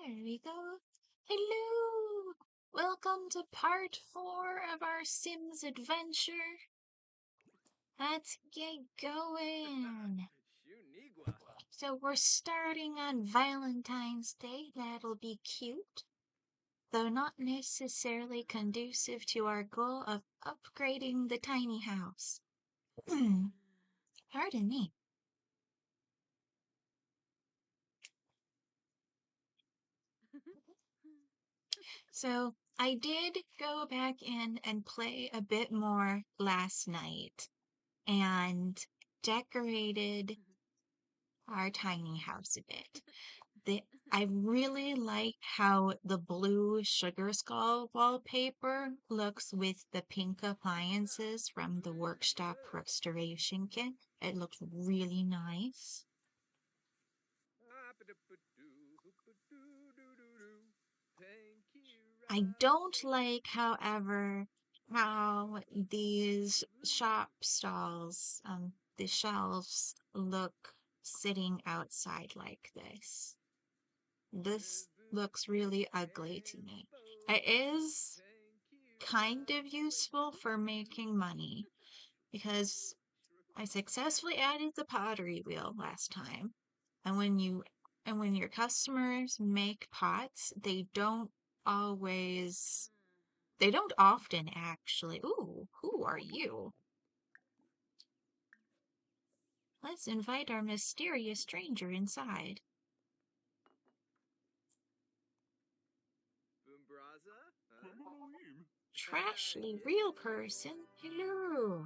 There we go. Hello! Welcome to part 4 of our Sims adventure. Let's get going. So we're starting on Valentine's Day. That'll be cute, though not necessarily conducive to our goal of upgrading the tiny house. Pardon me. So I did go back in and play a bit more last night and decorated our tiny house a bit. I really like how the blue sugar skull wallpaper looks with the pink appliances from the workshop restoration kit. It looks really nice. I don't like, however, how these shop stalls, the shelves look sitting outside like this. This looks really ugly to me. It is kind of useful for making money because I successfully added the pottery wheel last time. And when your customers make pots, always they don't often actually. Ooh, who are you? Let's invite our mysterious stranger inside. Trashly real person. Hello.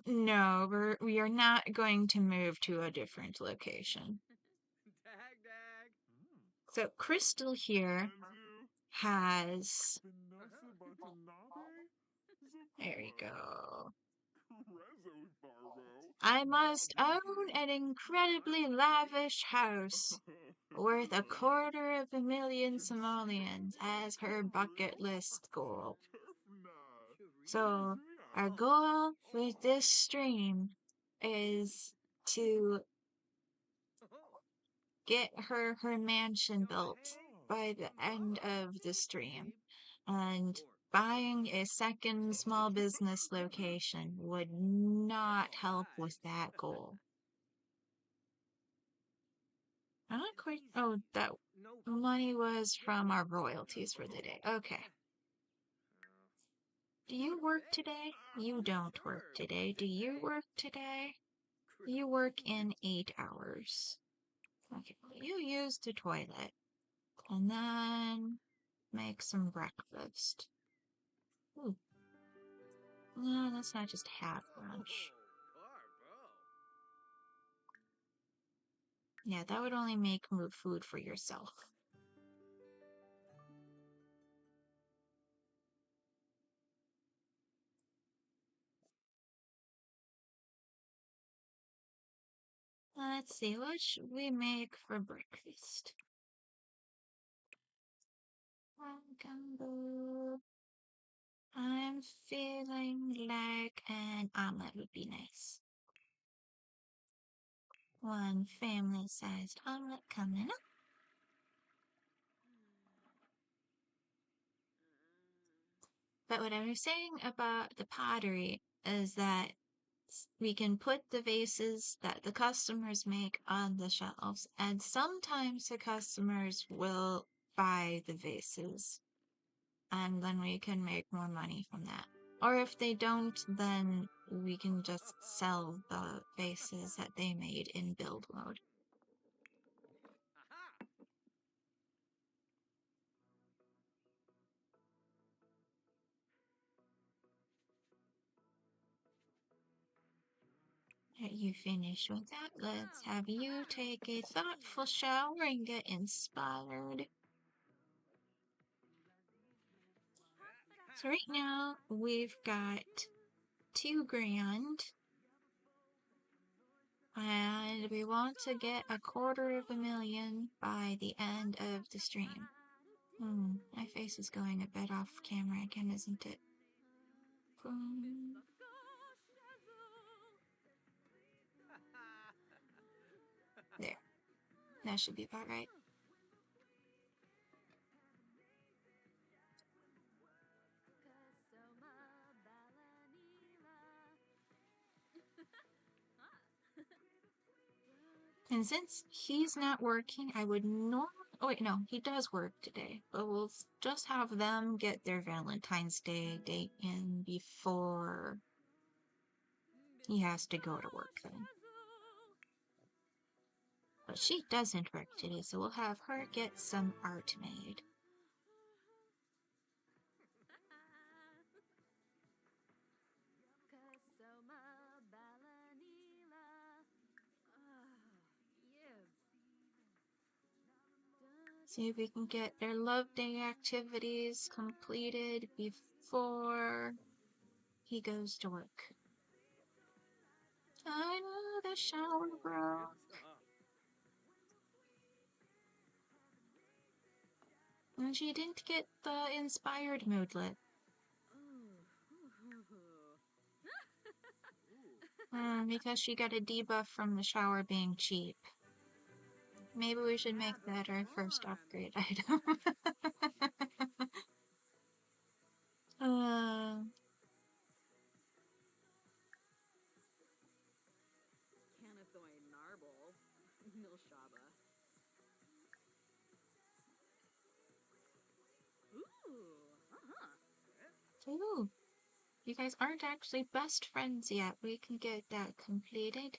No, we are not going to move to a different location. So Crystal here has. There you go. I must own an incredibly lavish house worth 250,000 simoleons as her bucket list goal. So our goal with this stream is to get her mansion built by the end of the stream. And buying a second small business location would not help with that goal. I'm not quite. Oh, that money was from our royalties for the day. Okay. Do you work today? You don't work today. Do you work today? You work in 8 hours. Okay, you use the toilet. And then make some breakfast. Ooh. No, let's not just have lunch. Yeah, that would only make food for yourself. Let's see, what should we make for breakfast? Gumbo. I'm feeling like an omelet would be nice. One family-sized omelet coming up. But what I was saying about the pottery is that we can put the vases that the customers make on the shelves, and sometimes the customers will buy the vases, and then we can make more money from that. Or if they don't, then we can just sell the vases that they made in build mode. You finish with that, let's have you take a thoughtful shower and get inspired. So right now, we've got 2 grand. And We want to get 250,000 by the end of the stream. My face is going a bit off camera again, isn't it? There. That should be about right. And since he's not working, I would normally... Oh wait, no, he does work today. But we'll just have them get their Valentine's Day date in before he has to go to work then. But she doesn't work today, so we'll have her get some art made. See if we can get their Love Day activities completed before he goes to work. I know the shower broke. And she didn't get the inspired moodlet. Because she got a debuff from the shower being cheap. Maybe we should make that our first upgrade item. Ooh, you guys aren't actually best friends yet. We can get that completed.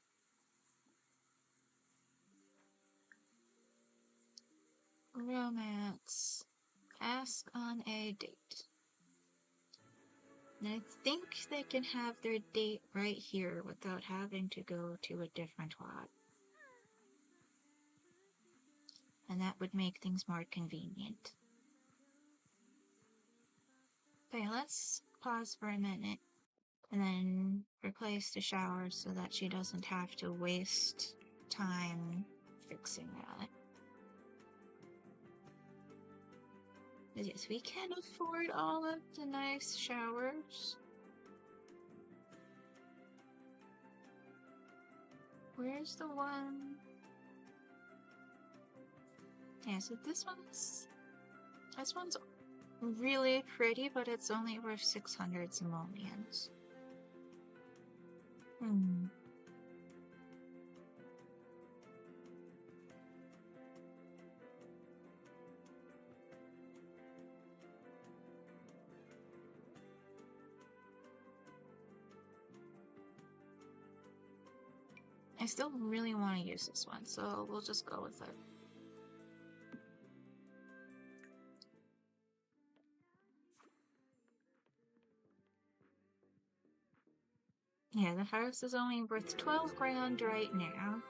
Romance. Ask on a date. And I think they can have their date right here without having to go to a different one. And that would make things more convenient. Okay, let's pause for a minute and then replace the shower so that she doesn't have to waste time fixing that. Yes, we can afford all of the nice showers. Where's the one? Yeah, so this one's really pretty, but it's only worth 600 simoleons. I still really want to use this one, so we'll just go with it. Yeah, the house is only worth 12 grand right now.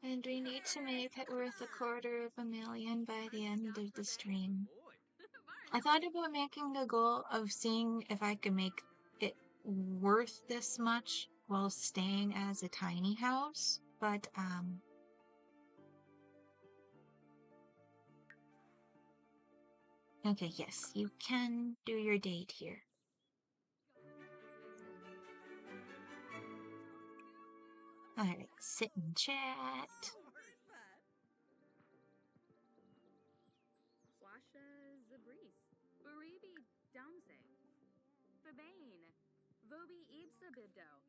And we need to make it worth 250,000 by the end of the stream. I thought about making a goal of seeing if I could make it worth this much while staying as a tiny house, but okay, yes, you can do your date here. Alright, sit and chat.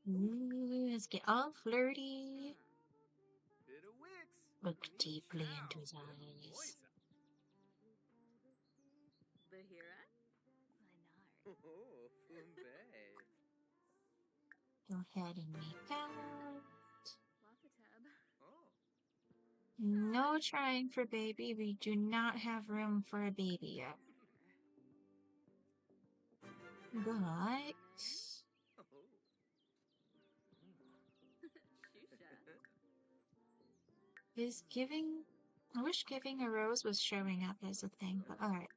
Ooh, let's get all flirty. Look deeply into his eyes. Go ahead and make out. No trying for baby. We do not have room for a baby yet. But is giving... I wish giving a rose was showing up as a thing, but alright.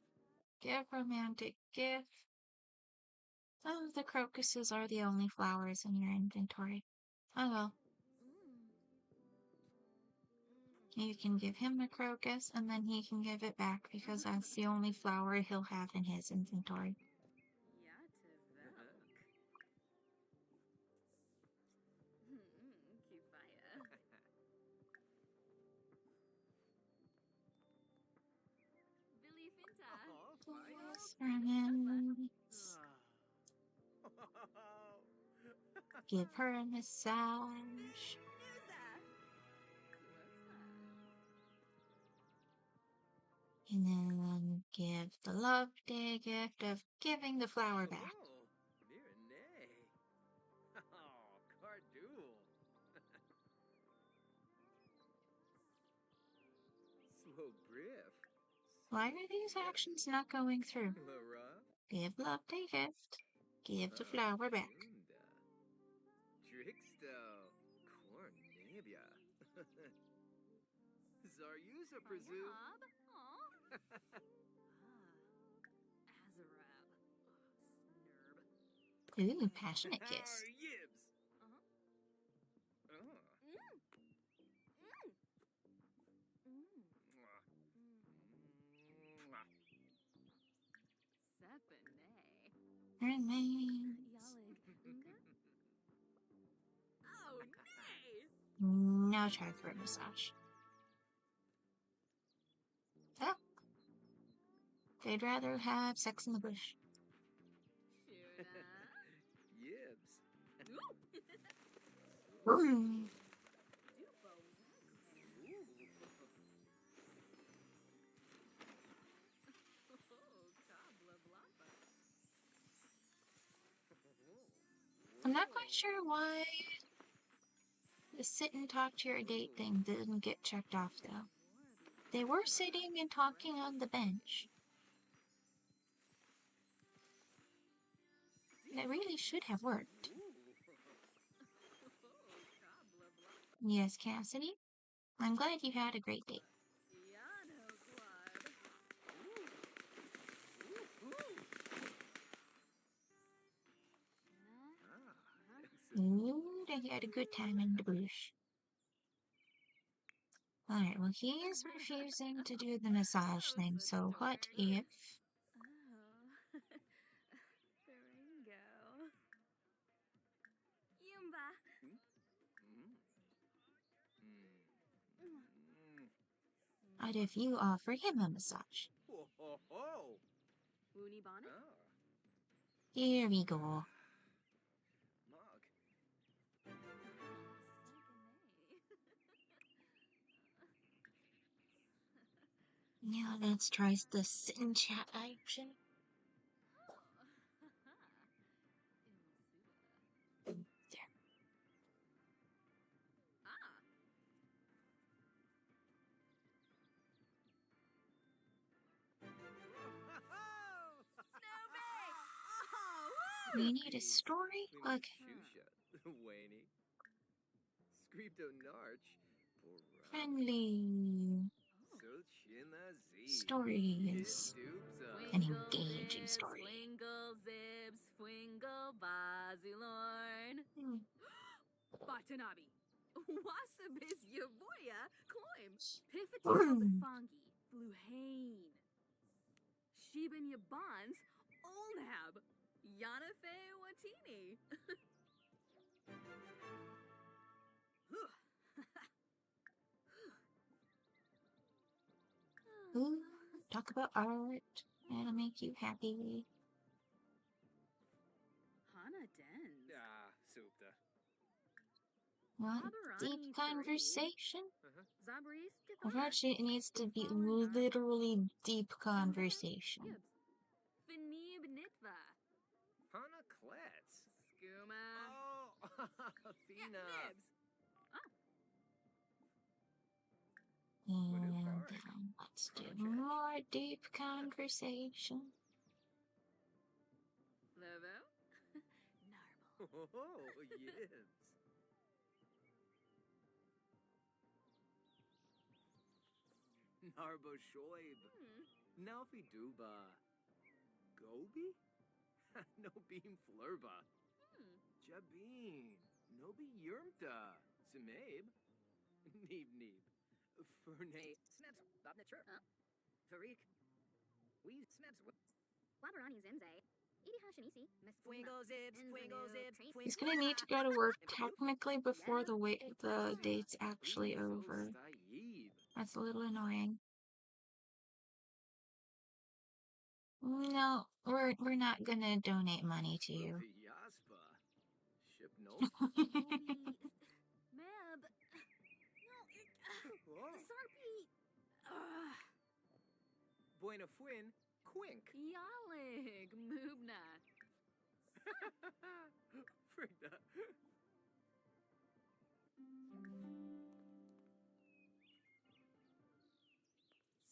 Give romantic gift. Oh, the crocuses are the only flowers in your inventory. Oh well. You can give him a crocus, and then he can give it back because that's the only flower he'll have in his inventory. Yes, friends. Give her a massage. And then give the lovely gift of giving the flower back. Why are these actions not going through? Give lovely gift. Give the flower back. Zaryusa presume. Ooh, passionate kiss. Yibs. Remains. Now try for a massage. Oh, they'd rather have sex in the bush. Yibs. Boom. I'm not quite sure why the sit and talk to your date thing didn't get checked off, though. They were sitting and talking on the bench. That really should have worked. Yes, Cassidy? I'm glad you had a great date. Ooh, that you had a good time in the bush. Alright, well, he is refusing to do the massage thing, so what if... What if you offer him a massage? Here we go. Now let's try the sit and chat option. There. We need a story? Okay. Friendly stories. An engaging story. Batanabi. Wasabis Yavoya, Cloim, Mm. Pifatel Fluhane. Sheben Yabans, Olnab, Yanafe Watini. Ooh, talk about art. That'll make you happy. Hana Dens. Supta. Want deep conversation? Zabris Unfortunately, it needs to be literally deep conversation. Finib Nitva. Hana Klets. Skooma. Oh, Athena. And let's do more deep conversation. Lovo. Narble. Oh, yes. Narbo Shoib. Nalfi Duba. Gobi? No beam flurba. Jabin. No be Yurmta. Simabe. Neeb Neeb. Fernate. Snaps. Bob Nature. Farik. We snaps. Wabarani Zenze. Idiha Shanisi. Fuego zibs. Fuego zibs. He's gonna need to go to work technically before the date's actually over. That's a little annoying. No, we're not gonna donate money to you. Yaspa. Ship no. Meb. No, Sarpi. Buena Fuin. Quink. Yalig. Moobna. Frigda.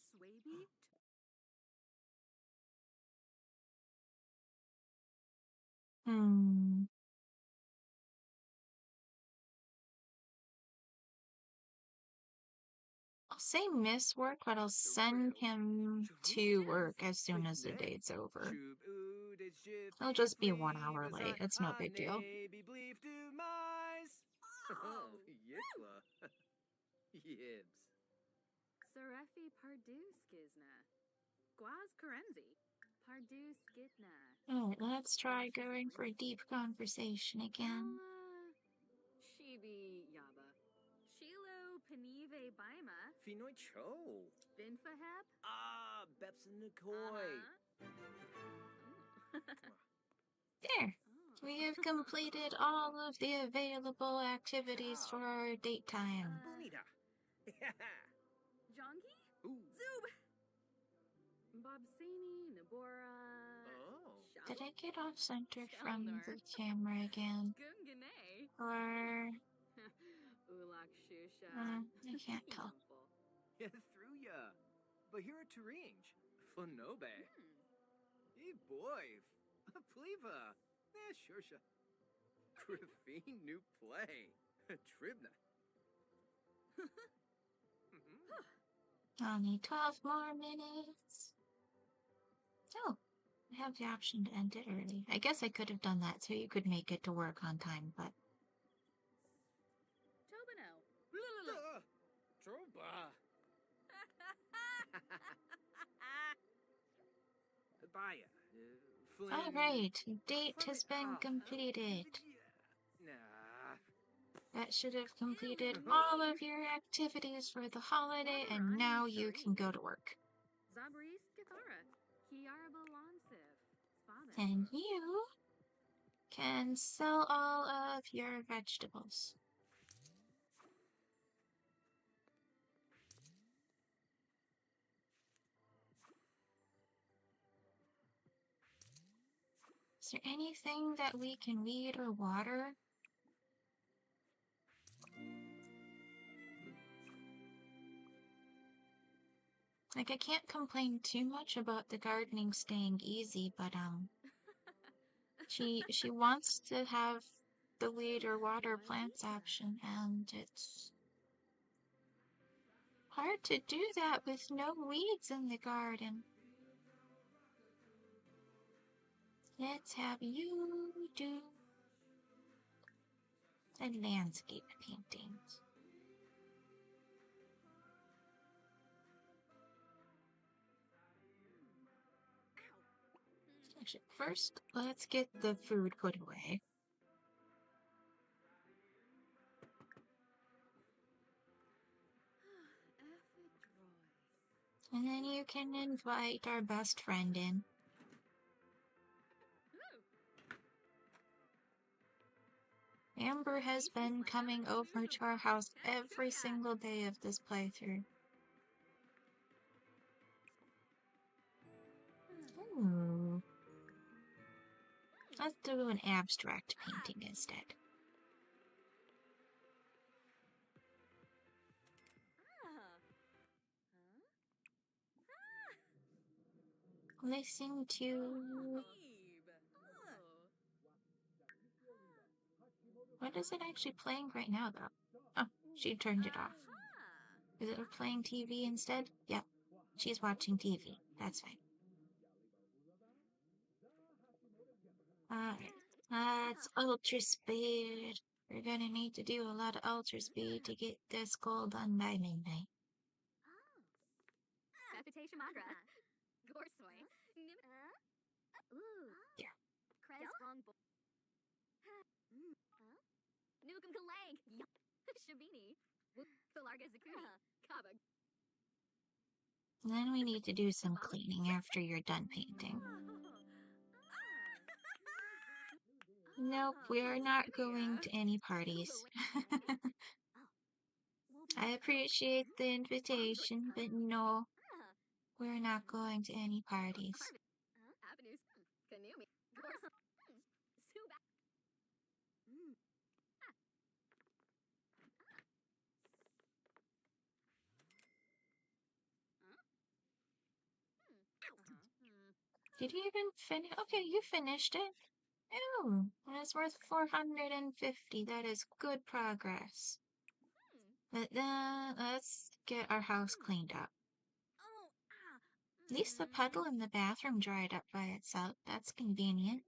Swaby. Hmm. I'll say miss work, but I'll send him to work as soon as the date's over. He'll just be 1 hour late. It's no big deal. Oh, Yikla. Yibs. Sarefi Pardu Skizna. Guaz Karenzi. Pardu Skitna. Alright, let's try going for a deep conversation again. Shibi Yaba. Shilo Panive Baima. Finoi Cho. Binfaheb. Ah, Bepson Nikoi. There! We have completed all of the available activities for our date time. Bonita. Jongi? Ooh. Zoob! Bobsini, Nabora. Oh. Did I get off center from the camera again? Gungane. Or... Ulak Shusha. I can't tell. Through ya. Bahira Turinge. Flanobe. Hey boy. Pleva. Shursha. Griffin new play. Tribna. Only 12 more minutes. Oh, I have the option to end it early. I guess I could have done that so you could make it to work on time, but... Tobano. Troba. Baya. Alright, date has been completed. Nah. That should have completed all of your activities for the holiday, and now you can go to work. Zabris Githara. Kiaraba Lansif. And you can sell all of your vegetables. Is there anything that we can weed or water? Like, I can't complain too much about the gardening staying easy, but, she wants to have the weed or water plants option, and it's hard to do that with no weeds in the garden. Let's have you do the landscape paintings. Actually, first, let's get the food put away. And then you can invite our best friend in. Amber has been coming over to our house every single day of this playthrough. Ooh. Let's do an abstract painting instead. Listen to... What is it actually playing right now, though? Oh, she turned it off. Is it playing TV instead? Yep, she's watching TV. That's fine. Alright, that's ultra speed. We're gonna need to do a lot of ultra speed to get this goal done by midnight. Shimagra. Gorsoy. Ooh. Yeah. Krez wrong boy. Nukum Kalang. Shabini. Kalarga Zakuni. Kaba. Then we need to do some cleaning after you're done painting. Nope, we're not going to any parties. I appreciate the invitation, but no, we're not going to any parties. Avenues. Kanumi. Gorsa. Suba. Did you even finish? Okay, you finished it. Oh, and it's worth 450. That is good progress. But then let's get our house cleaned up. At least the puddle in the bathroom dried up by itself. That's convenient.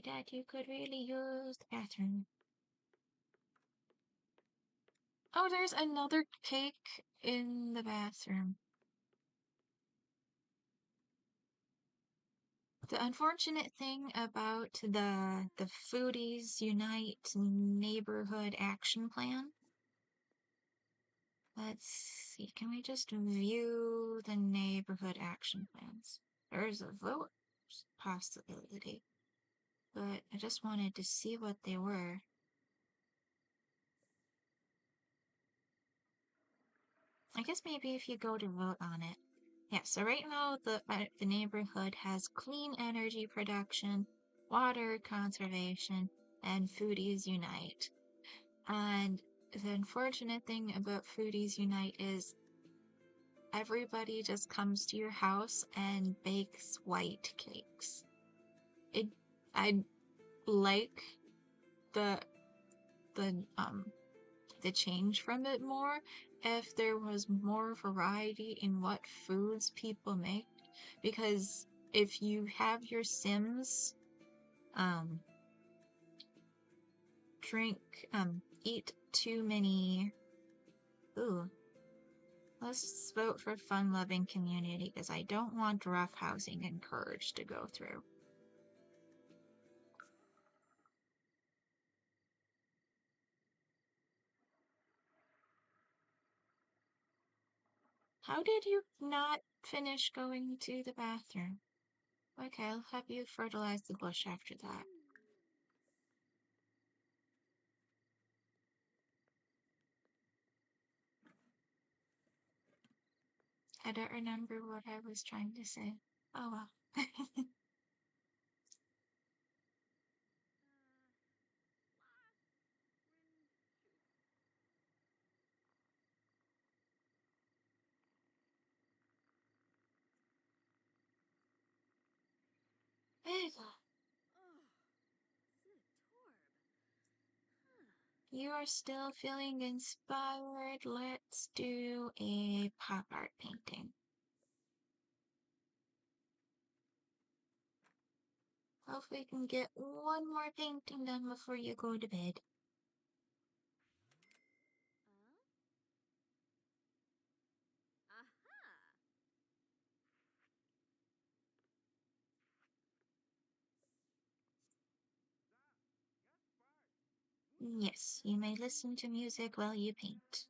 Dad, you could really use the bathroom. Oh, there's another cake in the bathroom. The unfortunate thing about the Foodies Unite Neighborhood Action Plan. Let's see, can we just view the neighborhood action plans? There's a vote possibility, but I just wanted to see what they were. I guess maybe if you go to vote on it. Yeah, so right now the neighborhood has clean energy production, water conservation, and Foodies Unite. And the unfortunate thing about Foodies Unite is everybody just comes to your house and bakes white cakes. I'd like the change from it more if there was more variety in what foods people make, because if you have your Sims eat too many let's vote for fun-loving community, because I don't want roughhousing encouraged to go through. How did you not finish going to the bathroom? Okay, I'll have you fertilize the bush after that. I don't remember what I was trying to say. Oh well. You are still feeling inspired? Let's do a pop art painting. Hope we can get one more painting done before you go to bed. Yes, you may listen to music while you paint.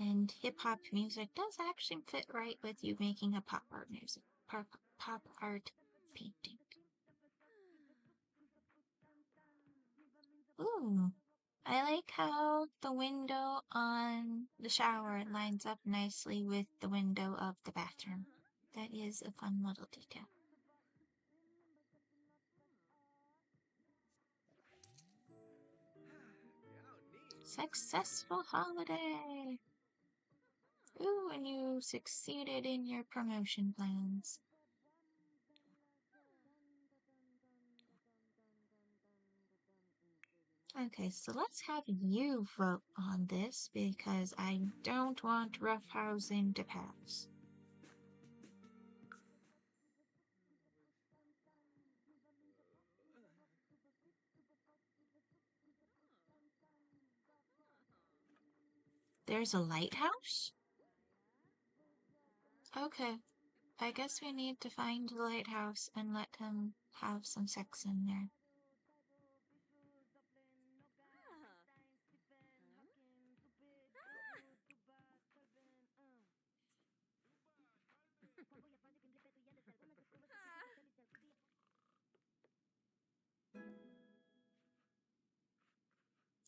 And hip-hop music does actually fit right with you making a pop art painting. Ooh, I like how the window on the shower lines up nicely with the window of the bathroom. That is a fun little detail. Successful holiday! Ooh, and you succeeded in your promotion plans. Okay, so let's have you vote on this because I don't want roughhousing to pass. There's a lighthouse? Okay, I guess we need to find the lighthouse and let him have some sex in there.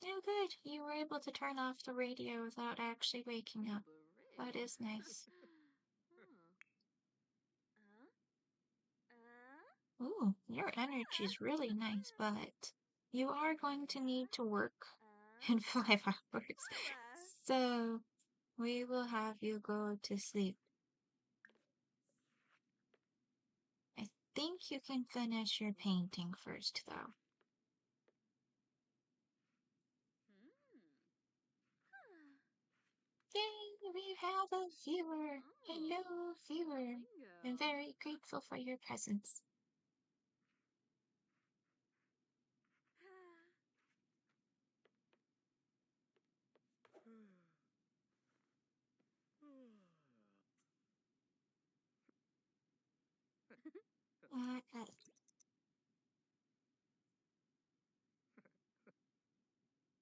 Oh, good. You were able to turn off the radio without actually waking up. That is nice. Ooh, your energy's really nice, but you are going to need to work in 5 hours. So we will have you go to sleep. I think you can finish your painting first, though. Yay, we have a viewer! Hello, viewer! I'm very grateful for your presence. Uh,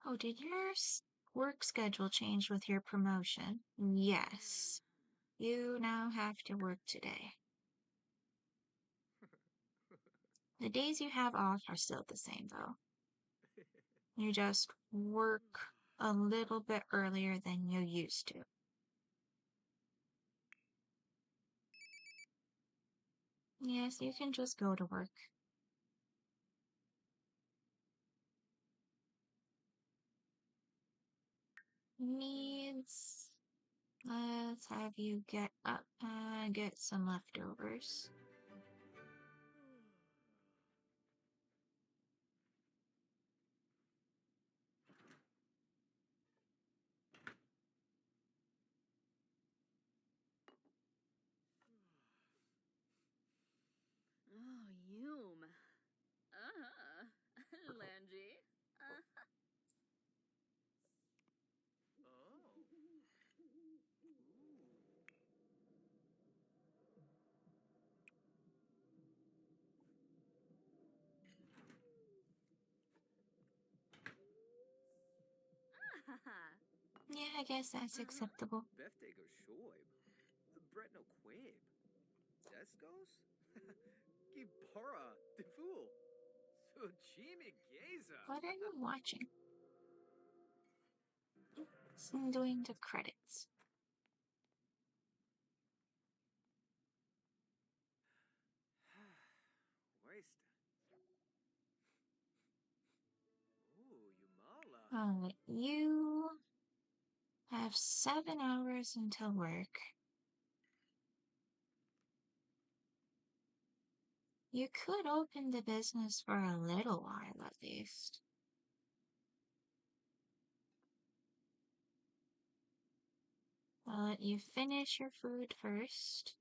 oh, did your work schedule change with your promotion? Yes. You now have to work today. The days you have off are still the same, though. You just work a little bit earlier than you used to. Yes, you can just go to work. Needs. Let's have you get up and get some leftovers. Oh, Yum. Langy. Oh. Yeah, I guess that's acceptable. Beftego shoib. Brett no quabe. Descos? Gibora de fool. So chimi geza. What are you watching? It's doing the credits. Waste. Ooh, Yumala. You have 7 hours until work. You could open the business for a little while at least. I'll let you finish your food first.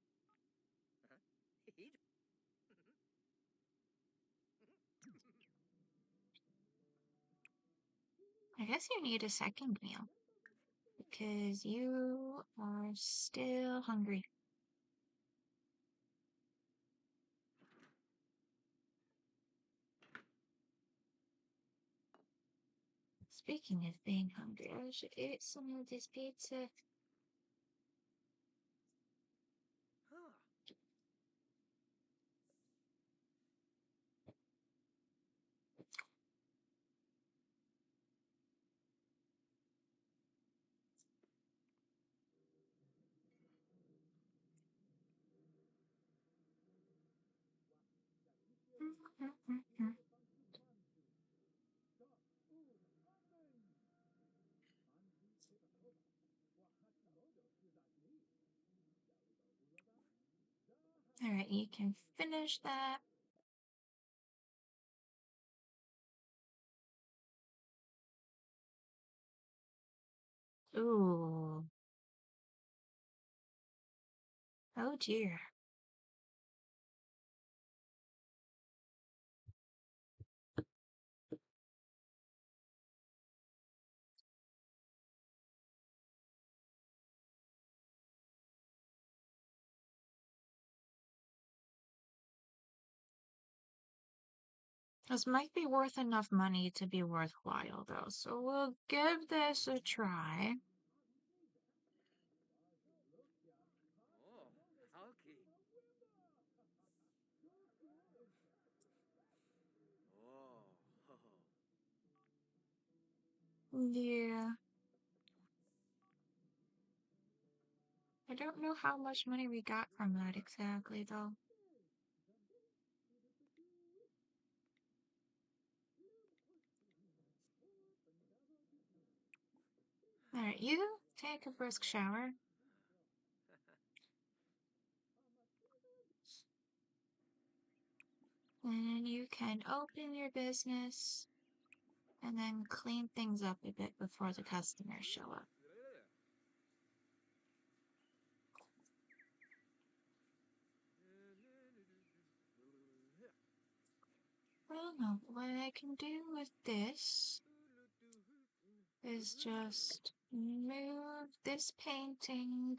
I guess you need a second meal because you are still hungry. Speaking of being hungry, I should eat some of this pizza. Huh. Alright, you can finish that. Ooh. Oh dear. This might be worth enough money to be worthwhile, though, so we'll give this a try. Oh, Halki. Oh, ho, ho. Yeah. I don't know how much money we got from that exactly, though. Alright, you take a brisk shower. And you can open your business and then clean things up a bit before the customers show up. Well, no, what I can do with this is just move this painting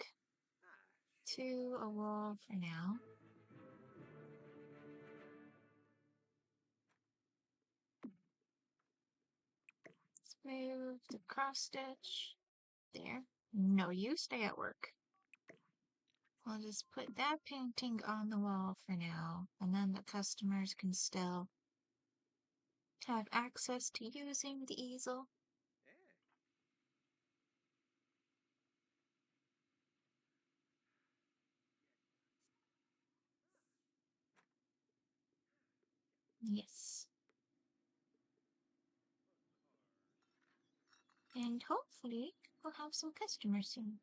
to a wall for now. Let's move the cross stitch there. No, you stay at work. I'll just put that painting on the wall for now, and then the customers can still have access to using the easel. Yes. And hopefully we'll have some customers soon.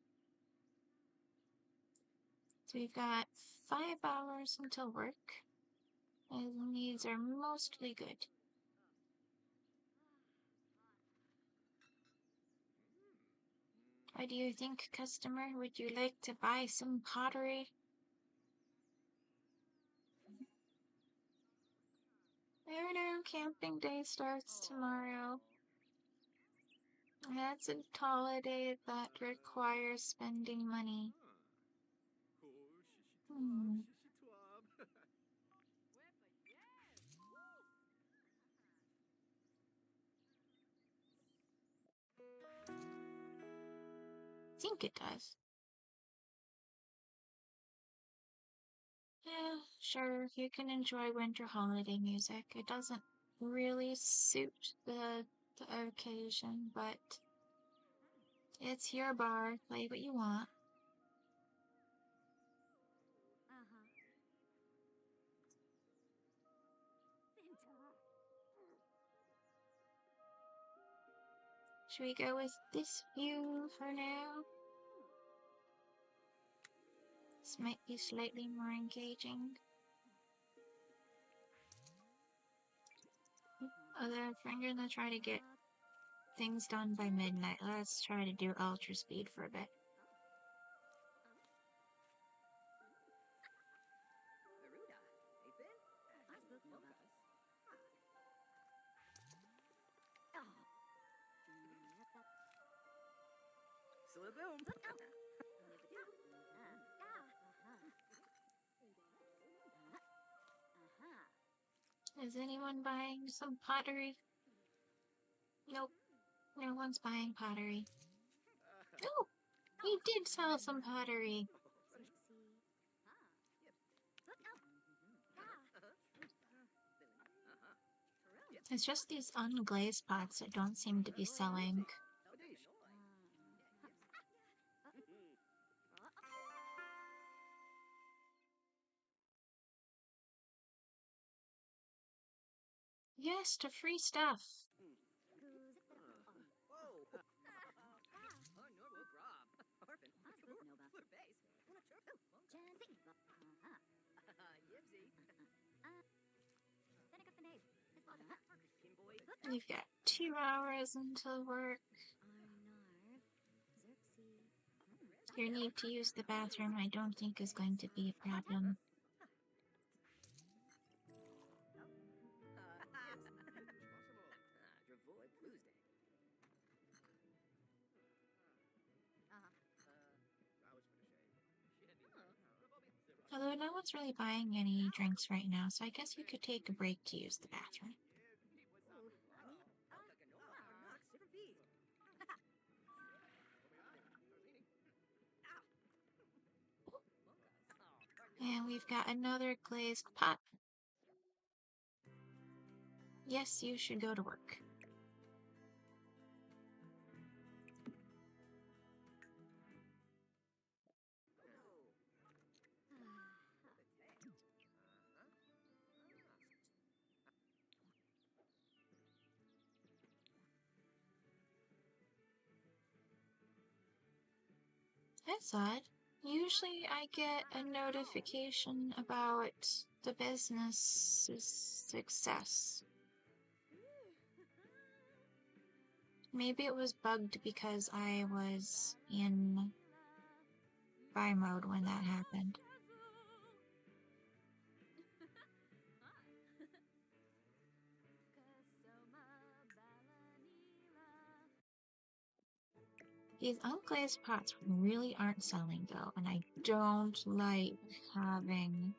So we've got 5 hours until work, and these are mostly good. What do you think, customer? Would you like to buy some pottery? Oh no, camping day starts tomorrow. That's a holiday that requires spending money. Hmm. Think it does. Yeah, sure, you can enjoy winter holiday music. It doesn't really suit the occasion, but it's your bar. Play what you want. Should we go with this view for now? This might be slightly more engaging. Although if I'm gonna try to get things done by midnight, let's try to do ultra speed for a bit. Is anyone buying some pottery? Nope, no one's buying pottery. Oh, we did sell some pottery. It's just these unglazed pots that don't seem to be selling. Yes, to free stuff. We've got 2 hours until work. Your need to use the bathroom I don't think is going to be a problem. Although no one's really buying any drinks right now, so I guess you could take a break to use the bathroom. And we've got another glazed pot. Yes, you should go to work. That's odd. Usually I get a notification about the business's success. Maybe it was bugged because I was in buy mode when that happened. These unglazed pots really aren't selling though, and I don't like having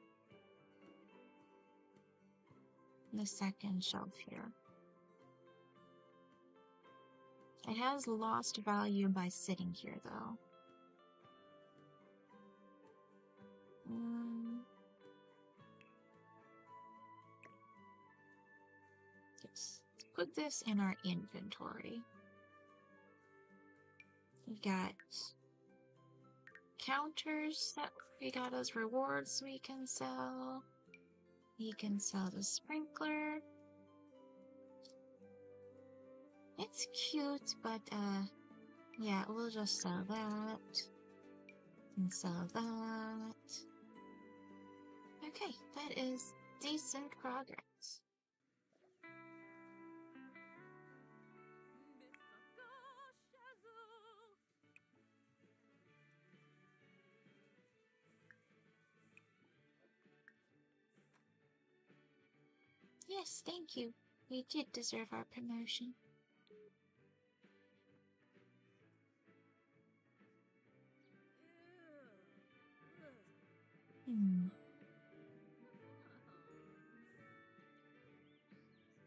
the second shelf here. It has lost value by sitting here though. Let's put this in our inventory. We've got counters that we got as rewards we can sell. We can sell the sprinkler. It's cute, but yeah, we'll just sell that. And sell that. Okay, that is decent progress. Yes, thank you. We did deserve our promotion.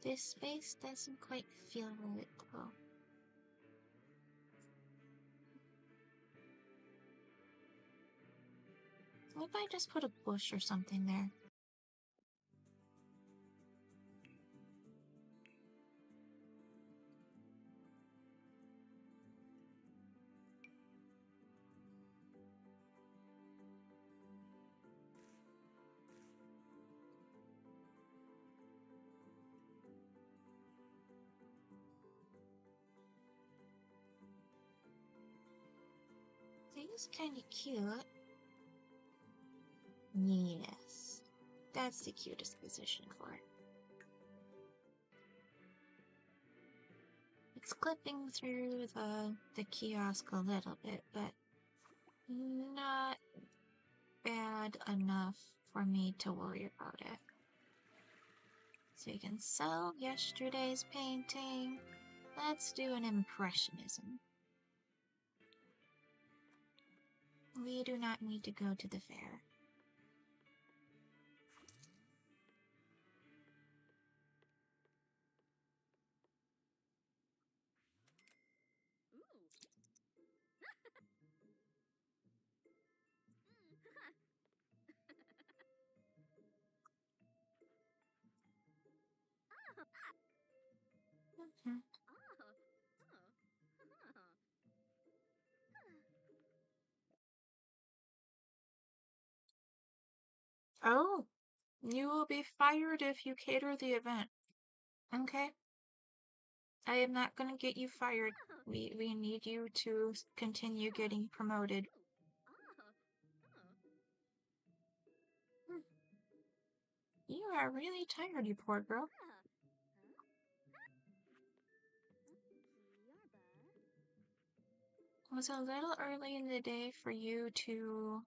This space doesn't quite feel right though. What if I just put a bush or something there? It's kinda cute. Yes. That's the cutest position for it. It's clipping through the kiosk a little bit, but not bad enough for me to worry about it. So you can sell yesterday's painting. Let's do an impressionism. We do not need to go to the fair. Oh, you will be fired if you cater the event. Okay? I am not gonna get you fired. We need you to continue getting promoted. You are really tired, you poor girl. was a little early in the day for you to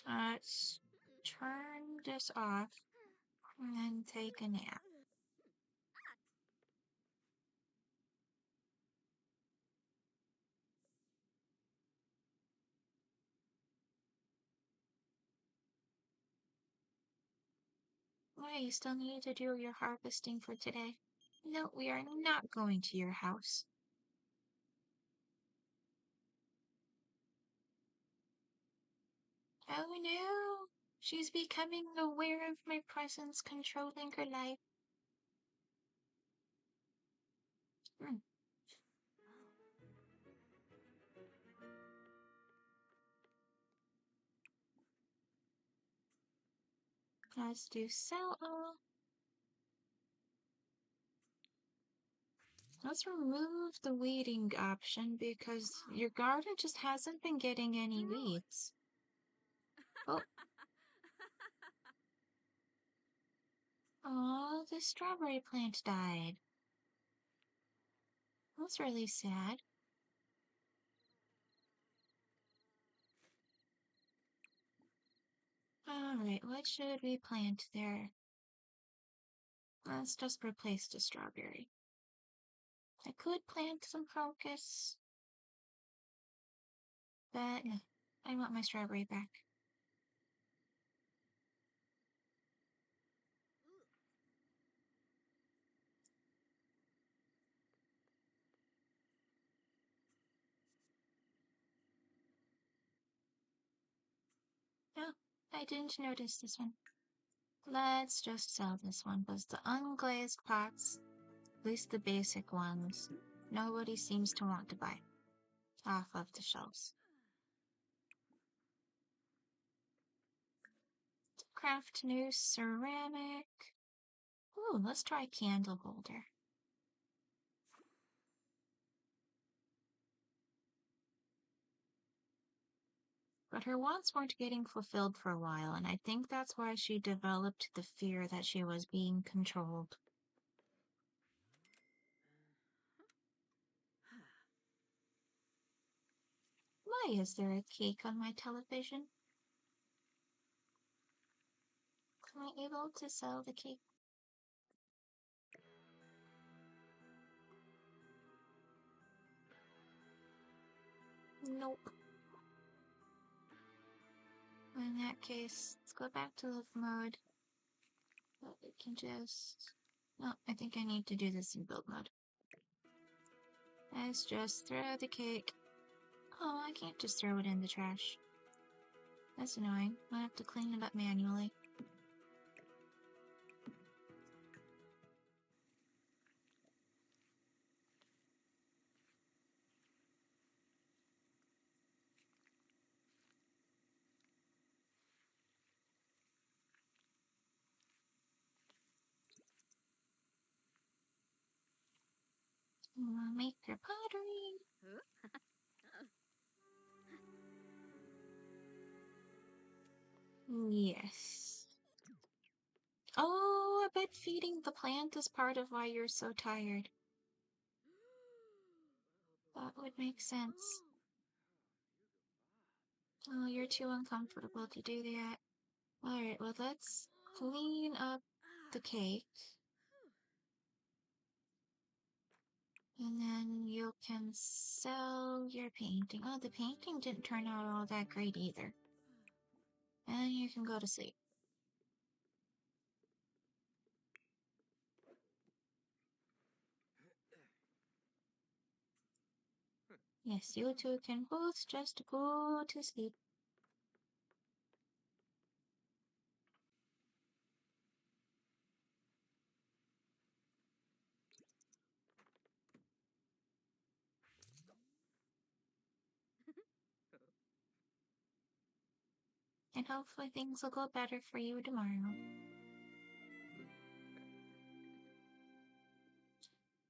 let's turn this off and then take a nap. Why, you still need to do your harvesting for today? No, we are not going to your house. Oh no! She's becoming aware of my presence controlling her life. Hmm. Let's do sell all. Let's remove the weeding option because your garden just hasn't been getting any weeds. Oh, oh, the strawberry plant died. That's really sad. Alright, what should we plant there? Let's just replace the strawberry. I could plant some crocus, but no, I want my strawberry back. No, I didn't notice this one. Let's just sell this one, because the unglazed pots, at least the basic ones, nobody seems to want to buy off of the shelves. Craft new ceramic. Ooh, let's try candle holder. But her wants weren't getting fulfilled for a while, and I think that's why she developed the fear that she was being controlled. Why is there a cake on my television? Am I able to sell the cake? Nope. In that case, let's go back to live mode. But we can just... No, I think I need to do this in build mode. Let's just throw the cake. Oh, I can't just throw it in the trash. That's annoying. I have to clean it up manually. Make your pottery. Yes. Oh, I bet feeding the plant is part of why you're so tired. That would make sense. Oh, you're too uncomfortable to do that. Alright, well, let's clean up the cake. And then you can sell your painting. Oh, the painting didn't turn out all that great either. And you can go to sleep. Yes, you two can both just go to sleep. And hopefully things will go better for you tomorrow.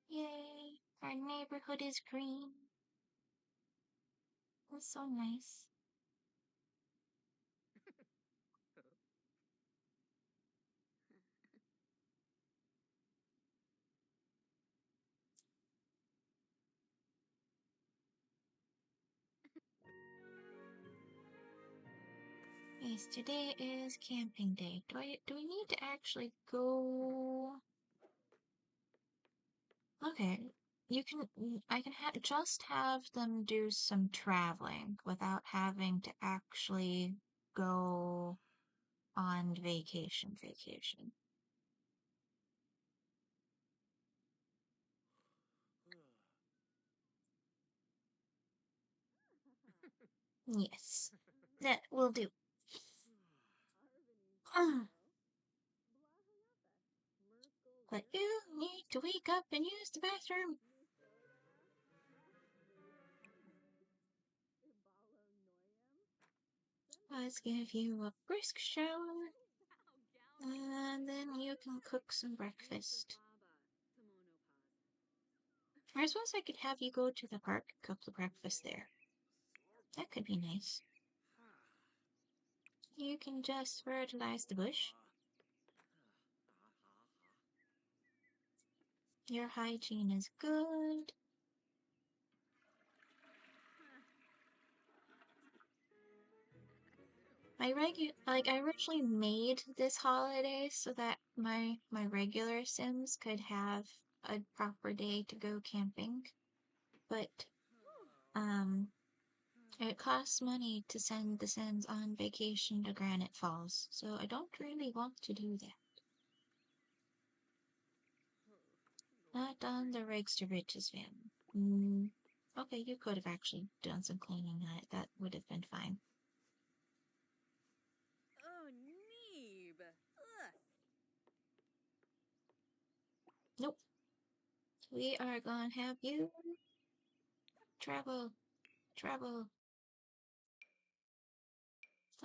Yay! Our neighborhood is green. That's so nice. Nice. Today is camping day. Do we need to actually go? Okay. I can just have them do some traveling without having to actually go on vacation. Yes. That will do. But you need to wake up and use the bathroom. Let's give you a brisk shower, and then you can cook some breakfast. Or I suppose I could have you go to the park and cook the breakfast there. That could be nice. You can just fertilize the bush. Your hygiene is good. I originally made this holiday so that my regular Sims could have a proper day to go camping, but it costs money to send the Sims on vacation to Granite Falls, so I don't really want to do that. Not on the Rags to Riches van. Okay, you could have actually done some cleaning on it. That would have been fine. Oh, Neeb. Ugh. Nope. We are gonna have you travel.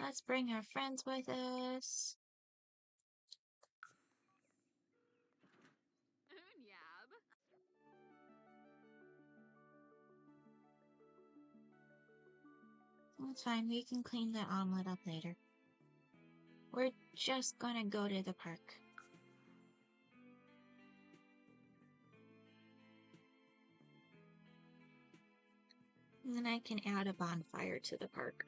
Let's bring our friends with us. Unyab. That's fine, we can clean the omelet up later. We're just gonna go to the park. And then I can add a bonfire to the park.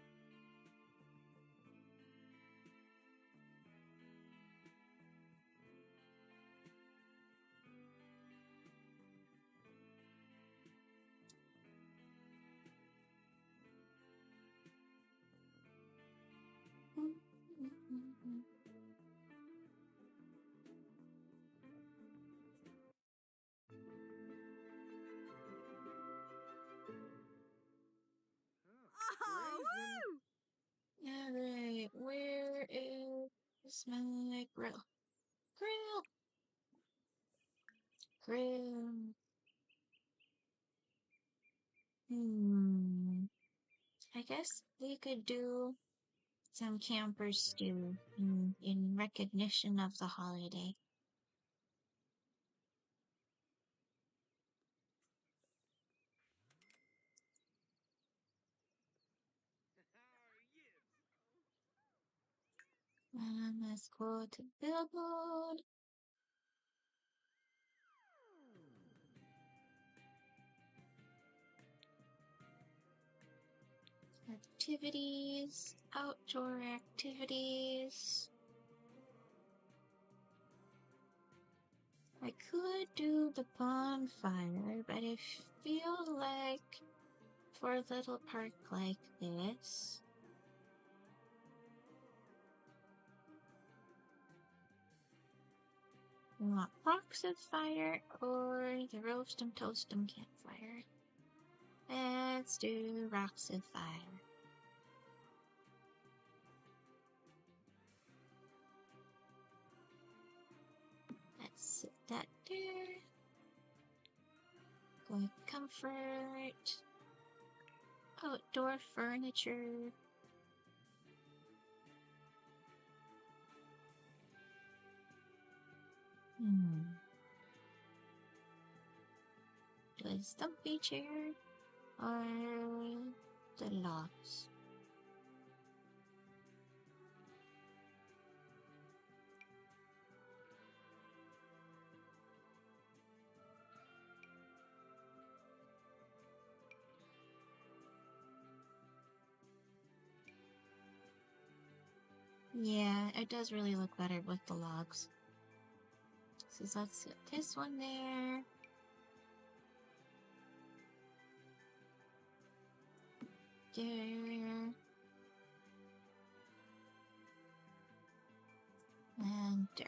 Oh, woo! Alright, where is my grill? Grill. I guess we could do some camper stew in recognition of the holiday. And let's go to Billboard. Activities, outdoor activities. I could do the bonfire, but I feel like for a little park like this, we want rocks of fire or the roast 'em toast 'em campfire. Let's do rocks of fire. Let's sit that there. Go with comfort. Outdoor furniture. Do a stumpy chair or the logs? Yeah, it does really look better with the logs. So let's put this one there. There. And there.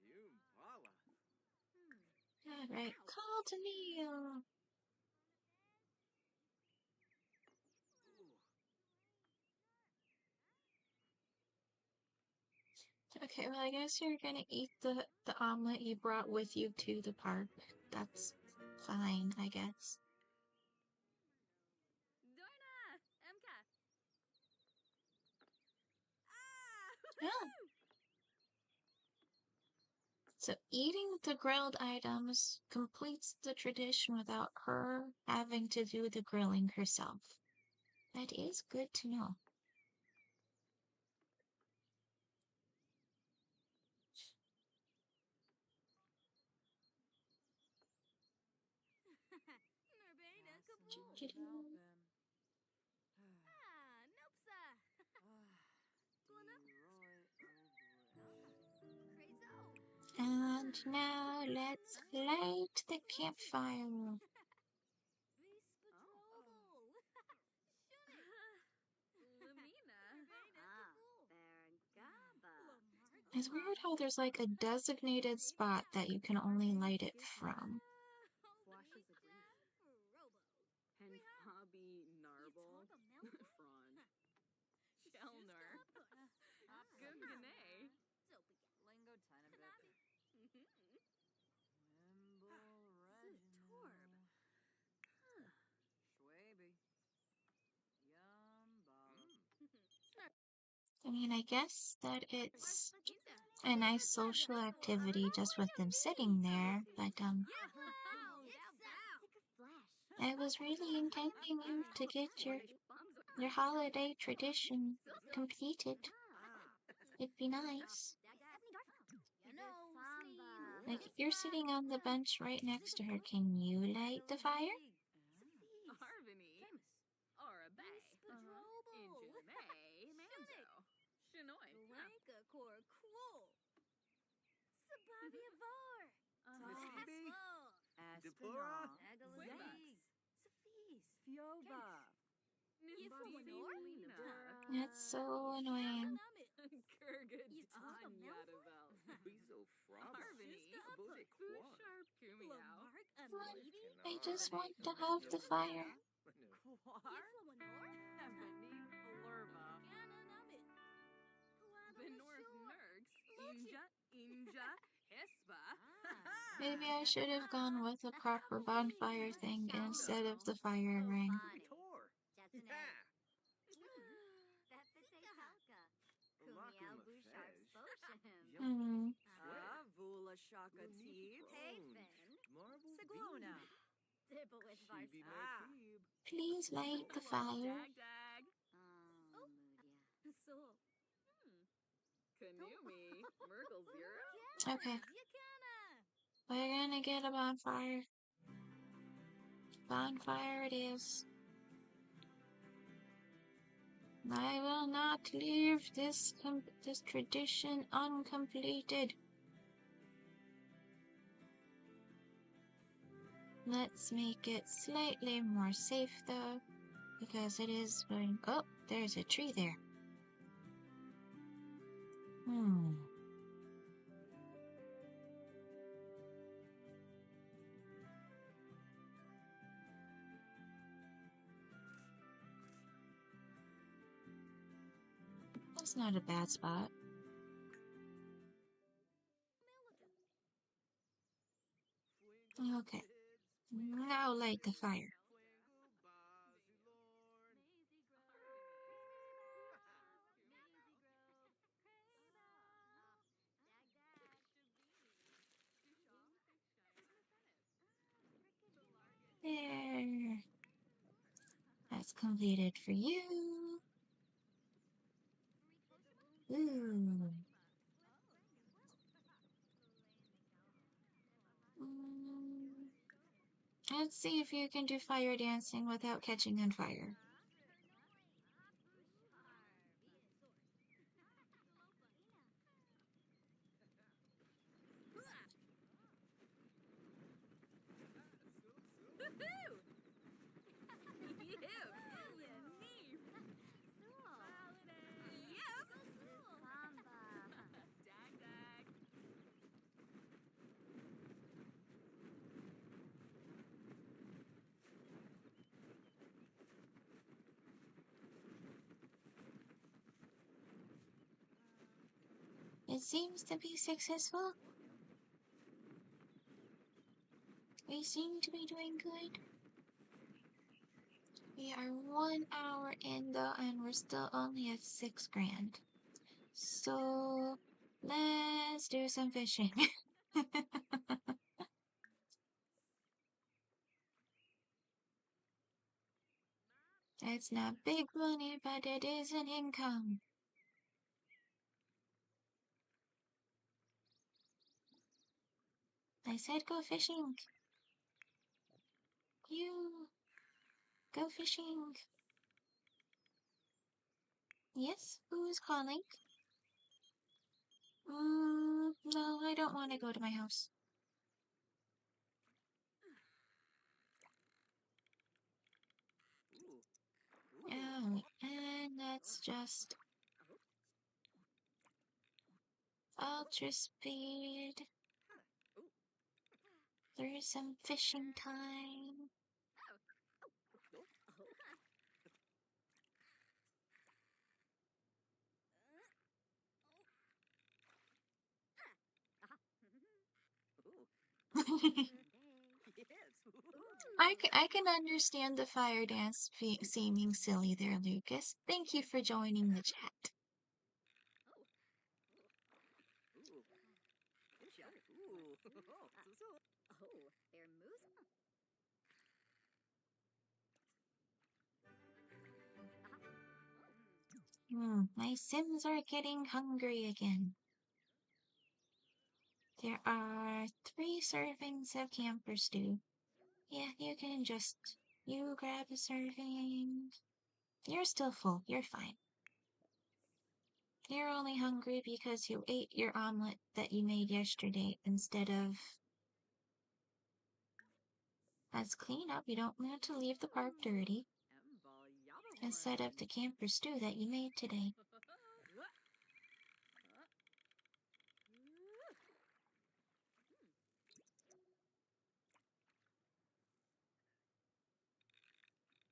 You Impala. Alright, call to meal. Okay, well I guess you're gonna eat the omelet you brought with you to the park. That's fine, I guess. Dorna! Emka! Yeah. So eating the grilled items completes the tradition without her having to do the grilling herself. That is good to know. And now let's light the campfire. It's weird how there's like a designated spot that you can only light it from. And Fabi Narble. Fron. Shelner. Gungane. Lingo Tenebit. Torb. Schwaby. I mean, I guess that it's a nice social activity just with them sitting there, but I was really intending you to get your holiday tradition completed. It'd be nice. Like, you're sitting on the bench right next to her. Can you light the fire? Harvini. Arabe. Injame. Manzo. Shinoy. Blanca Cor Quo. Sabavia Var. Nasibi. Deplora. Agalazig. Safis. Fioba. That's so annoying. Kurgad Tanyadavel. Bizo Frog. Harvini. Abode Quan. Sharp Kumiao. I just want to have the fire. Ebony Florba. Benorth Nergs. Inja. Hespa. Maybe I should have gone with a proper bonfire thing instead of the fire ring. Tor. Hmm. Vula Shaka Teeb. Marble. Siglona. Please light the fire. Dag. Kanumi. Merkel Zero. Okay. We're gonna get a bonfire. Bonfire it is. I will not leave this tradition uncompleted. Let's make it slightly more safe though, because it is going. Oh, there's a tree there. That's not a bad spot. Okay. Now light the fire. There. That's completed for you. Ooh. Mm, let's see if you can do fire dancing without catching on fire. It seems to be successful. We seem to be doing good. We are 1 hour in though, and we're still only at 6 grand. So let's do some fishing. It's not big money, but it is an income. I said go fishing. You go fishing. Yes, who is calling? No, I don't want to go to my house. Oh, and that's just ultra speed. There's some fishing time. I can understand the fire dance seeming silly there, Lucas. Thank you for joining the chat. My Sims are getting hungry again. There are 3 servings of camper stew. Yeah, you grab a serving. You're still full, you're fine. You're only hungry because you ate your omelet that you made yesterday instead of... Let's clean up, you don't want to leave the park dirty. Instead of the camper stew that you made today.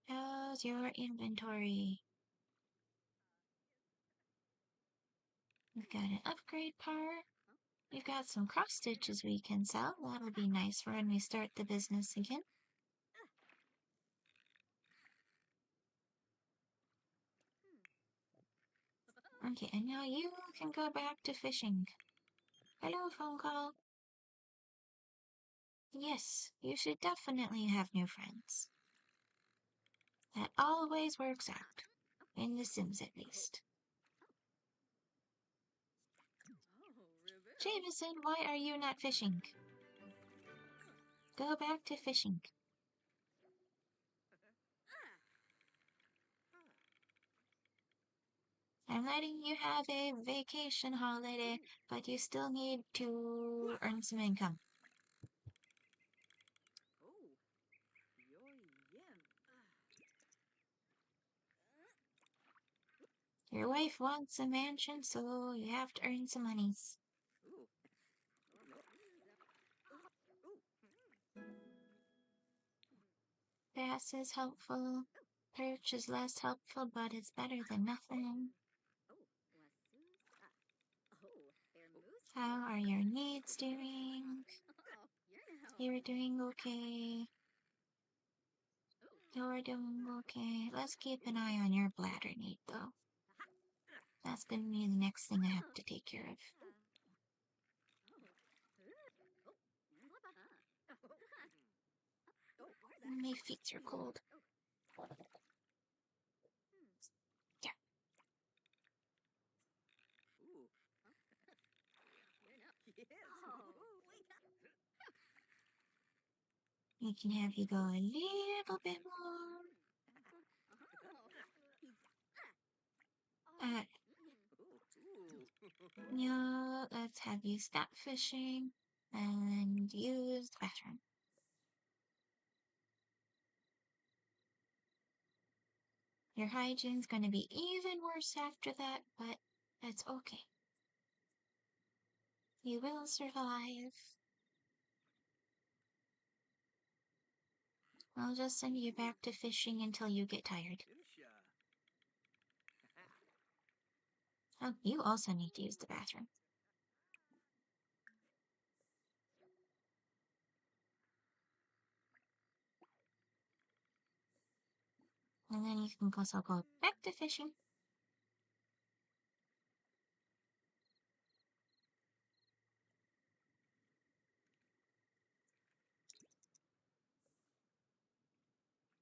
How's your inventory? We've got an upgrade part. We've got some cross stitches we can sell. That'll be nice for when we start the business again. Okay, and now you can go back to fishing. Hello, phone call. Yes, you should definitely have new friends. That always works out. In The Sims, at least. Jameson, why are you not fishing? Go back to fishing. I'm letting you have a vacation holiday, but you still need to earn some income. Your wife wants a mansion, so you have to earn some monies. Bass is helpful. Perch is less helpful, but it's better than nothing. How are your needs doing? You're doing okay. You're doing okay. Let's keep an eye on your bladder need, though. That's gonna be the next thing I have to take care of. My feet are cold. We can have you go a little bit more. Yeah, let's have you stop fishing and use the bathroom. Your hygiene's gonna be even worse after that, but that's okay. You will survive. I'll just send you back to fishing until you get tired. Oh, you also need to use the bathroom. And then you can also go back to fishing.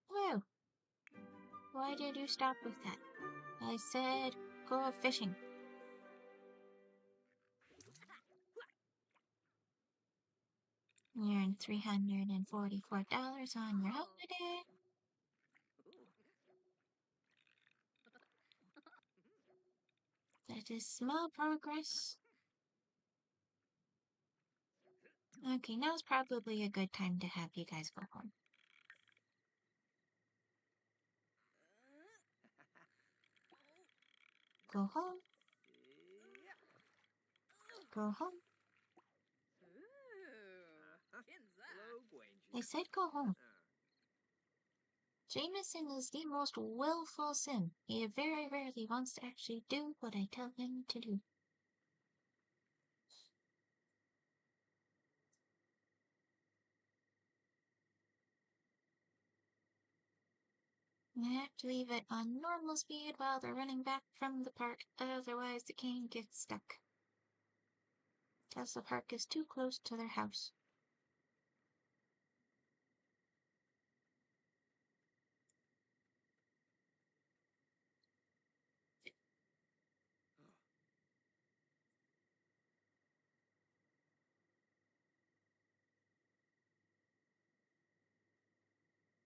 Whoa! Why did you stop with that? I said go fishing. You earned $344 on your holiday. That is small progress. Okay, now's probably a good time to have you guys go home. Go home. Go home. I said go home. Jameson is the most willful sim. He very rarely wants to actually do what I tell him to do. I have to leave it on normal speed while they're running back from the park, otherwise the cane gets stuck. Because the park is too close to their house.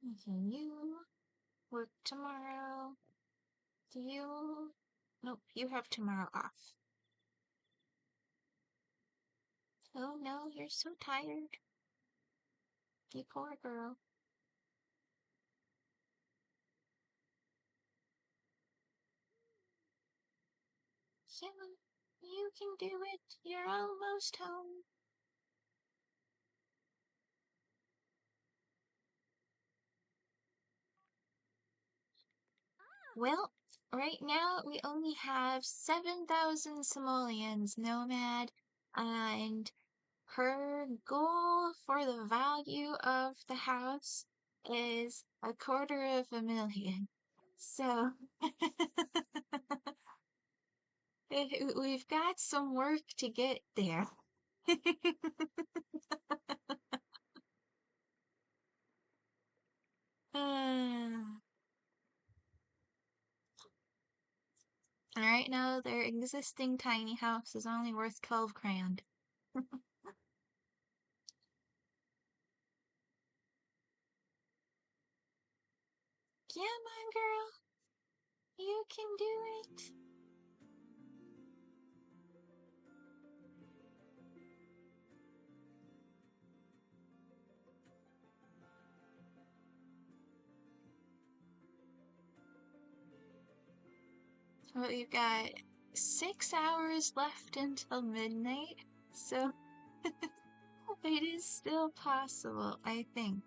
Okay, you work tomorrow. Do you? Nope, you have tomorrow off. Oh no, you're so tired. You poor girl. Yeah, you can do it. You're almost home. Well, right now we only have 7,000 simoleons, Nomad, and her goal for the value of the house is 250,000. So, we've got some work to get there. Right now, their existing tiny house is only worth 12 grand. Come on, girl. You can do it. Well, we've got 6 hours left until midnight, so it is still possible, I think,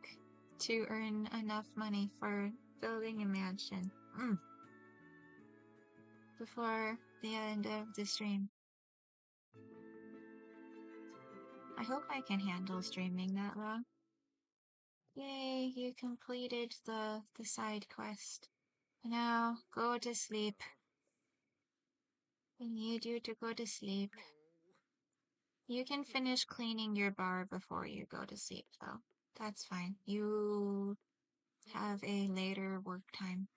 to earn enough money for building a mansion before the end of the stream. I hope I can handle streaming that long. Yay, you completed the side quest. Now, go to sleep. We need you to go to sleep. You can finish cleaning your bar before you go to sleep, though. That's fine. You have a later work time.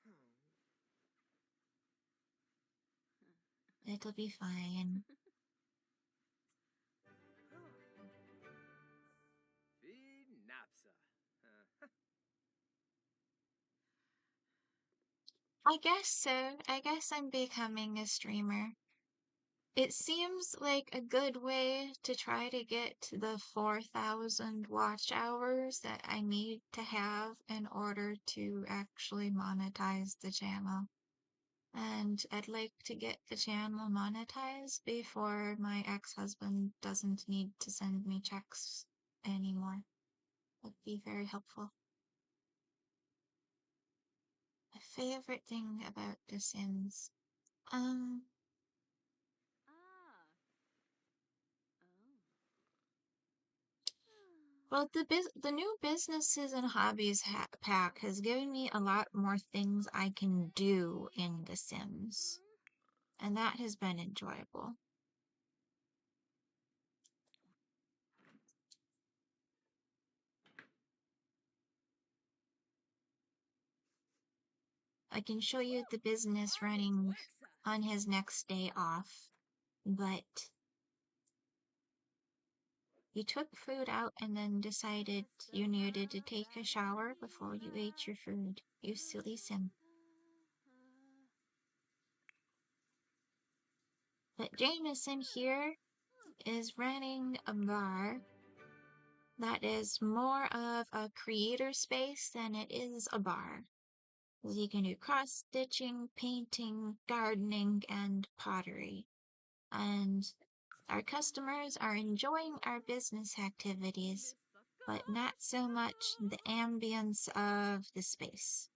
It'll be fine. I guess so. I guess I'm becoming a streamer. It seems like a good way to try to get to the 4,000 watch hours that I need to have in order to actually monetize the channel. And I'd like to get the channel monetized before my ex-husband doesn't need to send me checks anymore. That'd be very helpful. My favorite thing about The Sims. Ah. Oh. Well, the new businesses and hobbies pack has given me a lot more things I can do in The Sims, and that has been enjoyable. I can show you the business running on his next day off, but you took food out and then decided you needed to take a shower before you ate your food. You silly Sim. But Jameson here is running a bar that is more of a creator space than it is a bar. You can do cross-stitching, painting, gardening, and pottery. And our customers are enjoying our business activities, but not so much the ambience of the space.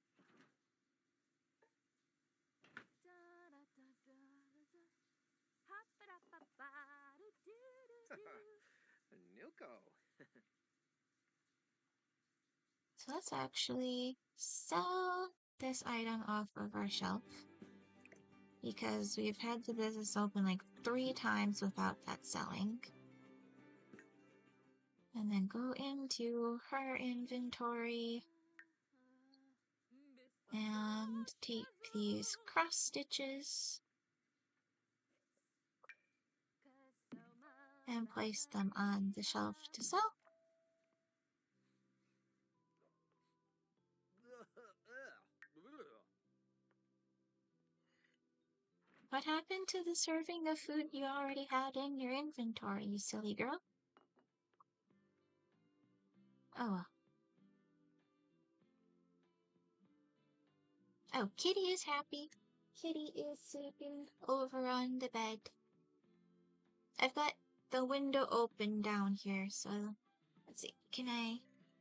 Nuko. So let's actually sell this item off of our shelf, because we've had the business open like 3 times without that selling. And then go into her inventory and take these cross stitches and place them on the shelf to sell. What happened to the serving of food you already had in your inventory, you silly girl? Oh well. Oh, Kitty is happy. Kitty is sleeping over on the bed. I've got the window open down here, so let's see. Can I?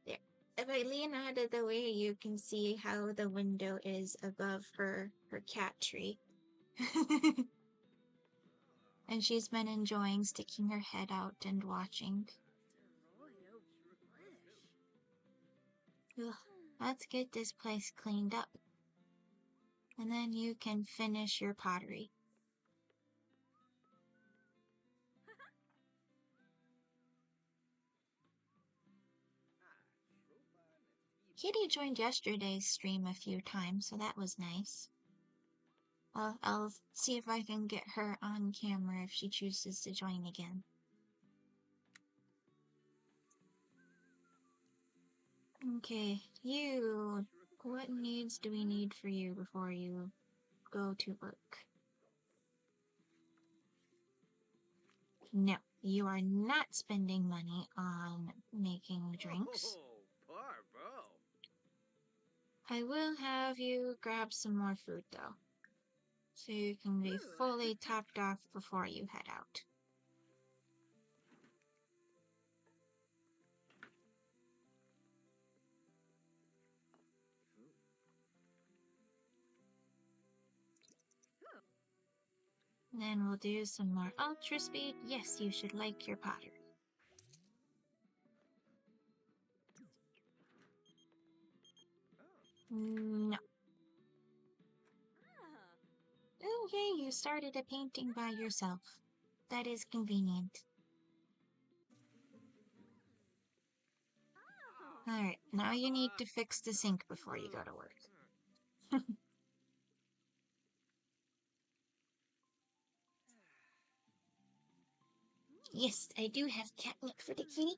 There. If I lean out of the way, you can see how the window is above her cat tree. And she's been enjoying sticking her head out and watching. Ugh, let's get this place cleaned up. And then you can finish your pottery. Kitty joined yesterday's stream a few times, so that was nice. I'll see if I can get her on camera if she chooses to join again. Okay, you. What needs do we need for you before you go to work? No, you are not spending money on making drinks. Parbo. I will have you grab some more food though, so you can be fully topped off before you head out. Then we'll do some more ultra speed. Yes, you should like your pottery. No. Oh, yay, you started a painting by yourself. That is convenient. Alright, now you need to fix the sink before you go to work. Yes, I do have catnip for the kitty.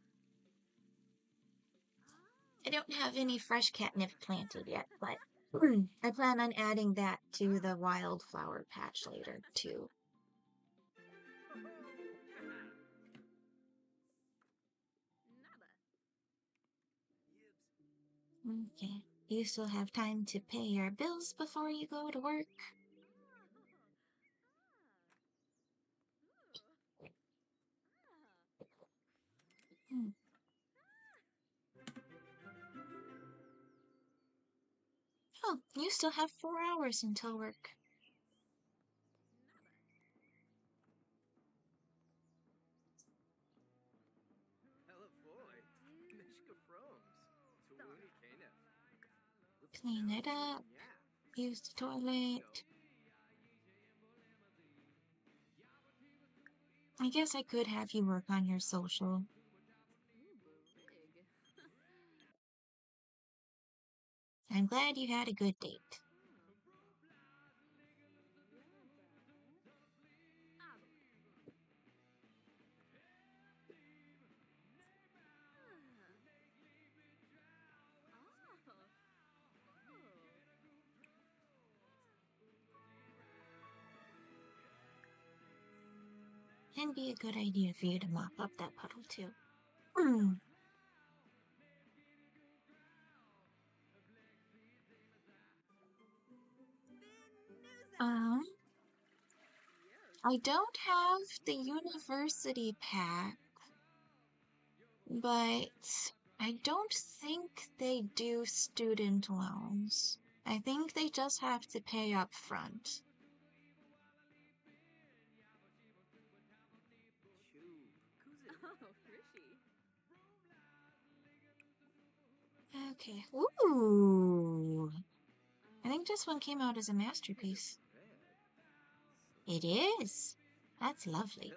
I don't have any fresh catnip planted yet, but I plan on adding that to the wildflower patch later, too. Nada. Okay. You still have time to pay your bills before you go to work. Hmm. Oh, you still have 4 hours until work. Clean it up. Use the toilet. I guess I could have you work on your social. I'm glad you had a good date. And be a good idea for you to mop up that puddle too. Um, I don't have the university pack, but I don't think they do student loans. I think they just have to pay up front. Okay. Ooh. I think this one came out as a masterpiece. It is. That's lovely.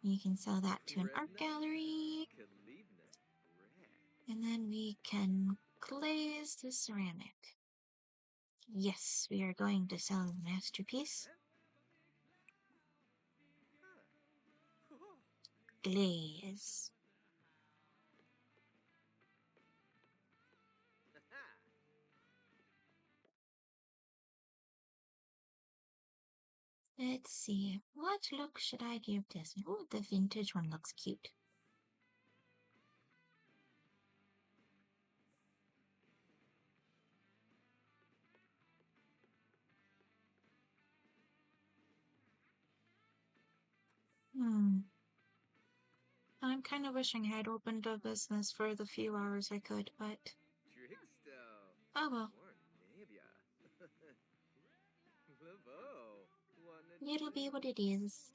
You can sell that to an art gallery. And then we can glaze the ceramic. Yes, we are going to sell the masterpiece. Glaze. Let's see. What look should I give this? Oh, the vintage one looks cute. I'm kind of wishing I had opened a business for the few hours I could, but oh well. It'll be what it is.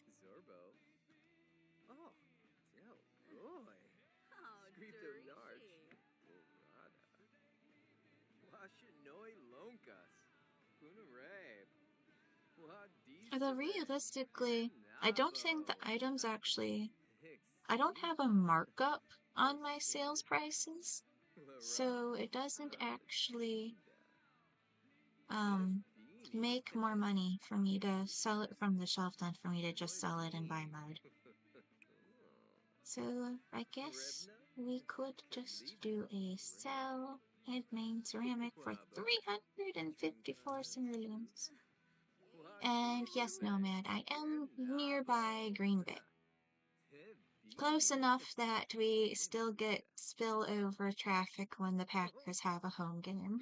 Although realistically, I don't think the items actually... I don't have a markup on my sales prices, so it doesn't actually make more money for me to sell it from the shelf than for me to just sell it and buy mud. So I guess we could just do a sell handmade ceramic for 354 simoleons. And yes, Nomad, I am nearby Green Bay. Close enough that we still get spillover traffic when the Packers have a home game.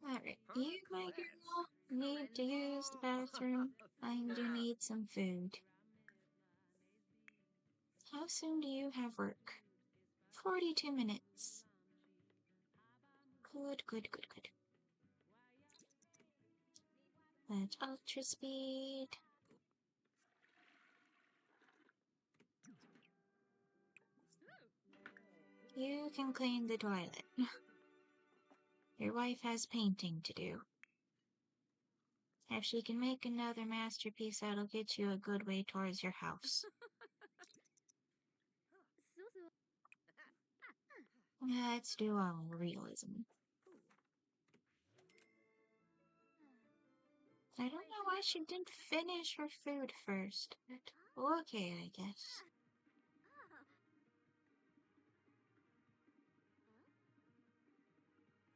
Alright, you, my girl, need to use the bathroom. I do need some food. How soon do you have work? 42 minutes. Good, good, good, good. Let's ultra speed. You can clean the toilet. Your wife has painting to do. If she can make another masterpiece, that'll get you a good way towards your house. Let's do a realism. I don't know why she didn't finish her food first, but okay, I guess. Ah.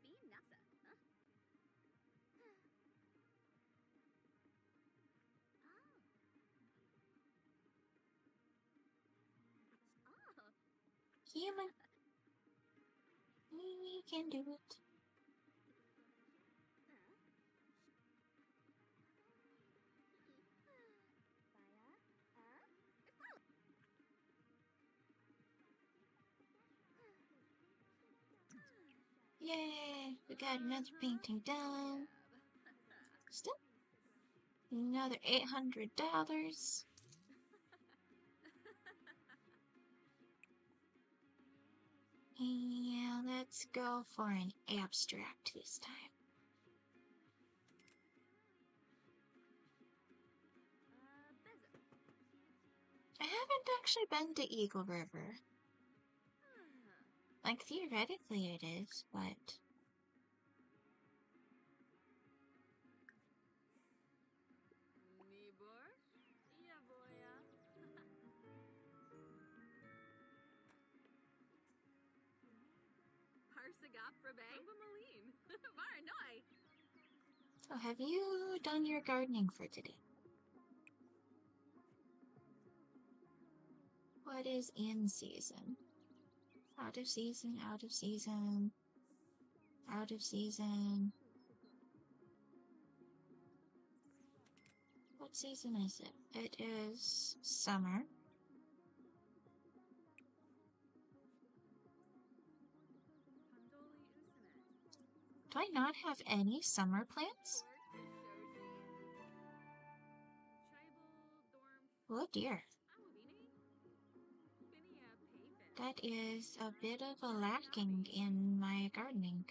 Fee nasa. Huh? Oh. Human, we can do it. Yay, we got another painting done. Still another $800. Yeah, let's go for an abstract this time. I haven't actually been to Eagle River. Like, theoretically it is, but... Nibor? Yeah, boya. Harsagap Rabe? Maline. Varanoi. So have you done your gardening for today? What is in season? Out of season, out of season, out of season. What season is it? It is summer. Pandoli Usanet. Do I not have any summer plants? Oh dear. That is a bit of a lacking in my gardening.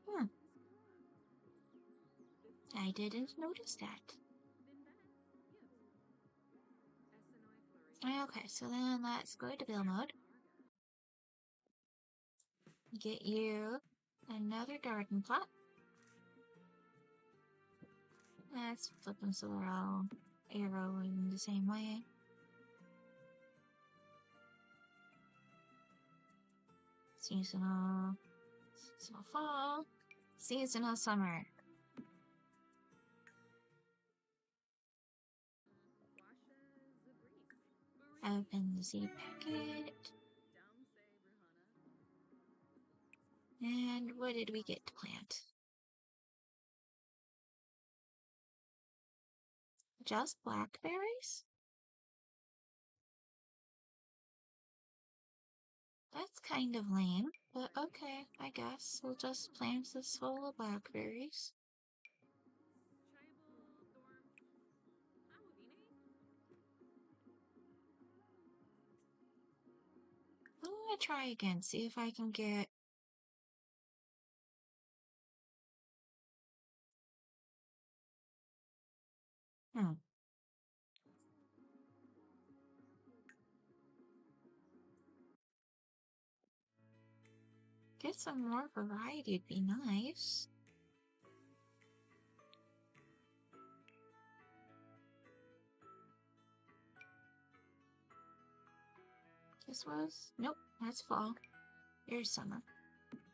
Hmm. I didn't notice that. Okay, so then let's go to build mode. Get you another garden plot. Let's flip them so we're all arrowing the same way. Seasonal fall, seasonal summer. Open the seed packet. And what did we get to plant? Just blackberries? That's kind of lame, but okay, I guess we'll just plant this full of blackberries. I'm gonna try again, see if I can get... Get some more variety would be nice. This was... Nope, that's fall. Here's summer.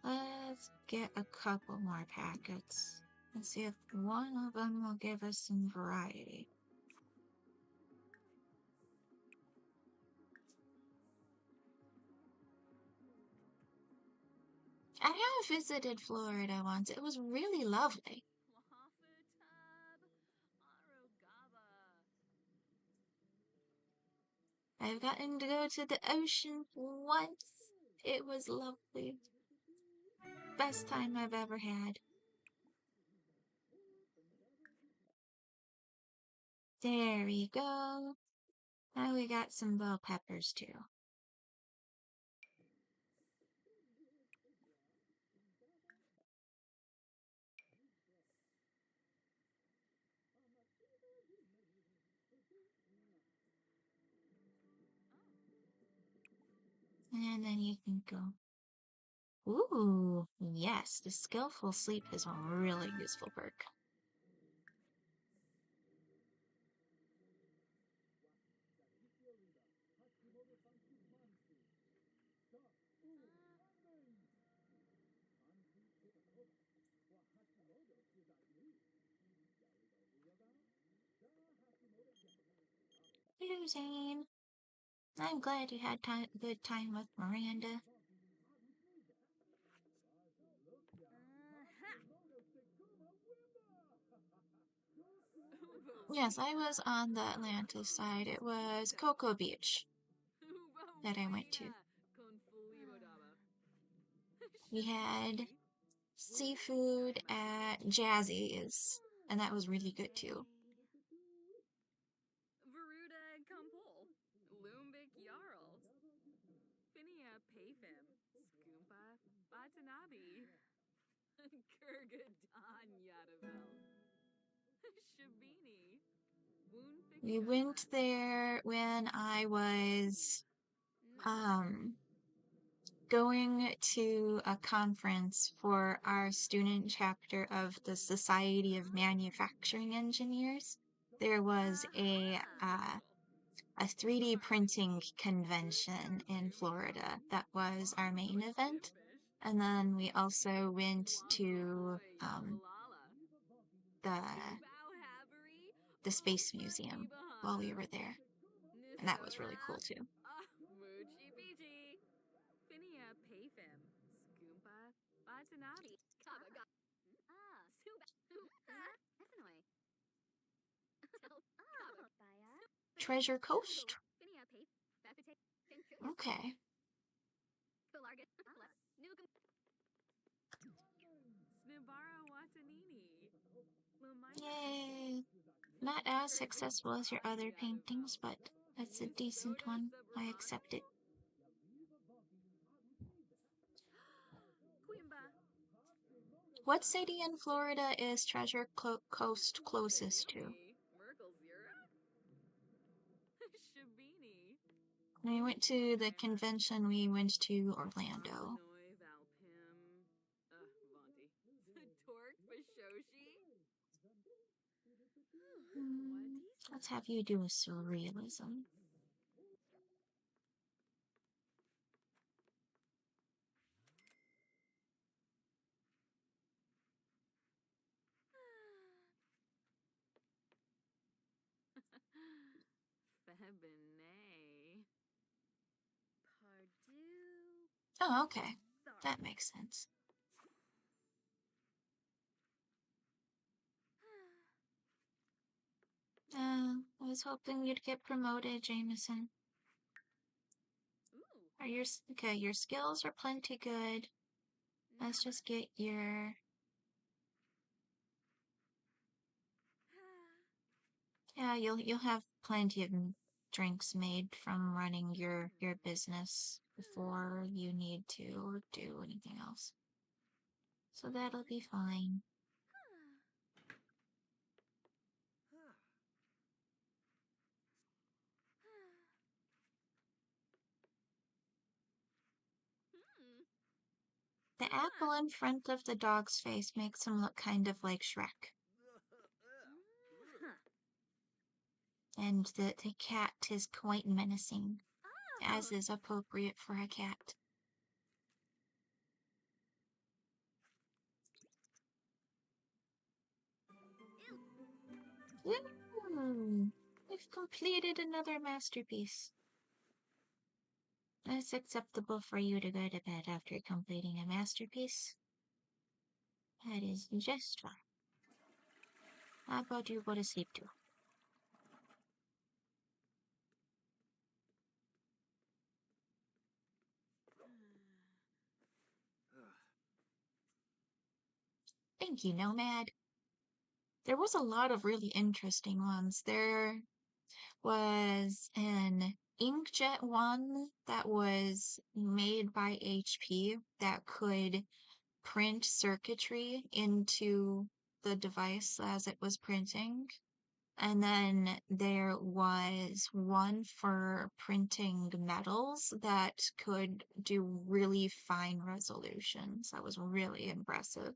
Let's get a couple more packets and see if one of them will give us some variety. I have visited Florida once. It was really lovely. I've gotten to go to the ocean once. It was lovely. Best time I've ever had. There we go. Now we got some bell peppers too. And then you can go Ooh, yes, the skillful sleep is a really useful perk. Hello, Zane. I'm glad you had good time with Miranda. Yes, I was on the Atlantis side. It was Cocoa Beach that I went to. We had seafood at Jazzy's, and that was really good too. Veruda Kumpol. Lumbik Jarl. Finia Payfim. Skoompa Batanabi. Kurgadan Yadavel. Shabini. We went there when I was going to a conference for our student chapter of the Society of Manufacturing Engineers. There was a 3D printing convention in Florida that was our main event. And then we also went to the Space Museum while we were there. And that was really cool too. Moochie Peachy. Finia Payfim. Skoompa Batanabi. Kabaga. Effinoi. Baya. Treasure Coast? Finia Pay. Okay. Snibara Watanini. Yay! Not as successful as your other paintings, but that's a decent one. I accept it. What city in Florida is Treasure Coast closest to? When we went to the convention, we went to Orlando. Let's have you do a surrealism. Oh, okay. That makes sense. I was hoping you'd get promoted, Jameson. Your skills are plenty good. Let's just get your... Yeah, you'll have plenty of drinks made from running your business before you need to do anything else. So that'll be fine. The apple in front of the dog's face makes him look kind of like Shrek. And the cat is quite menacing, as is appropriate for a cat. Woo! We've completed another masterpiece. It's acceptable for you to go to bed after completing a masterpiece. That is just fine. How about you go to sleep too? Thank you, Nomad. There was a lot of really interesting ones. There was an inkjet one that was made by HP that could print circuitry into the device as it was printing. And then there was one for printing metals that could do really fine resolutions. That was really impressive.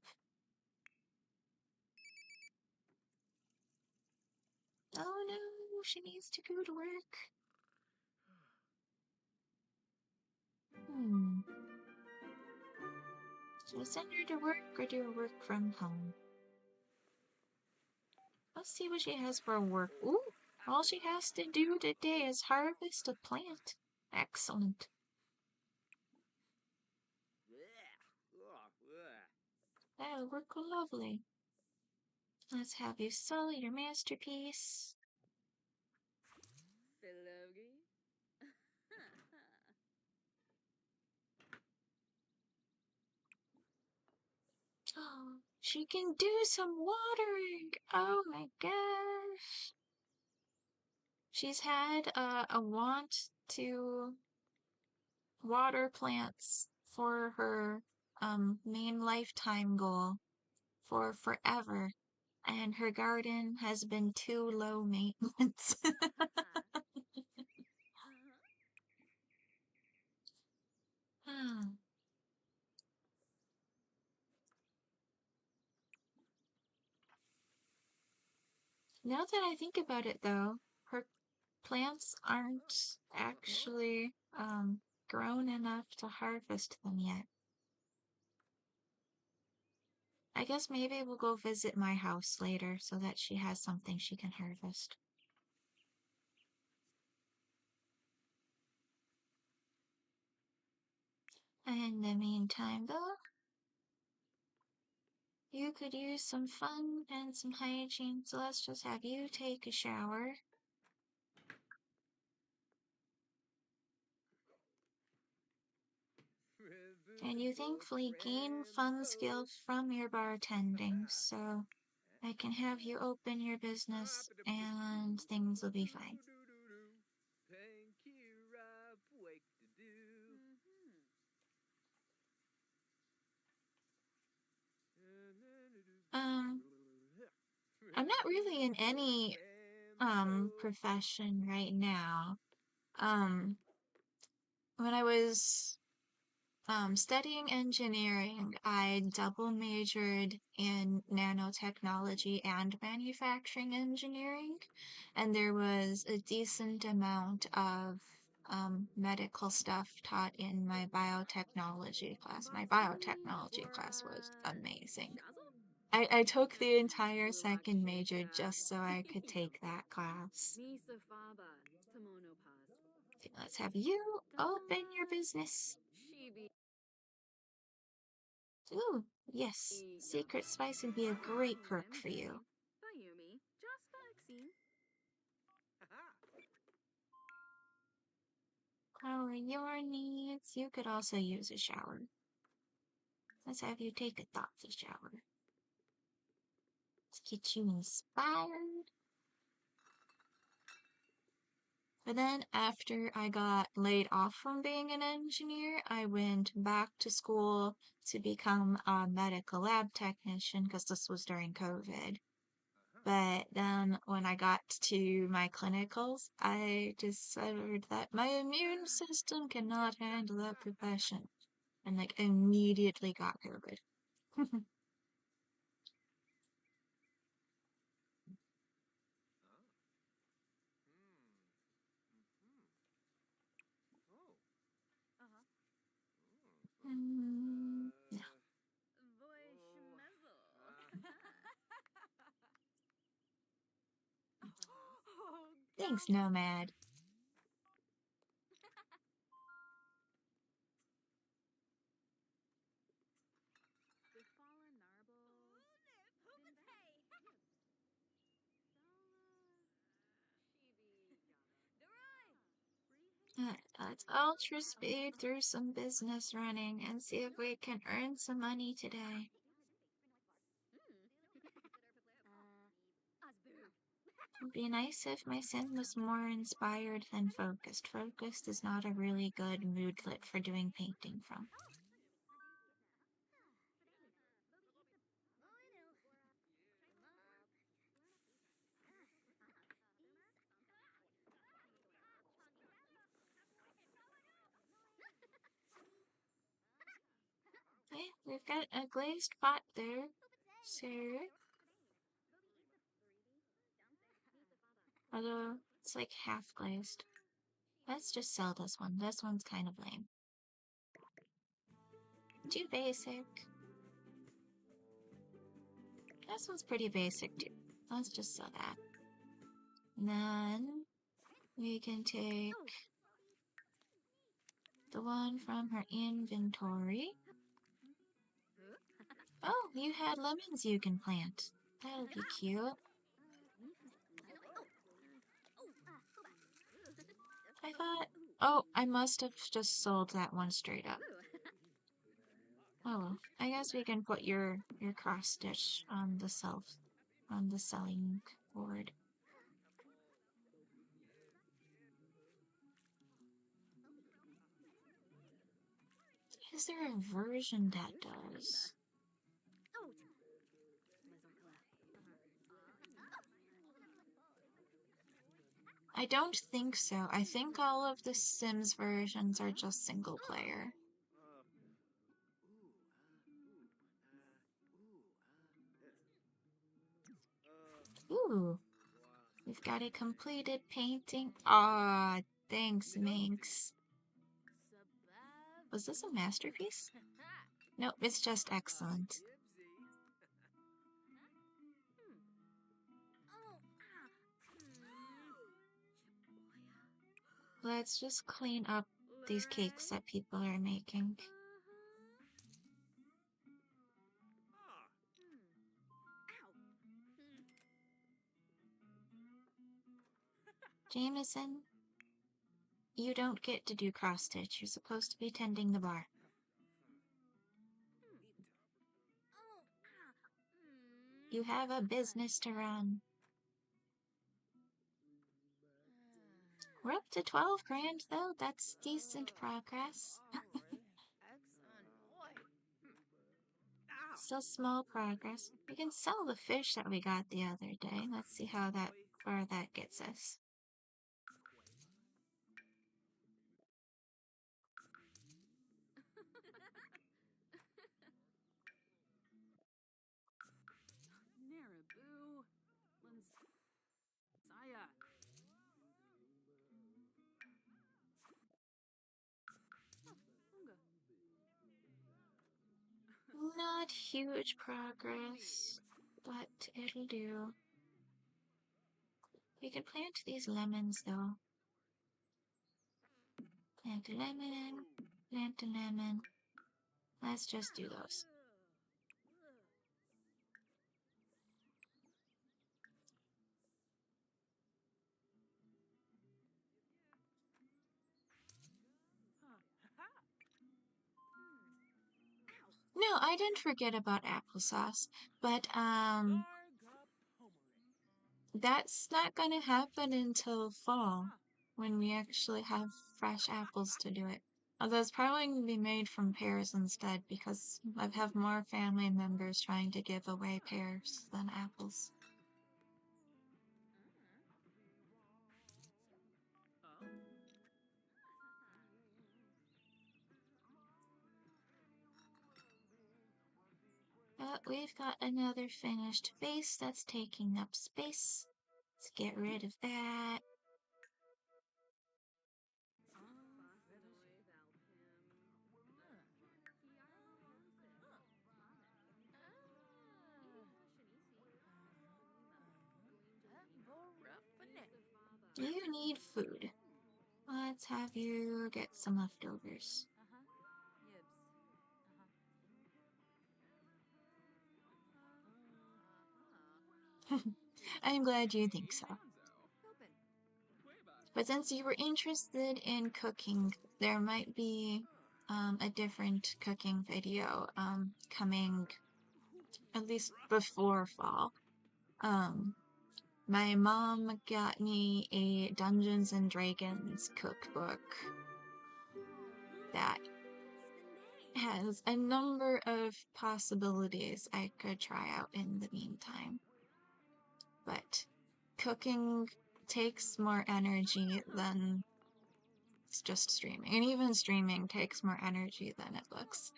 Oh no, she needs to go to work. Should I send her to work or do her work from home? Let's see what she has for work. Ooh, all she has to do today is harvest a plant. Excellent. That'll work lovely. Let's have you sell your masterpiece. Philogi? Oh, she can do some watering. Oh my gosh. She's had a want to water plants for her main lifetime goal for forever, and her garden has been too low maintenance. Now that I think about it though, her plants aren't actually grown enough to harvest them yet. I guess maybe we'll go visit my house later so that she has something she can harvest. In the meantime, though, you could use some fun and some hygiene, so let's just have you take a shower. And you thankfully gain fun skills from your bartending, so I can have you open your business and things will be fine. I'm not really in any profession right now. When I was studying engineering, I double majored in nanotechnology and manufacturing engineering, and there was a decent amount of medical stuff taught in my biotechnology class. My biotechnology class was amazing. I took the entire second major just so I could take that class. Okay, let's have you open your business. Ooh, yes. Secret Spice would be a great perk for you. Cover your needs. You could also use a shower. Let's have you take a thoughtful shower. Let's get you inspired. But then after I got laid off from being an engineer, I went back to school to become a medical lab technician because this was during COVID. But then when I got to my clinicals, I discovered that my immune system cannot handle that profession. And like immediately got COVID. Yeah. Thanks, Nomad. Let's ultra speed through some business running and see if we can earn some money today. It'd be nice if my sim was more inspired than focused. Focused is not a really good moodlet for doing painting from. we've got a glazed pot there, sir. Although, it's like half glazed. Let's just sell this one. This one's kind of lame. Too basic. This one's pretty basic too. Let's just sell that. And then we can take the one from her inventory. Oh, you had lemons you can plant. That'll be cute. I thought... Oh, I must have just sold that one straight up. Oh well, I guess we can put your cross stitch on the selling board. Is there a version that does? I don't think so. I think all of the Sims versions are just single player. Ooh, we've got a completed painting. Aw, thanks, Minx. Was this a masterpiece? Nope, it's just excellent. Let's just clean up these cakes that people are making. Jameson, you don't get to do cross-stitch. You're supposed to be tending the bar. You have a business to run. We're up to 12 grand, though. That's decent progress. Still small progress. We can sell the fish that we got the other day. Let's see how far that gets us. Not huge progress, but it'll do. We can plant these lemons, though. Plant a lemon, plant a lemon. Let's just do those. No, I didn't forget about applesauce, but that's not gonna happen until fall, when we actually have fresh apples to do it. Although it's probably gonna be made from pears instead, because I have more family members trying to give away pears than apples. But we've got another finished vase that's taking up space. Let's get rid of that. You need food. Let's have you get some leftovers. I'm glad you think so. But since you were interested in cooking, there might be a different cooking video coming at least before fall. My mom got me a Dungeons and Dragons cookbook that has a number of possibilities I could try out in the meantime. But cooking takes more energy than just streaming. And even streaming takes more energy than it looks.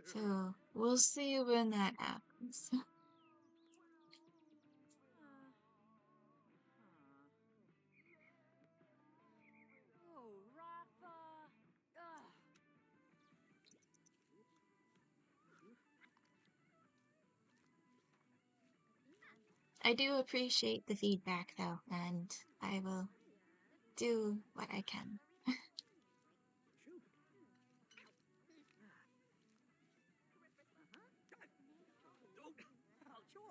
So we'll see when that happens. Oh, Rafa. Ugh. I do appreciate the feedback though, and I will do what I can. Oh, sure.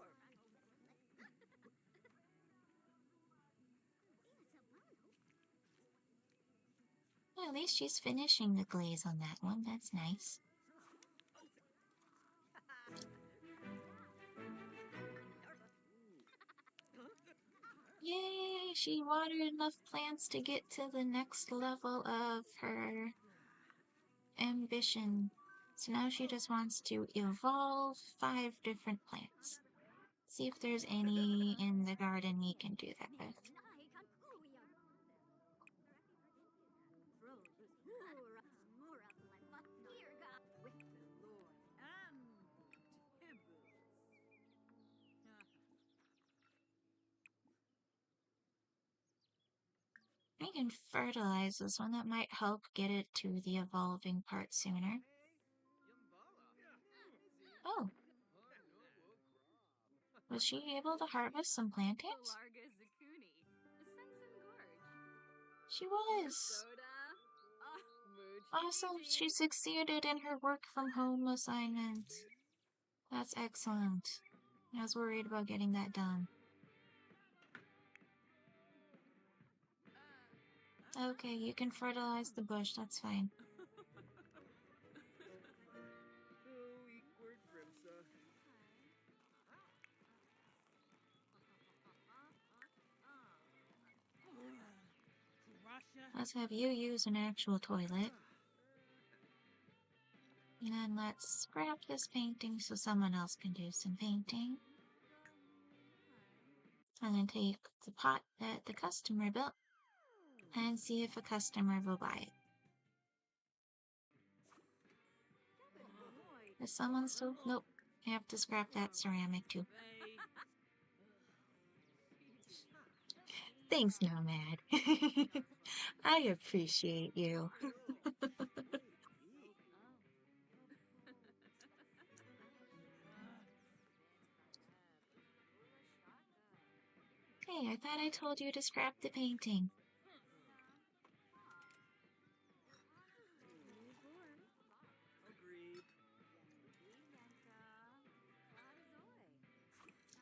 Well, at least she's finishing the glaze on that one. That's nice. Yay! She watered enough plants to get to the next level of her ambition. So now she just wants to evolve 5 different plants. See if there's any in the garden we can do that with. I can fertilize this one. That might help get it to the evolving part sooner. Oh. Was she able to harvest some plantains? She was! Awesome, she succeeded in her work from home assignment. That's excellent. I was worried about getting that done. Okay, you can fertilize the bush, that's fine. Let's have you use an actual toilet. And then let's scrap this painting so someone else can do some painting. And then take the pot that the customer built and see if a customer will buy it. Is someone still? Nope. I have to scrap that ceramic too. Thanks, Nomad. I appreciate you. Hey, I thought I told you to scrap the painting.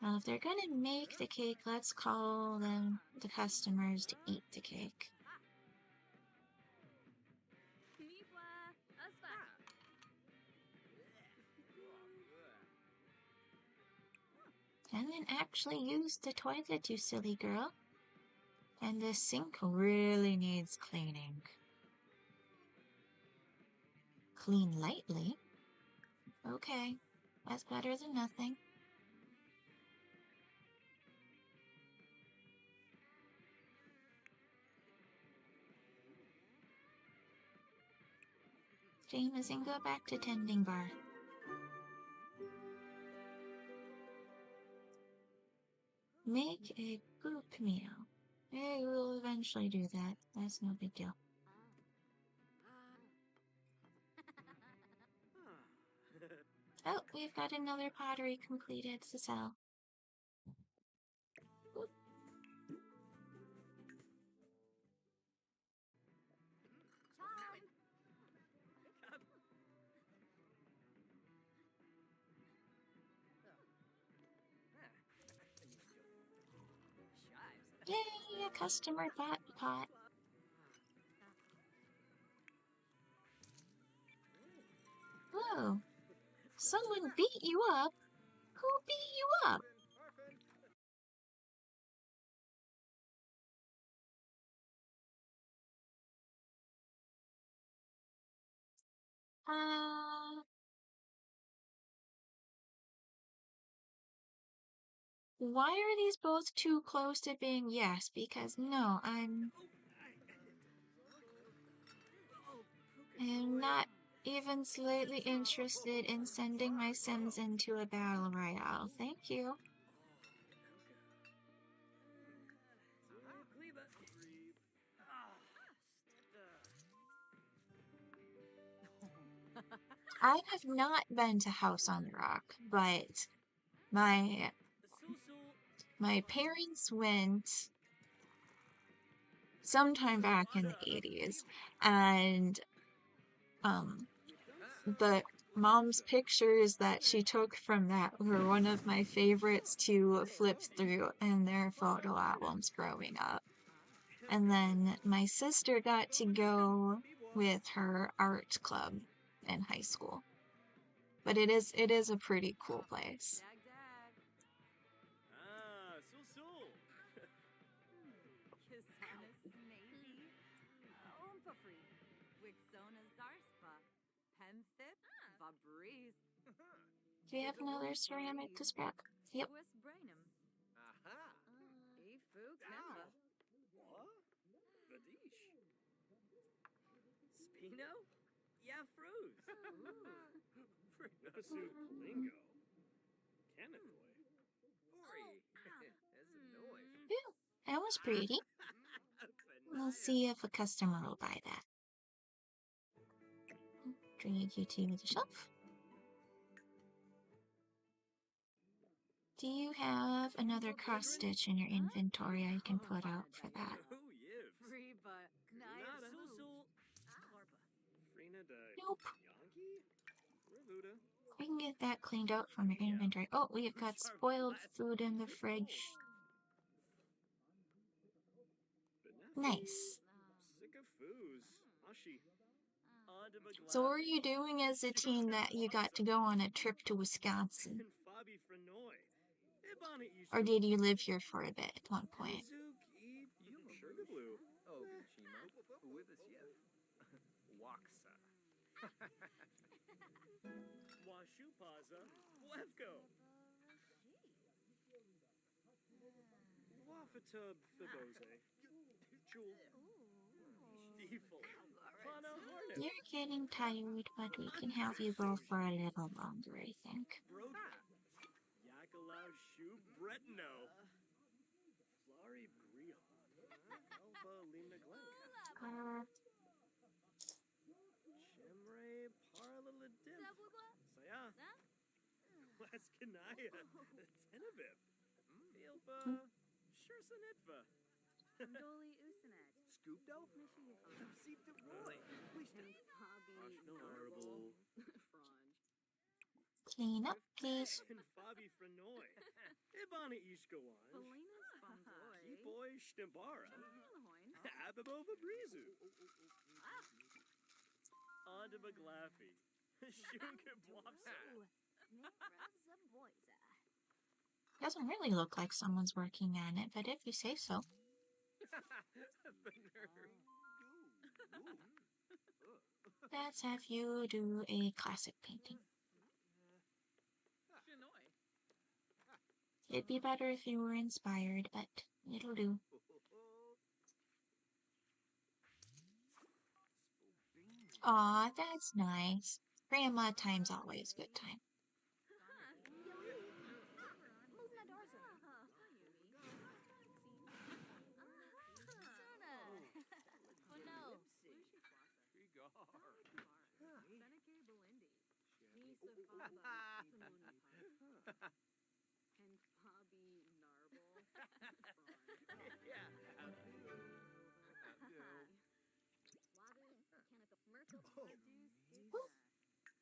Well, if they're gonna make the cake, let's call them the customers to eat the cake. And then actually use the toilet, you silly girl. And the sink really needs cleaning. Clean lightly? Okay, that's better than nothing. Jameson, go back to tending bar. Make a group meal. Hey, we'll eventually do that. That's no big deal. Oh, we've got another pottery completed to sell. Oop. Yay, a customer bought the pot. Whoa, someone beat you up? Who beat you up? Why are these both too close to being yes? Because no, I am not even slightly interested in sending my Sims into a battle royale. Thank you. I have not been to House on the Rock, but my my parents went sometime back in the 80s, and the mom's pictures that she took from that were one of my favorites to flip through in their photo albums growing up. And then my sister got to go with her art club in high school. But it is a pretty cool place. Do you have another ceramic to scrap? Yep. Spino? Yeah, Fruz. Frinasu Lingo. Canathoy. Ori. As a noise. Phew, that was pretty. We'll see if a customer will buy that. Drag you to the shelf. Do you have another cross stitch in your inventory I can put out for that? Nope. I can get that cleaned out from your inventory. Oh, we've got spoiled food in the fridge. Nice. So what were you doing as a teen that you got to go on a trip to Wisconsin? Or did you live here for a bit at one point? You're getting tired, but we can have you go for a little longer, I think. Clean up, please. Doesn't really look like someone's working on it, but if you say so. Let's have you do a classic painting. It'd be better if you were inspired, but it'll do. Aw, that's nice. Grandma time's always good time.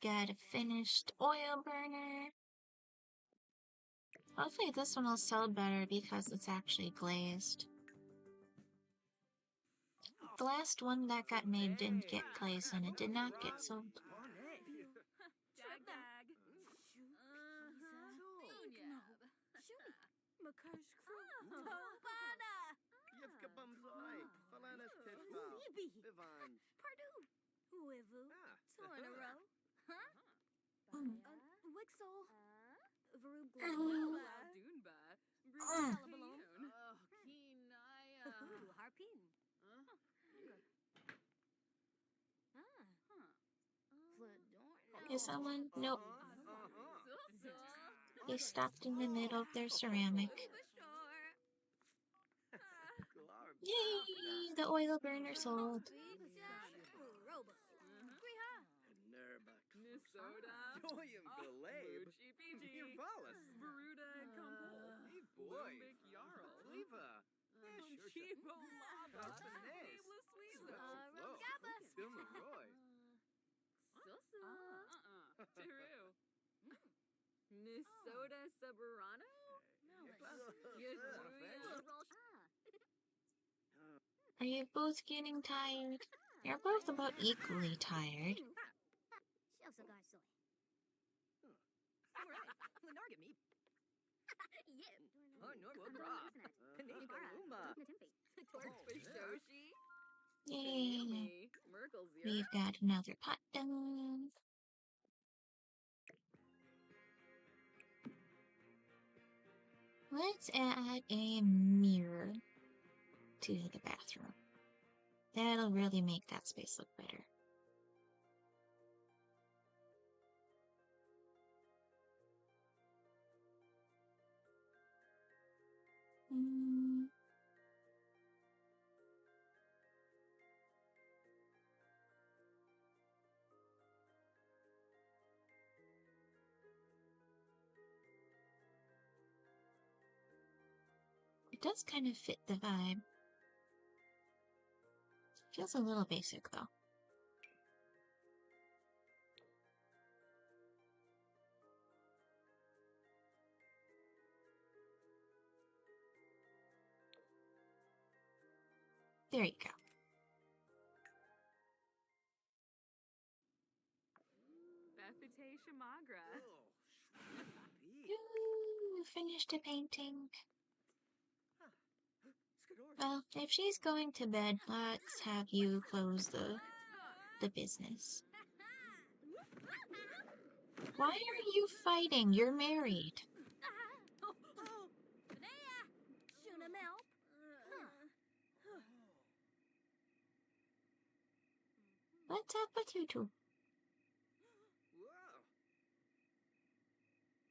Got a finished oil burner. Hopefully this one will sell better because it's actually glazed. The last one that got made didn't get glazed and it did not get sold. to someone? Nope. Uh-huh. They stopped in the middle of their ceramic. Yay! The oil burner sold. Nisoda, Doyum Galab, Nirvalis, Veruda and Kumpul, Hey Boy, Jarl, Leva, Chibo Lava, Nameless Weasel, Dilma Roy, Teru, Nisoda Saburano, Are you both getting tired? You're both about equally tired. Yay! We've got another pot done. Let's add a mirror to the bathroom. That'll really make that space look better. It does kind of fit the vibe. Feels a little basic though. There you go. Ooh, finished a painting. Well, if she's going to bed, let's have you close the business. Why are you fighting? You're married. What's up with you two?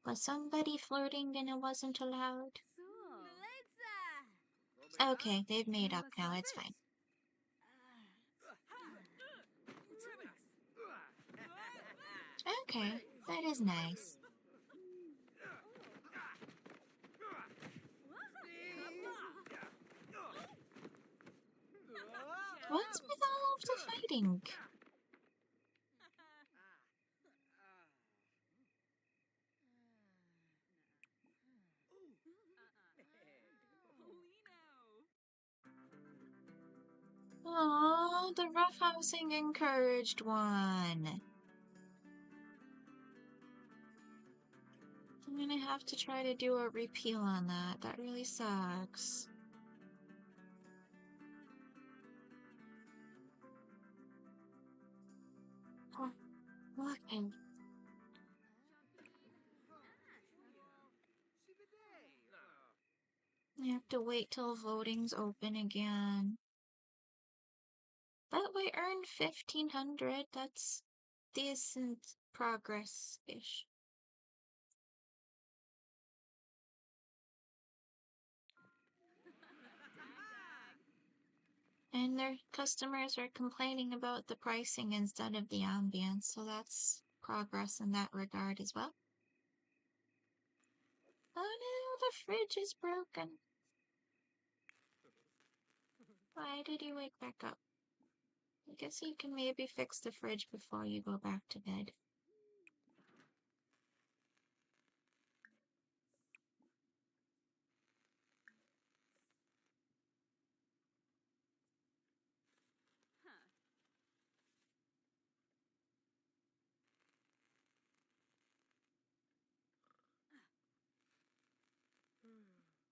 Was somebody flirting and it wasn't allowed? Okay, they've made up now, it's fine. Okay, that is nice. What's with all of the fighting? Oh, the roughhousing encouraged one. I'm gonna have to try to do a repeal on that. That really sucks. Oh, okay. I have to wait till voting's open again. But we earned 1,500. That's decent progress-ish. And their customers are complaining about the pricing instead of the ambience, so that's progress in that regard as well. Oh no, the fridge is broken. Why did you wake back up? I guess you can maybe fix the fridge before you go back to bed.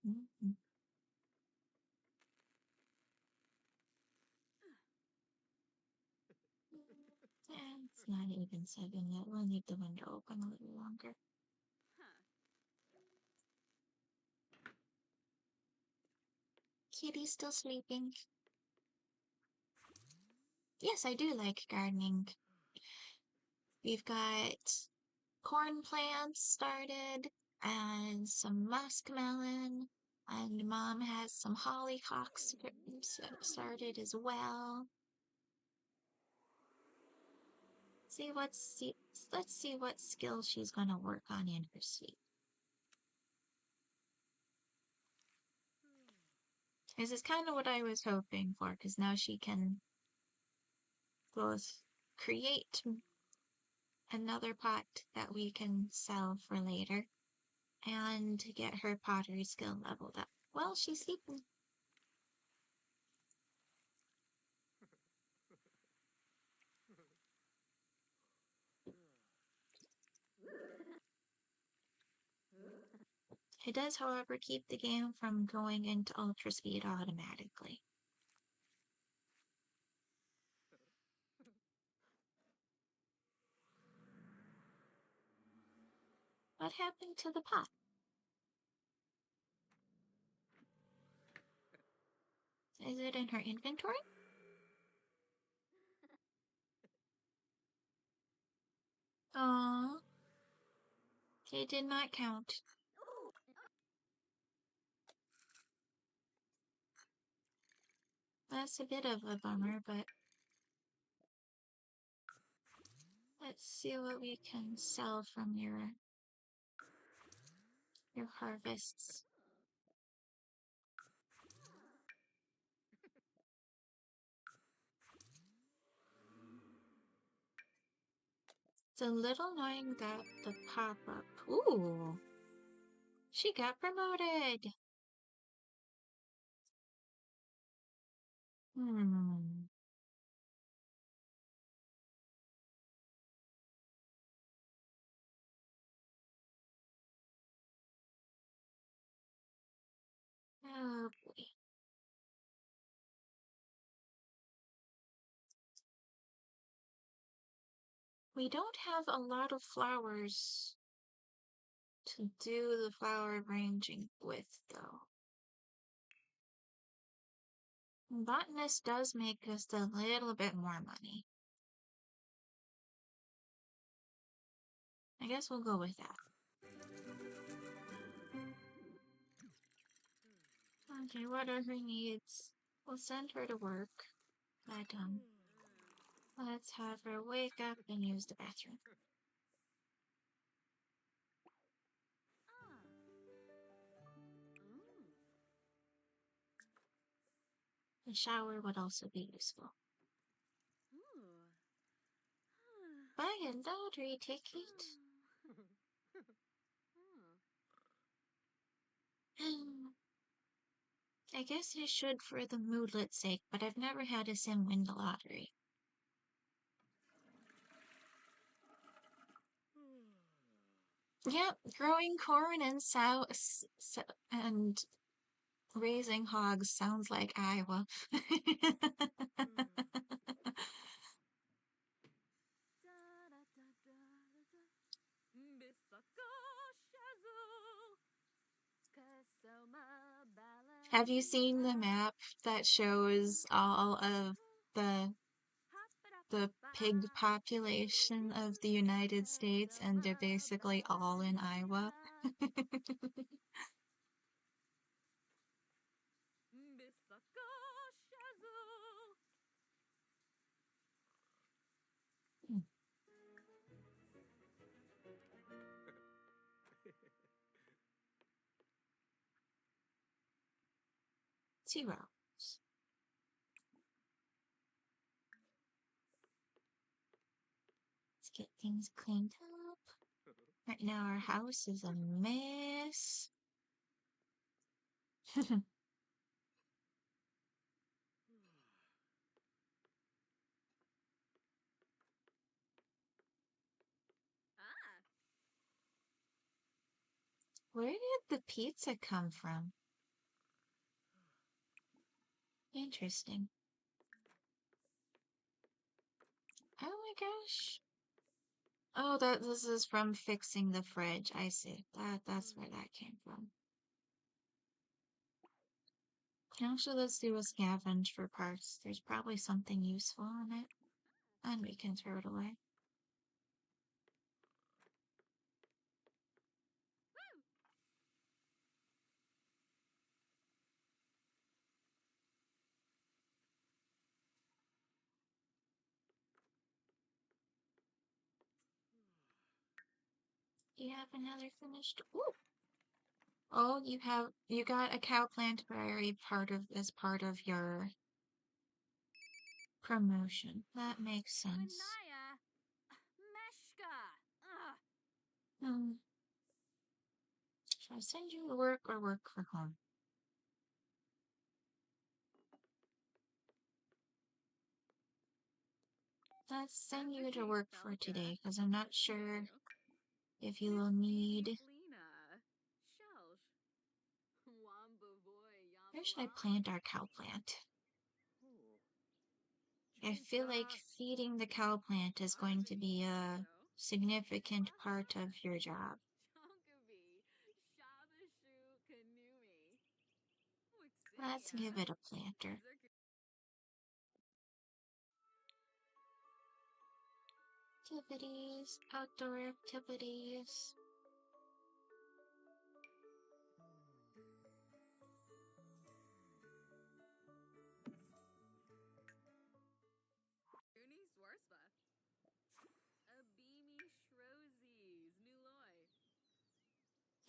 Mm-hmm. Yeah, it's not even 7 yet. We'll leave the window open a little longer. Kitty's still sleeping. Yes, I do like gardening. We've got corn plants started and some muskmelon, and Mom has some hollyhocks started as well. Let's see what skill she's gonna work on in her seat. This is kind of what I was hoping for, because now she can both create another pot that we can sell for later and get her pottery skill leveled up. Well, she's sleeping. It does, however, keep the game from going into ultra speed automatically. What happened to the pot? Is it in her inventory? Aww. It did not count. That's a bit of a bummer, but let's see what we can sell from your harvests. It's a little annoying that the pop-up. Ooh! She got promoted! Hmm. Oh boy. We don't have a lot of flowers to do the flower arranging with, though. Botanist does make us a little bit more money. I guess we'll go with that. Okay, what are her needs? We'll send her to work. But, let's have her wake up and use the bathroom. The shower would also be useful. Buy a lottery ticket. I guess I should for the moodlet's sake, but I've never had a sim win the lottery. Yep, growing corn and and raising hogs sounds like Iowa. Have you seen the map that shows all of the pig population of the United States, and they're basically all in Iowa? Zero. Let's get things cleaned up. Right now our house is a mess. Where did the pizza come from? Interesting. Oh my gosh. Oh, this is from fixing the fridge. I see. That's where that came from. Actually, let's do a scavenge for parts. There's probably something useful in it. And we can throw it away. Do you have another finished? Ooh. Oh, you got a cow plant berry as part of your promotion. That makes sense. Anaya. Meshka. Ugh. Hmm. Should I send you to work or work for home? Let's send you to work for today, because I'm not sure if you will need... Where should I plant our cow plant? I feel like feeding the cow plant is going to be a significant part of your job. Let's give it a planter. Activities, outdoor activities.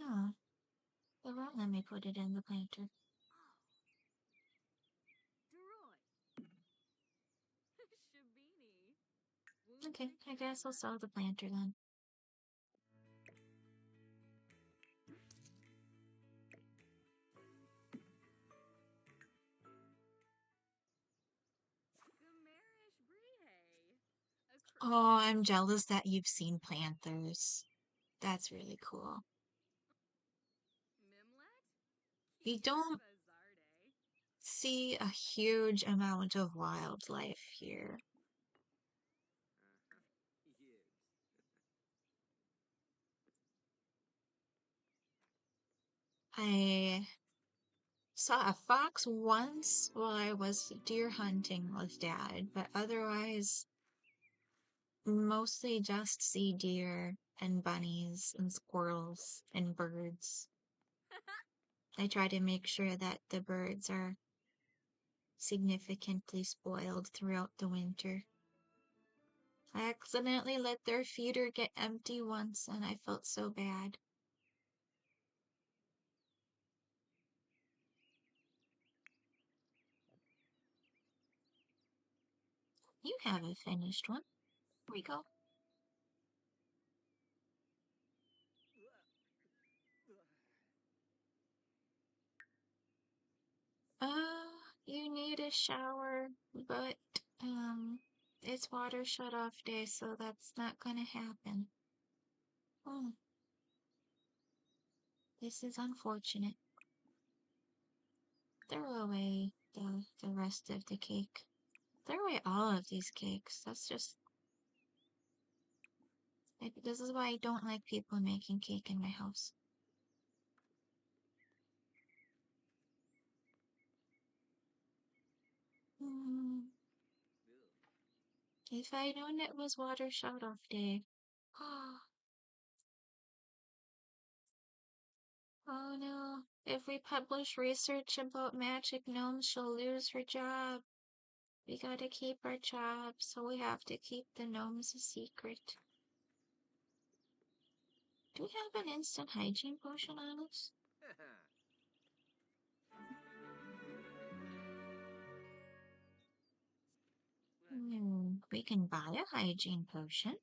Oh, it won't let me put it in the planter. Okay, I guess I'll sell the planter then. Oh, I'm jealous that you've seen Panthers. That's really cool. You don't see a huge amount of wildlife here. I saw a fox once while I was deer hunting with Dad, but otherwise, mostly just see deer and bunnies and squirrels and birds. I try to make sure that the birds are significantly spoiled throughout the winter. I accidentally let their feeder get empty once and I felt so bad. You have a finished one. Here we go. You need a shower, but, it's water shut-off day, so that's not gonna happen. Oh, this is unfortunate. Throw away the rest of the cake. Throw away all of these cakes. That's just... This is why I don't like people making cake in my house. If I'd known it was water shut-off day. Oh no. If we publish research about magic gnomes, she'll lose her job. We gotta keep our job, so we have to keep the gnomes a secret. Do we have an instant hygiene potion on us? We can buy a hygiene potion.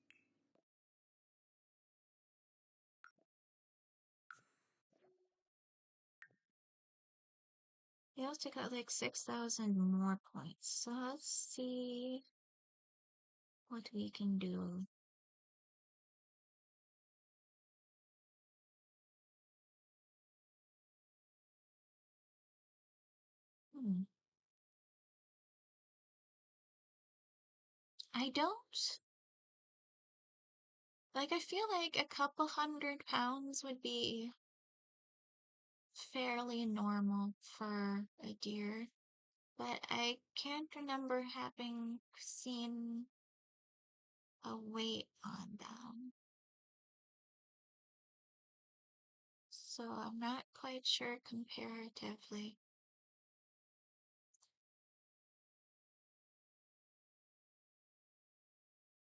We also got like 6,000 more points. So let's see what we can do. I don't. Like, I feel like a couple 100 pounds would be fairly normal for a deer, but I can't remember having seen a weight on them. So I'm not quite sure comparatively.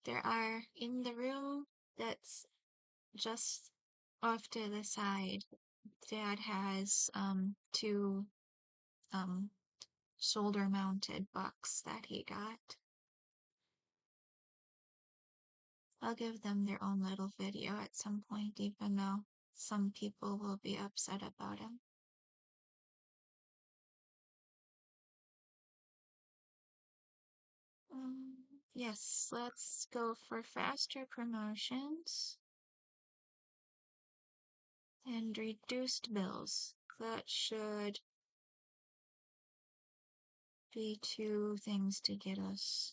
There are in the room that's just off to the side, Dad has two um shoulder mounted bucks that he got. I'll give them their own little video at some point, even though some people will be upset about them. Yes, let's go for faster promotions and reduced bills. That should be two things to get us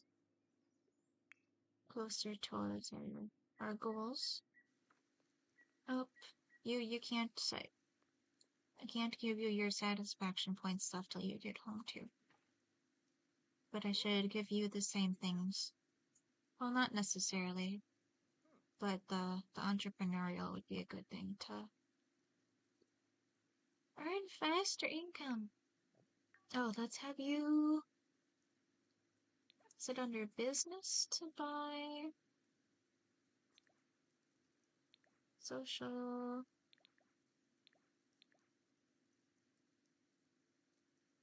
closer towards our goals. Oh, you can't say. I can't give you your satisfaction point stuff till you get home too. But I should give you the same things. Well, not necessarily, but the entrepreneurial would be a good thing to earn faster income. Oh, let's have you sit under business to buy social.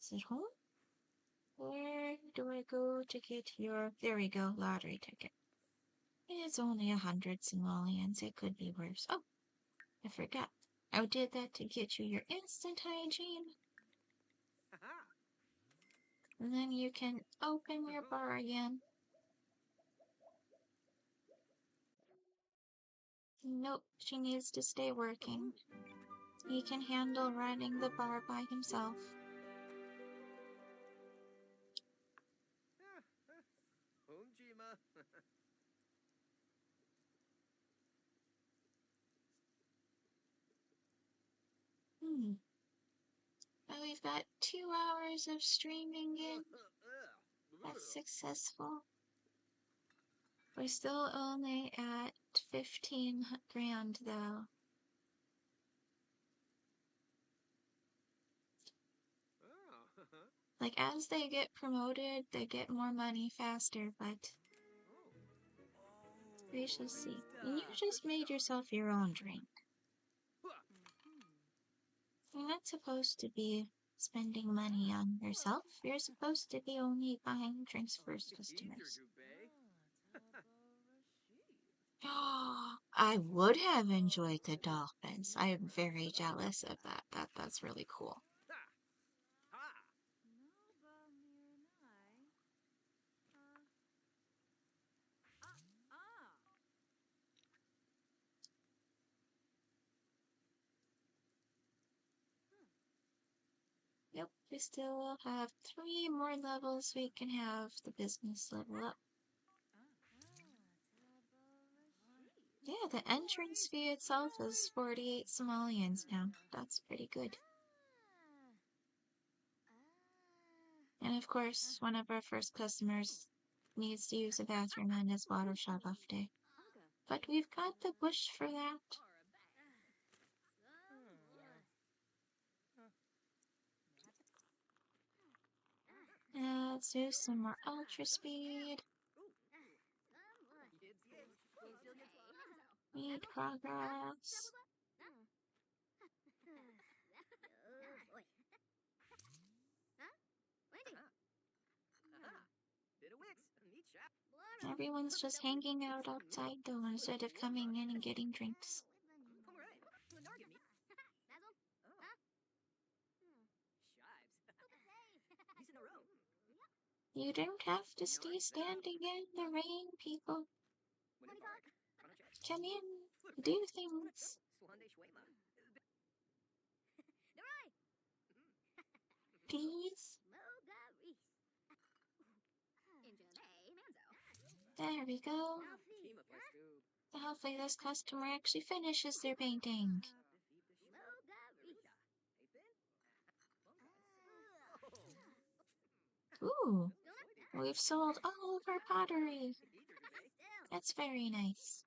Is it home? Where do I go to get your... There we go, lottery ticket. It's only 100 simoleons. It could be worse. Oh, I forgot. I did that to get you your instant hygiene. And then you can open your bar again. Nope, she needs to stay working. He can handle running the bar by himself. Well, we've got 2 hours of streaming in. That's successful. We're still only at 15 grand though. Like, as they get promoted, they get more money faster, but we shall see. You just made yourself your own drink. You're not supposed to be spending money on yourself. You're supposed to be only buying drinks for customers. Oh, I would have enjoyed the dolphins. I am very jealous of that. That's really cool. Yep, we still have 3 more levels we can have the business level up. Yeah, the entrance fee itself is 48 simoleons now. That's pretty good. And of course, one of our first customers needs to use a bathroom on his water shut-off day. But we've got the bush for that. Let's do some more ultra speed. Need progress. Everyone's just hanging out outside though instead of coming in and getting drinks. You don't have to stay standing in the rain, people. Come in, do things. Please. There we go. Hopefully this customer actually finishes their painting. Ooh, we've sold all of our pottery. That's very nice.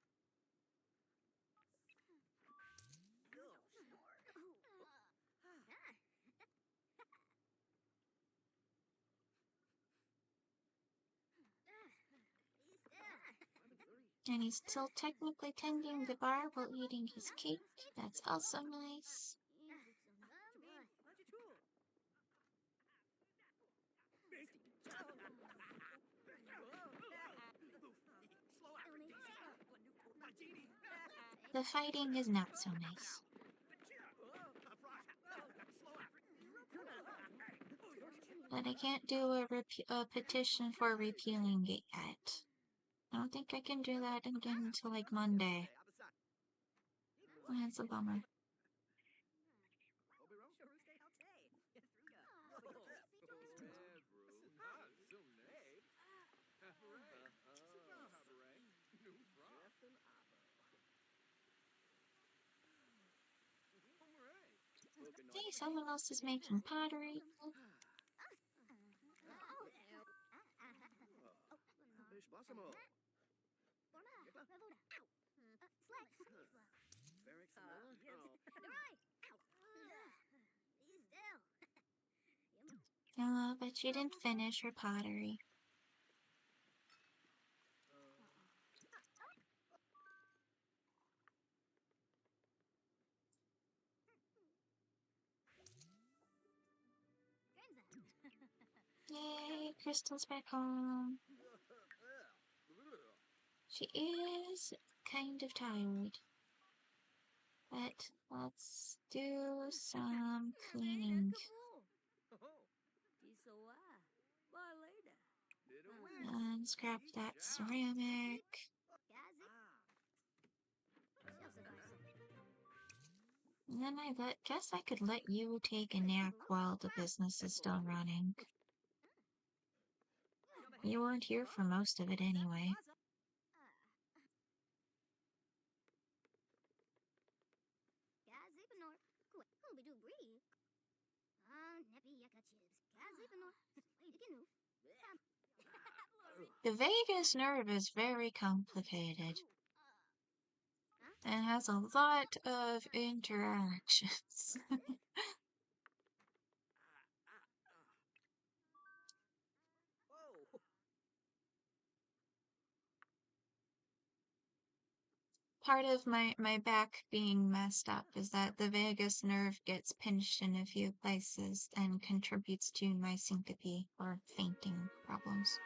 And he's still technically tending the bar while eating his cake. That's also nice. The fighting is not so nice. But I can't do a petition for repealing it yet. I don't think I can do that again until like Monday. That's a bummer. Hey, someone else is making pottery. But she didn't finish her pottery. Yay, Crystal's back home. She is kind of tired. But let's do some cleaning. And scrap that ceramic. And then guess I could let you take a nap while the business is still running. You weren't here for most of it anyway. The vagus nerve is very complicated and has a lot of interactions. Part of my back being messed up is that the vagus nerve gets pinched in a few places and contributes to my syncope or fainting problems.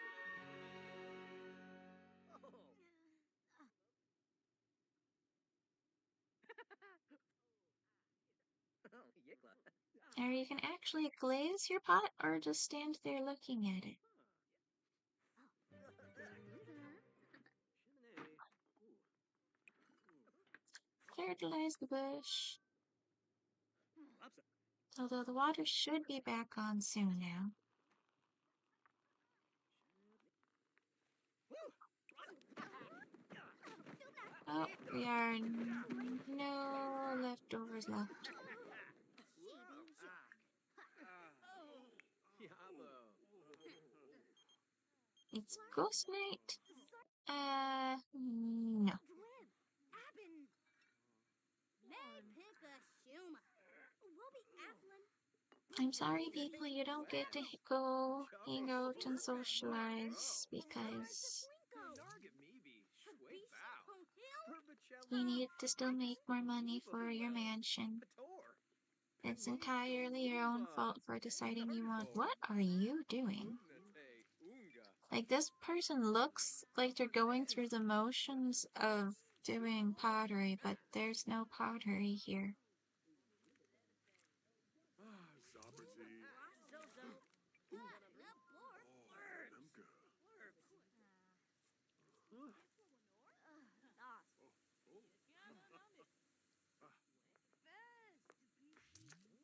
Or you can actually glaze your pot or just stand there looking at it. Fertilize the bush. Although the water should be back on soon now. Oh, we are no leftovers left. It's ghost night? No. I'm sorry, people, you don't get to go hang out and socialize because you need to still make more money for your mansion. It's entirely your own fault for deciding you want. What are you doing? Like, this person looks like they're going through the motions of doing pottery, but there's no pottery here.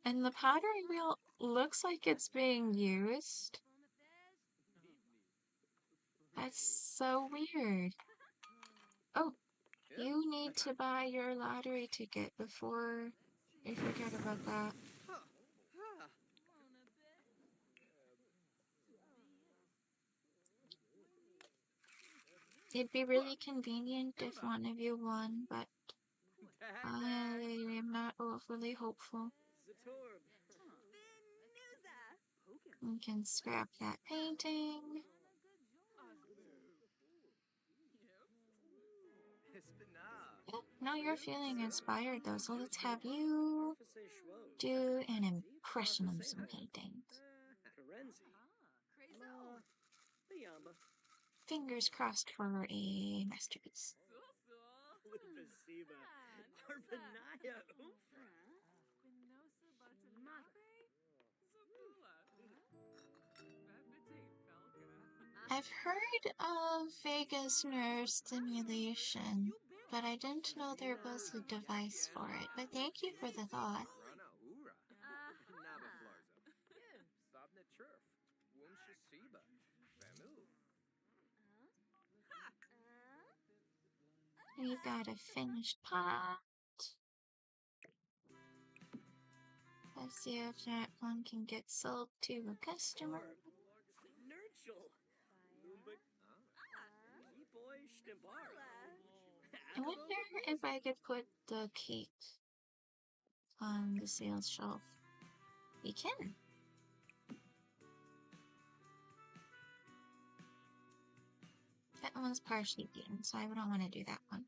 And the pottery wheel looks like it's being used. That's so weird. Oh, you need to buy your lottery ticket before I forget about that. It'd be really convenient if one of you won, but I am not awfully hopeful. We can scrap that painting. Yeah, no, you're feeling inspired though, so let's have you do an impression of some paintings. Fingers crossed for a masterpiece. I've heard of vagus nerve stimulation, but I didn't know there was a device for it. But thank you for the thought. We got a finished pot. Let's see if that one can get sold to a customer. I wonder if I could put the cake on the sales shelf. We can. That one's partially eaten, so I don't want to do that one.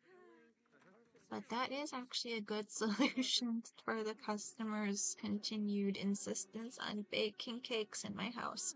But that is actually a good solution for the customer's continued insistence on baking cakes in my house.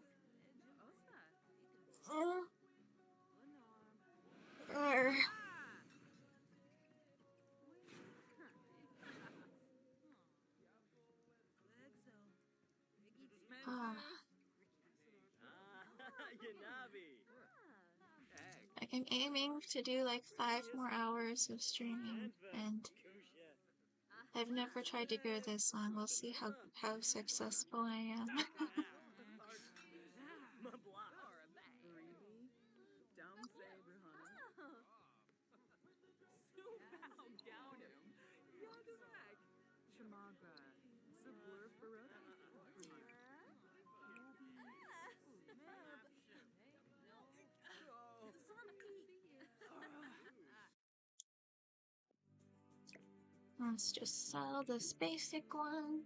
I'm aiming to do like 5 more hours of streaming, and I've never tried to go this long. We'll see how successful I am. Let's just sell this basic one.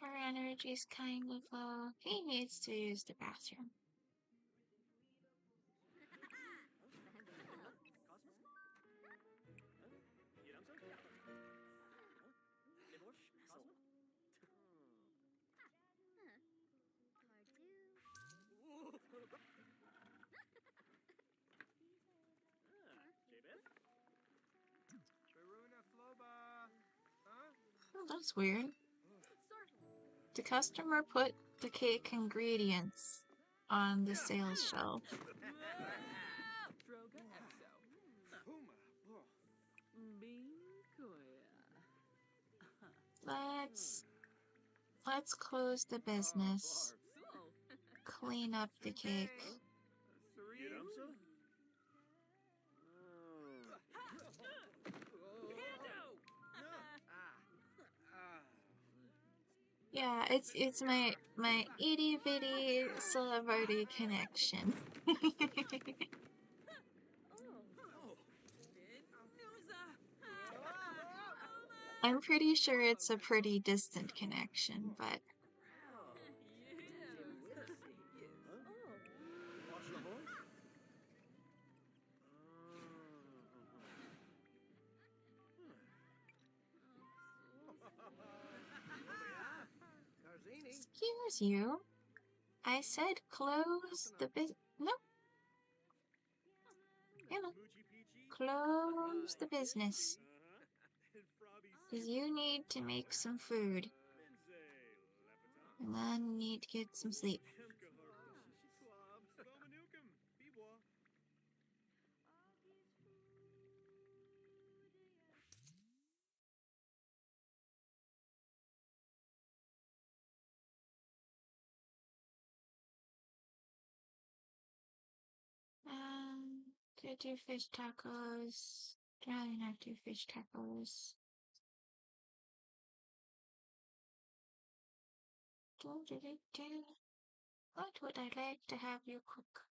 Her energy's kind of low. He needs to use the bathroom. Oh, that's weird. The customer put the cake ingredients on the sales shelf. Let's close the business. Clean up the cake. Yeah, it's my itty bitty celebrity connection. I'm pretty sure it's a pretty distant connection, but excuse you. I said close the business. No. Emma, close the business. Because you need to make some food. And then need to get some sleep. Could do fish tacos. I'd rather not do fish tacos. What would I like to have you cook?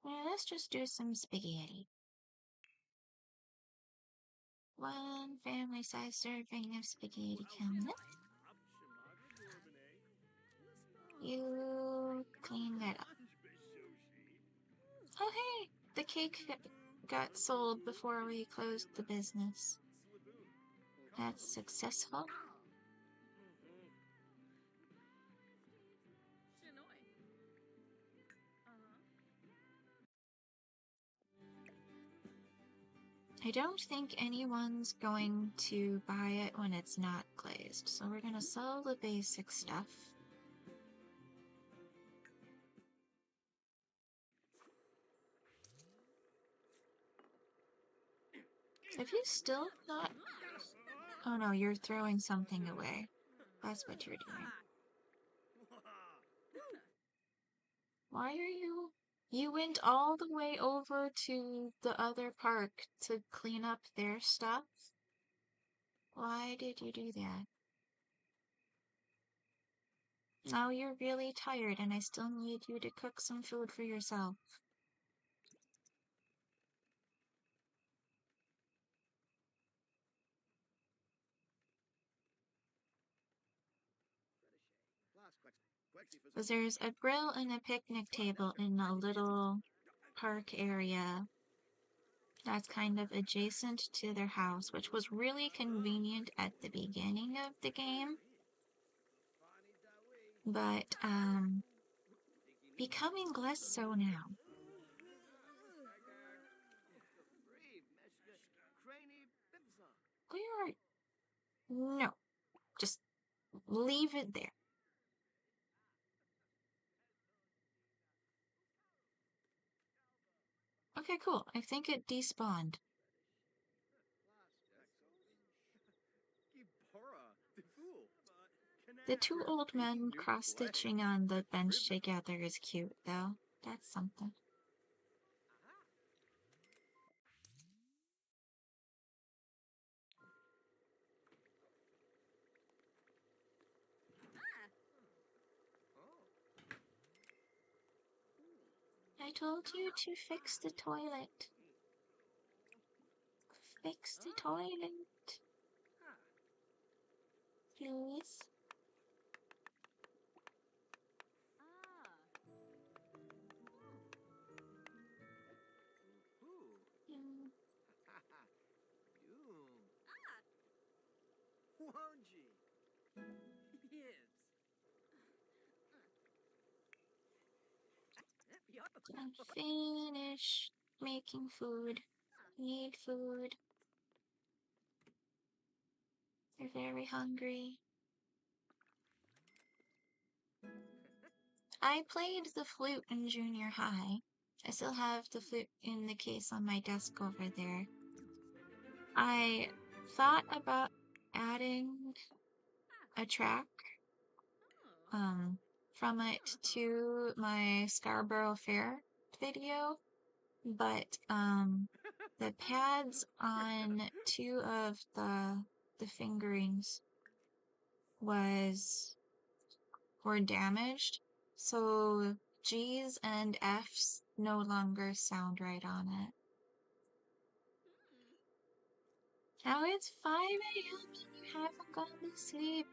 Yeah, let's just do some spaghetti. One family-sized serving of spaghetti coming up. You clean that up. Oh hey, the cake got sold before we closed the business. That's successful. I don't think anyone's going to buy it when it's not glazed, so we're gonna sell the basic stuff. Have you still not... Oh no, you're throwing something away. That's what you're doing. Why are you... You went all the way over to the other park to clean up their stuff? Why did you do that? Now you're really tired and I still need you to cook some food for yourself. Because there's a grill and a picnic table in a little park area that's kind of adjacent to their house, which was really convenient at the beginning of the game. But, becoming less so now. Where are... No. Just leave it there. Okay, cool. I think it despawned. The two old men cross-stitching on the bench together is cute, though. That's something. I told you to fix the toilet. Fix the toilet. Please. I'm finished making food. Need food. You're very hungry. I played the flute in junior high. I still have the flute in the case on my desk over there. I thought about adding a track from it to my Scarborough Fair video, but the pads on two of the fingerings were damaged, so G's and F's no longer sound right on it. Now it's 5 a.m. and you haven't gone to sleep.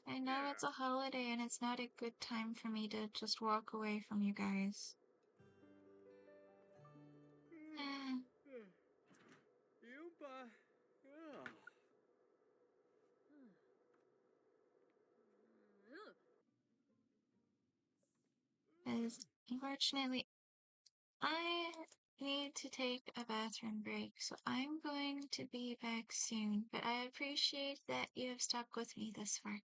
I know it's a holiday and it's not a good time for me to just walk away from you guys. Because, unfortunately, I need to take a bathroom break, so I'm going to be back soon, but I appreciate that you have stuck with me this far.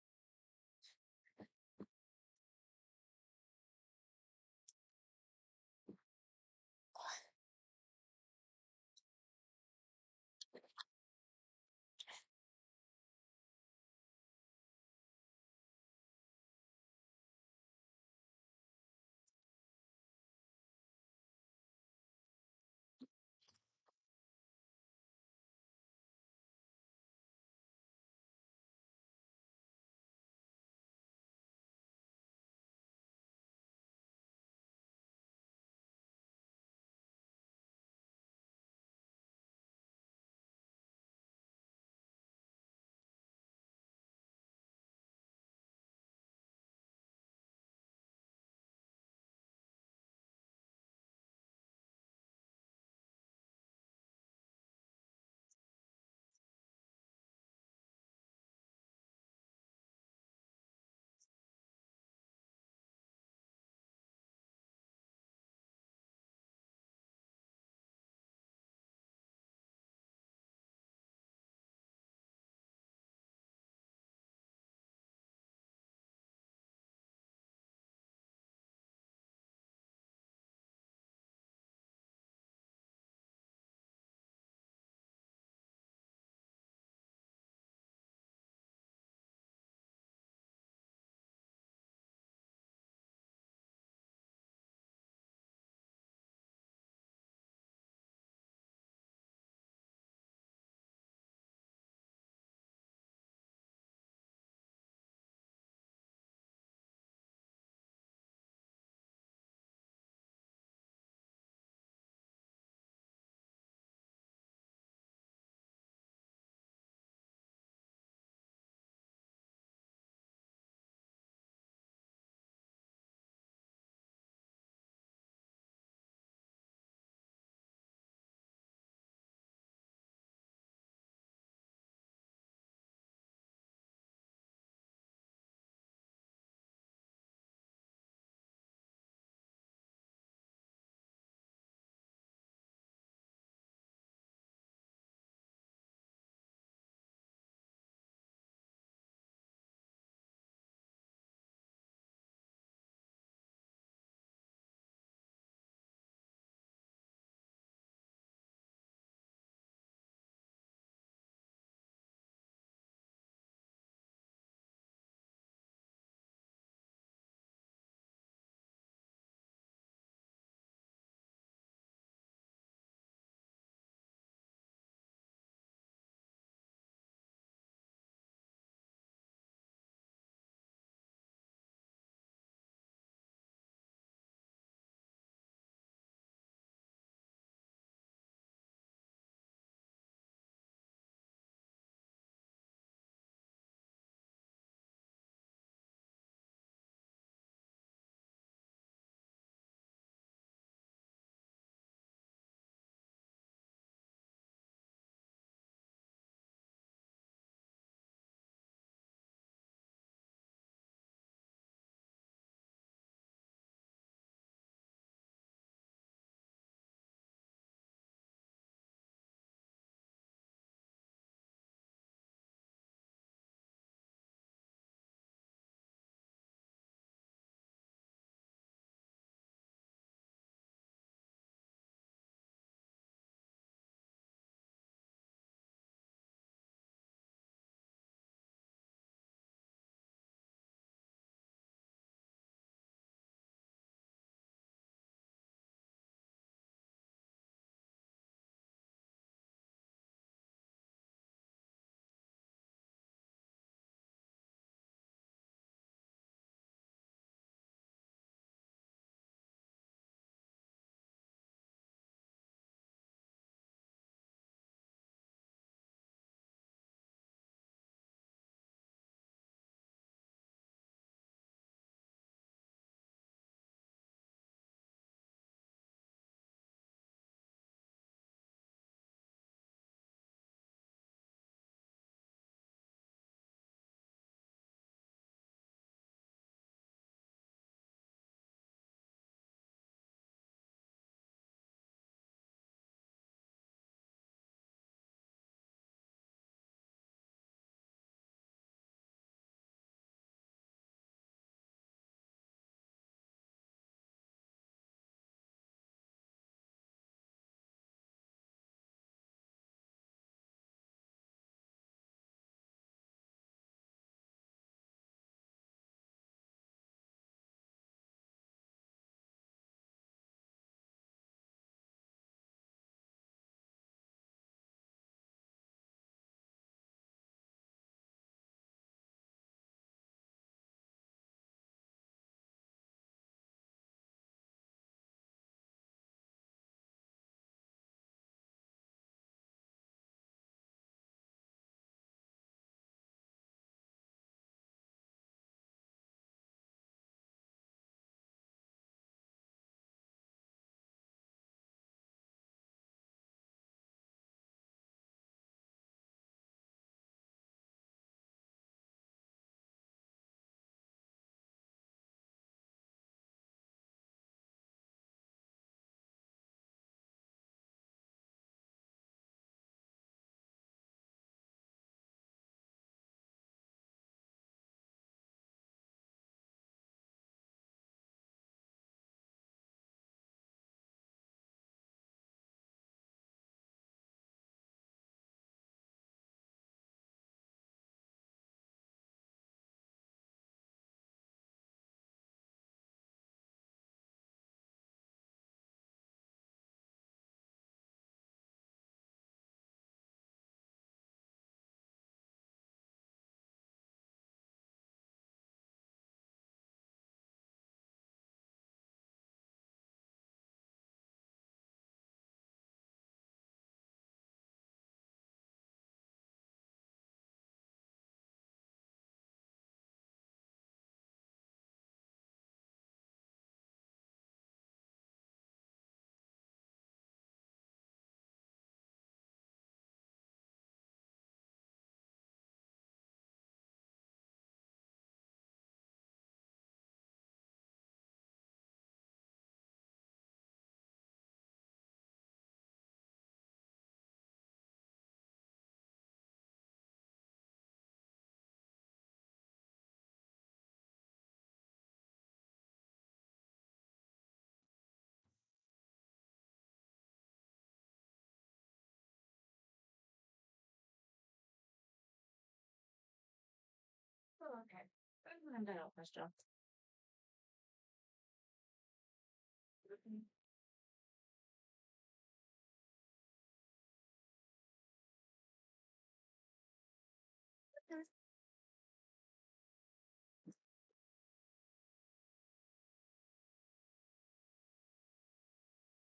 Andalo questo.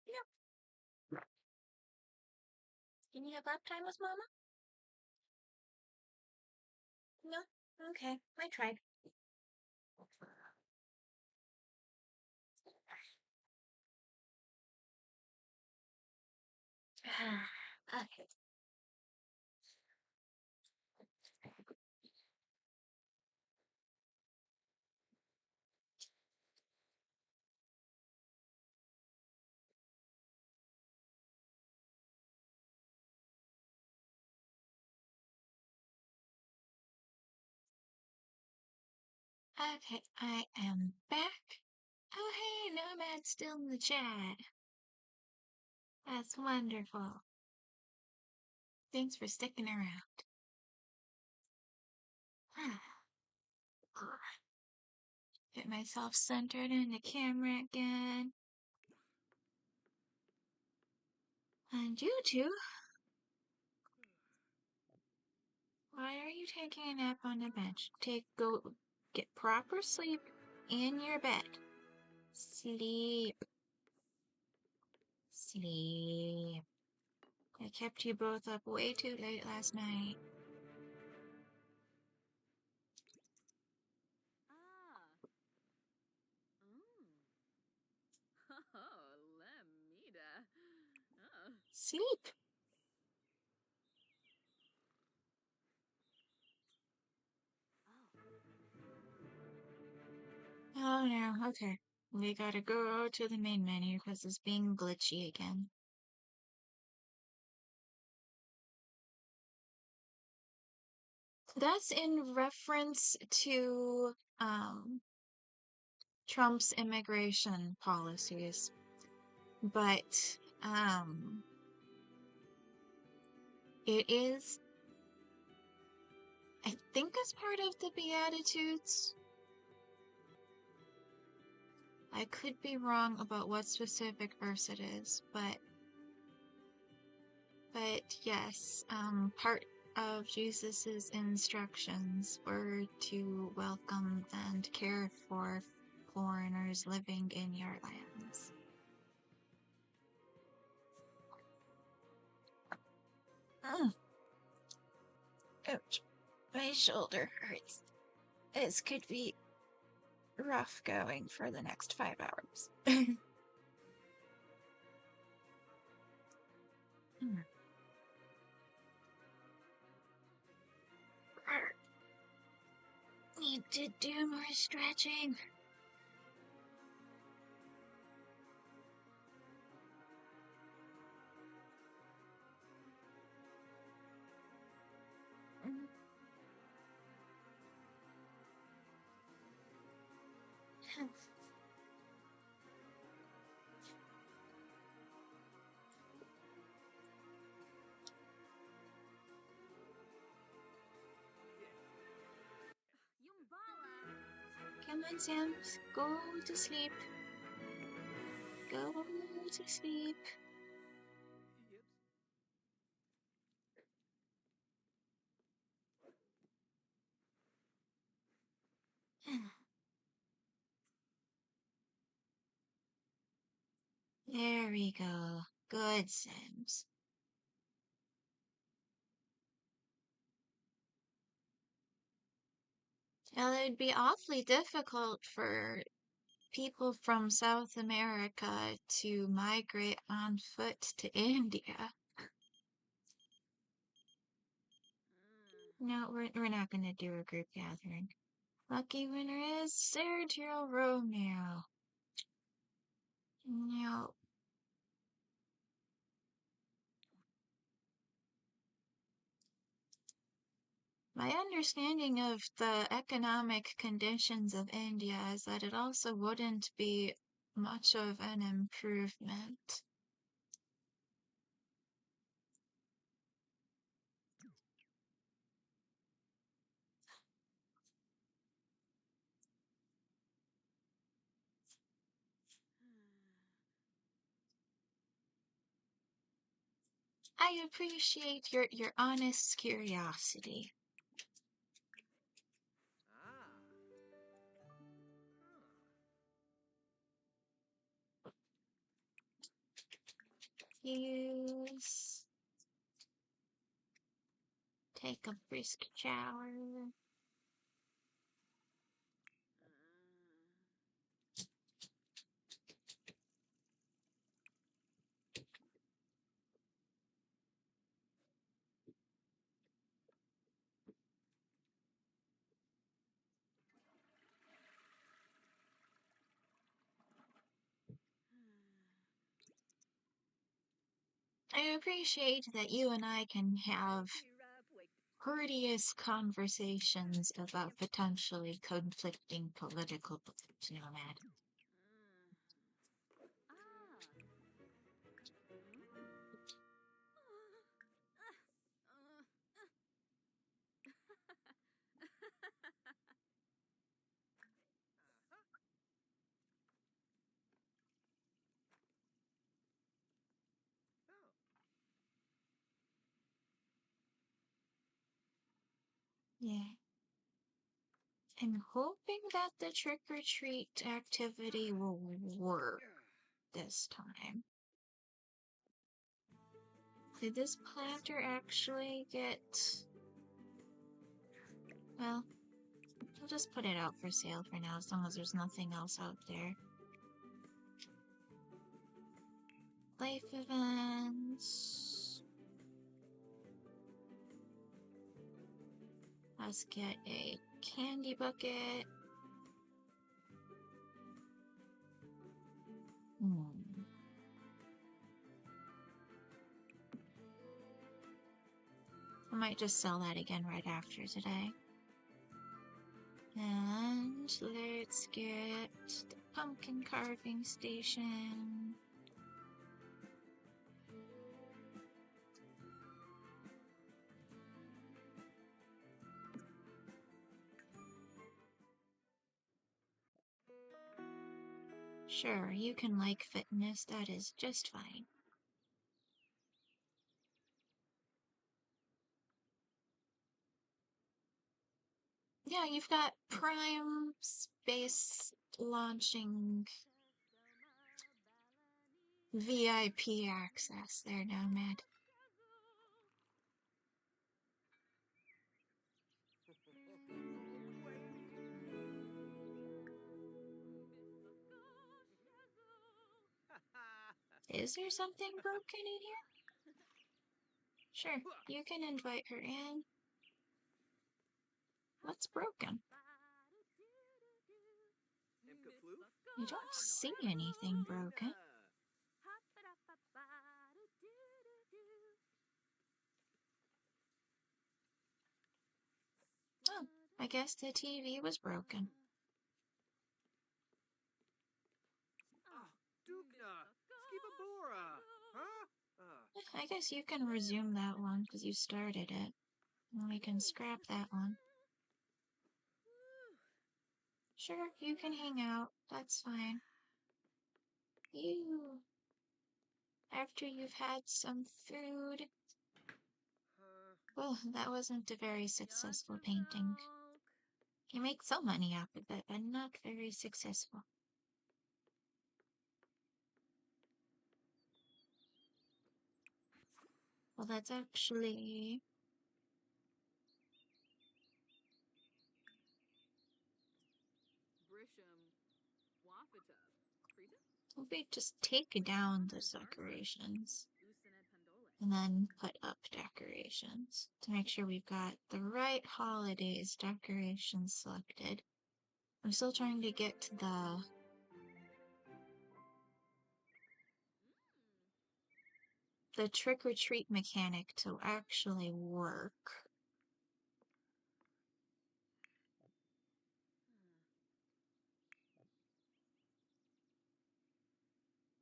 Yeah. Can you have lap time with Mama? No? Okay, I tried. Okay. Okay, I am back. Oh, hey, Nomad's still in the chat. That's wonderful. Thanks for sticking around. Get myself centered in the camera again. And you two, why are you taking a nap on the bench? Go get proper sleep in your bed. Sleep. Sleep. I kept you both up way too late last night. Ah. Oh, Lemida. Oh. Sleep. Oh no, okay. We gotta go to the main menu because it's being glitchy again. That's in reference to Trump's immigration policies. But it is, I think, as part of the Beatitudes. I could be wrong about what specific verse it is, but yes, part of Jesus's instructions were to welcome and care for foreigners living in your lands. Ouch, my shoulder hurts. This could be rough going for the next 5 hours. Need to do more stretching. Come on, Sam. Go to sleep. Go to sleep. There we go. Good, Sims. Well, it'd be awfully difficult for people from South America to migrate on foot to India. No, we're not gonna do a group gathering. Lucky winner is Sergio Romeo. No. My understanding of the economic conditions of India is that it also wouldn't be much of an improvement. I appreciate your honest curiosity. Use. Take a brisk shower. I appreciate that you and I can have courteous conversations about potentially conflicting political beliefs, Nomad. Yeah. I'm hoping that the trick-or-treat activity will work this time. Did this planter actually get... Well, I'll just put it out for sale for now, as long as there's nothing else out there. Life events... Let's get a candy bucket. I might just sell that again right after today. And let's get the pumpkin carving station. Sure, you can like fitness, that is just fine. Yeah, you've got Prime Space launching VIP access there, Nomad. Is there something broken in here? Sure, you can invite her in. What's broken? You don't see anything broken. Oh, I guess the TV was broken. I guess you can resume that one because you started it. And we can scrap that one. Sure, you can hang out. That's fine. You. After you've had some food. Well, that wasn't a very successful painting. You make some money off of it, but not very successful. Well, that's actually... We just take down the decorations and then put up decorations to make sure we've got the right holidays decorations selected. I'm still trying to get the trick-or-treat mechanic to actually work.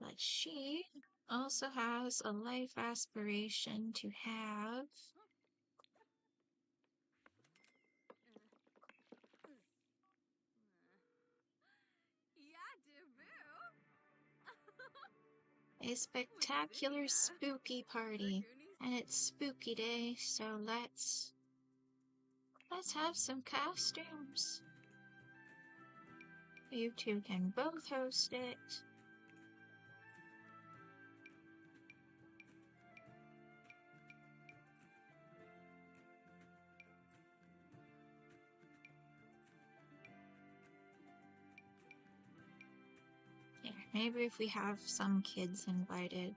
But she also has a life aspiration to have a spectacular spooky party And it's spooky day, so let's have some costumes. You two can both host it. Yeah, maybe if we have some kids invited,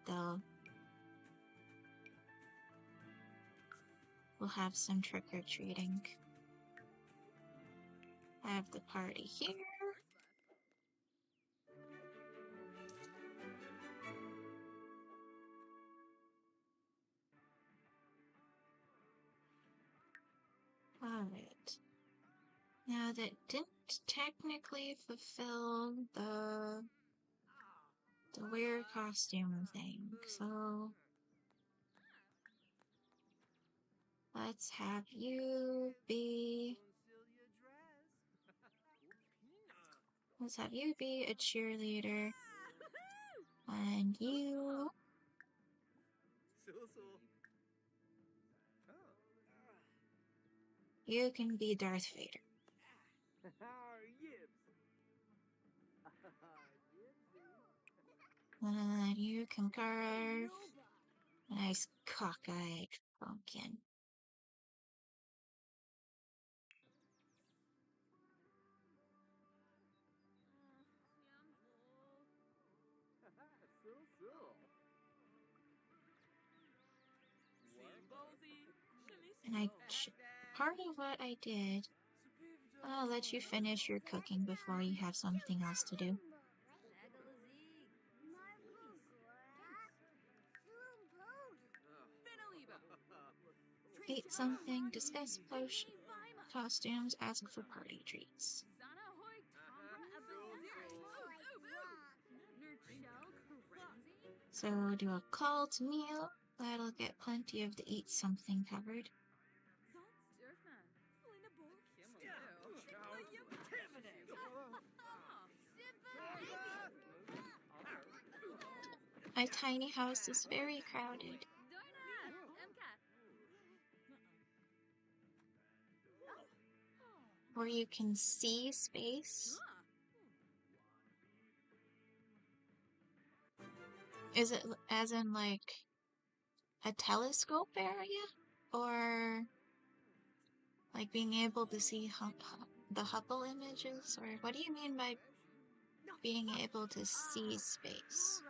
we'll have some trick-or-treating. I have the party here. Alright. Now that didn't technically fulfill the weird costume thing, so let's have you be a cheerleader, and you can be Darth Vader. And you can carve a nice cockeyed pumpkin. And part of what I did, I'll let you finish your cooking before you have something else to do. Eat something, discuss potion, costumes, ask for party treats. So do a call to meal. That'll get plenty of the eat something covered. My tiny house is very crowded. Where you can see space. Is it as in like a telescope area? Or like being able to see the Hubble images? Or what do you mean by being able to see space?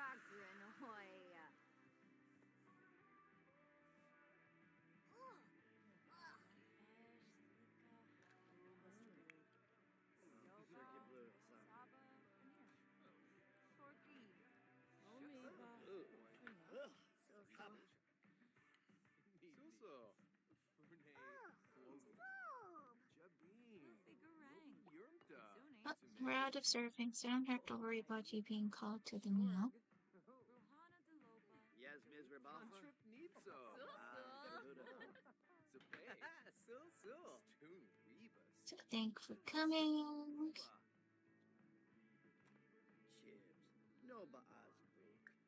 We're out of serving, so I don't have to worry about you being called to the meal. So thanks for coming.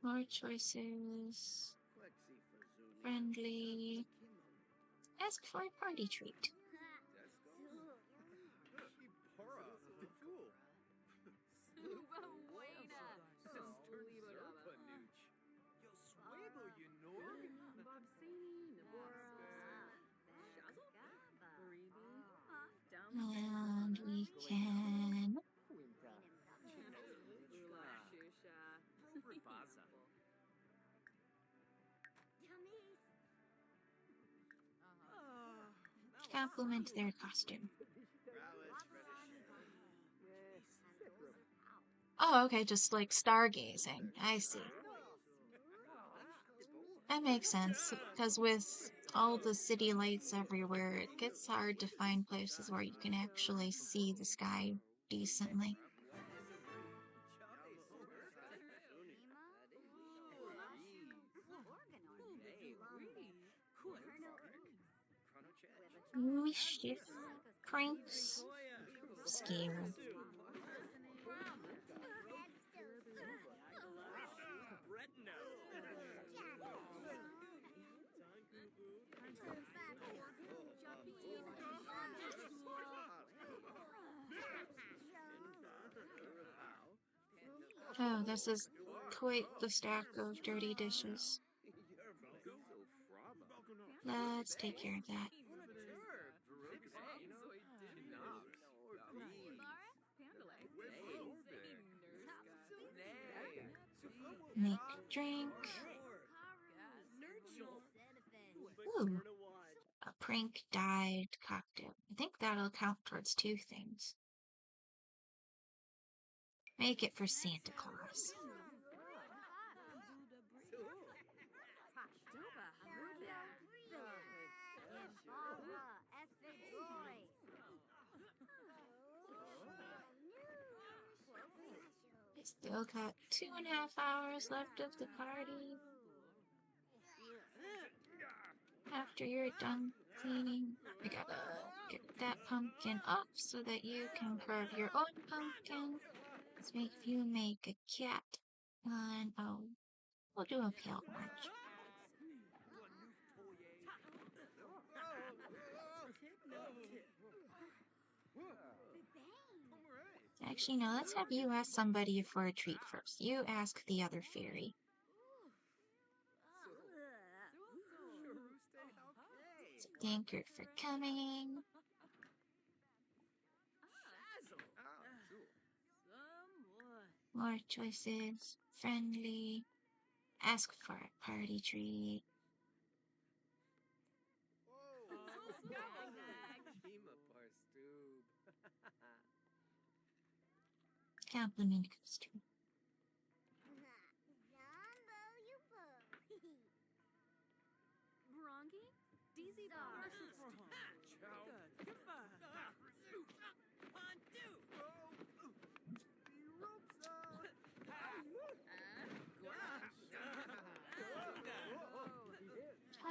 More choices. Friendly. Ask for a party treat. And we can compliment their costume. Oh, okay, just like stargazing. I see. That makes sense, because with all the city lights everywhere, it gets hard to find places where you can actually see the sky decently. Mischief, pranks, scare. Oh, this is quite the stack of dirty dishes. Let's take care of that. Make drink. Ooh, a prank dyed cocktail. I think that'll count towards 2 things. Make it for Santa Claus. I still got 2.5 hours left of the party. After you're done cleaning, I gotta get that pumpkin up so that you can carve your own pumpkin. Let's make you make a cat one. Oh, we'll do a pale orange. Actually, no, let's have you ask somebody for a treat first. You ask the other fairy. Thank you for coming. More choices. Friendly. Ask for a party treat. Compliment goes to Brongi? DZ Bar.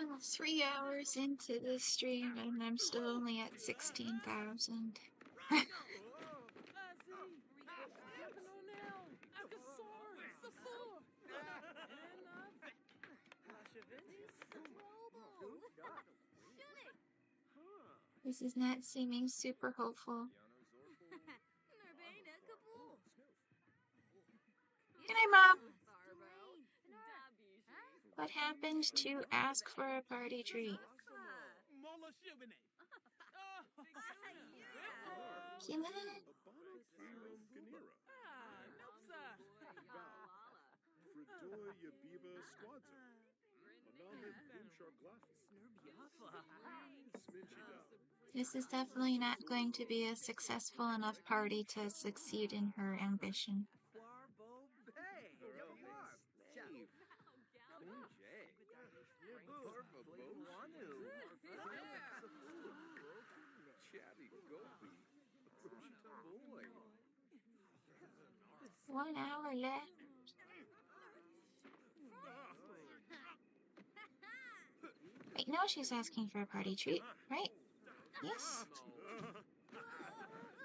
I'm 3 hours into this stream and I'm still only at 16,000. This is not seeming super hopeful. Good night, Mom! What happened to ask for a party treat? Human? This is definitely not going to be a successful enough party to succeed in her ambition. One hour left. Wait, no, she's asking for a party treat, right? Yes.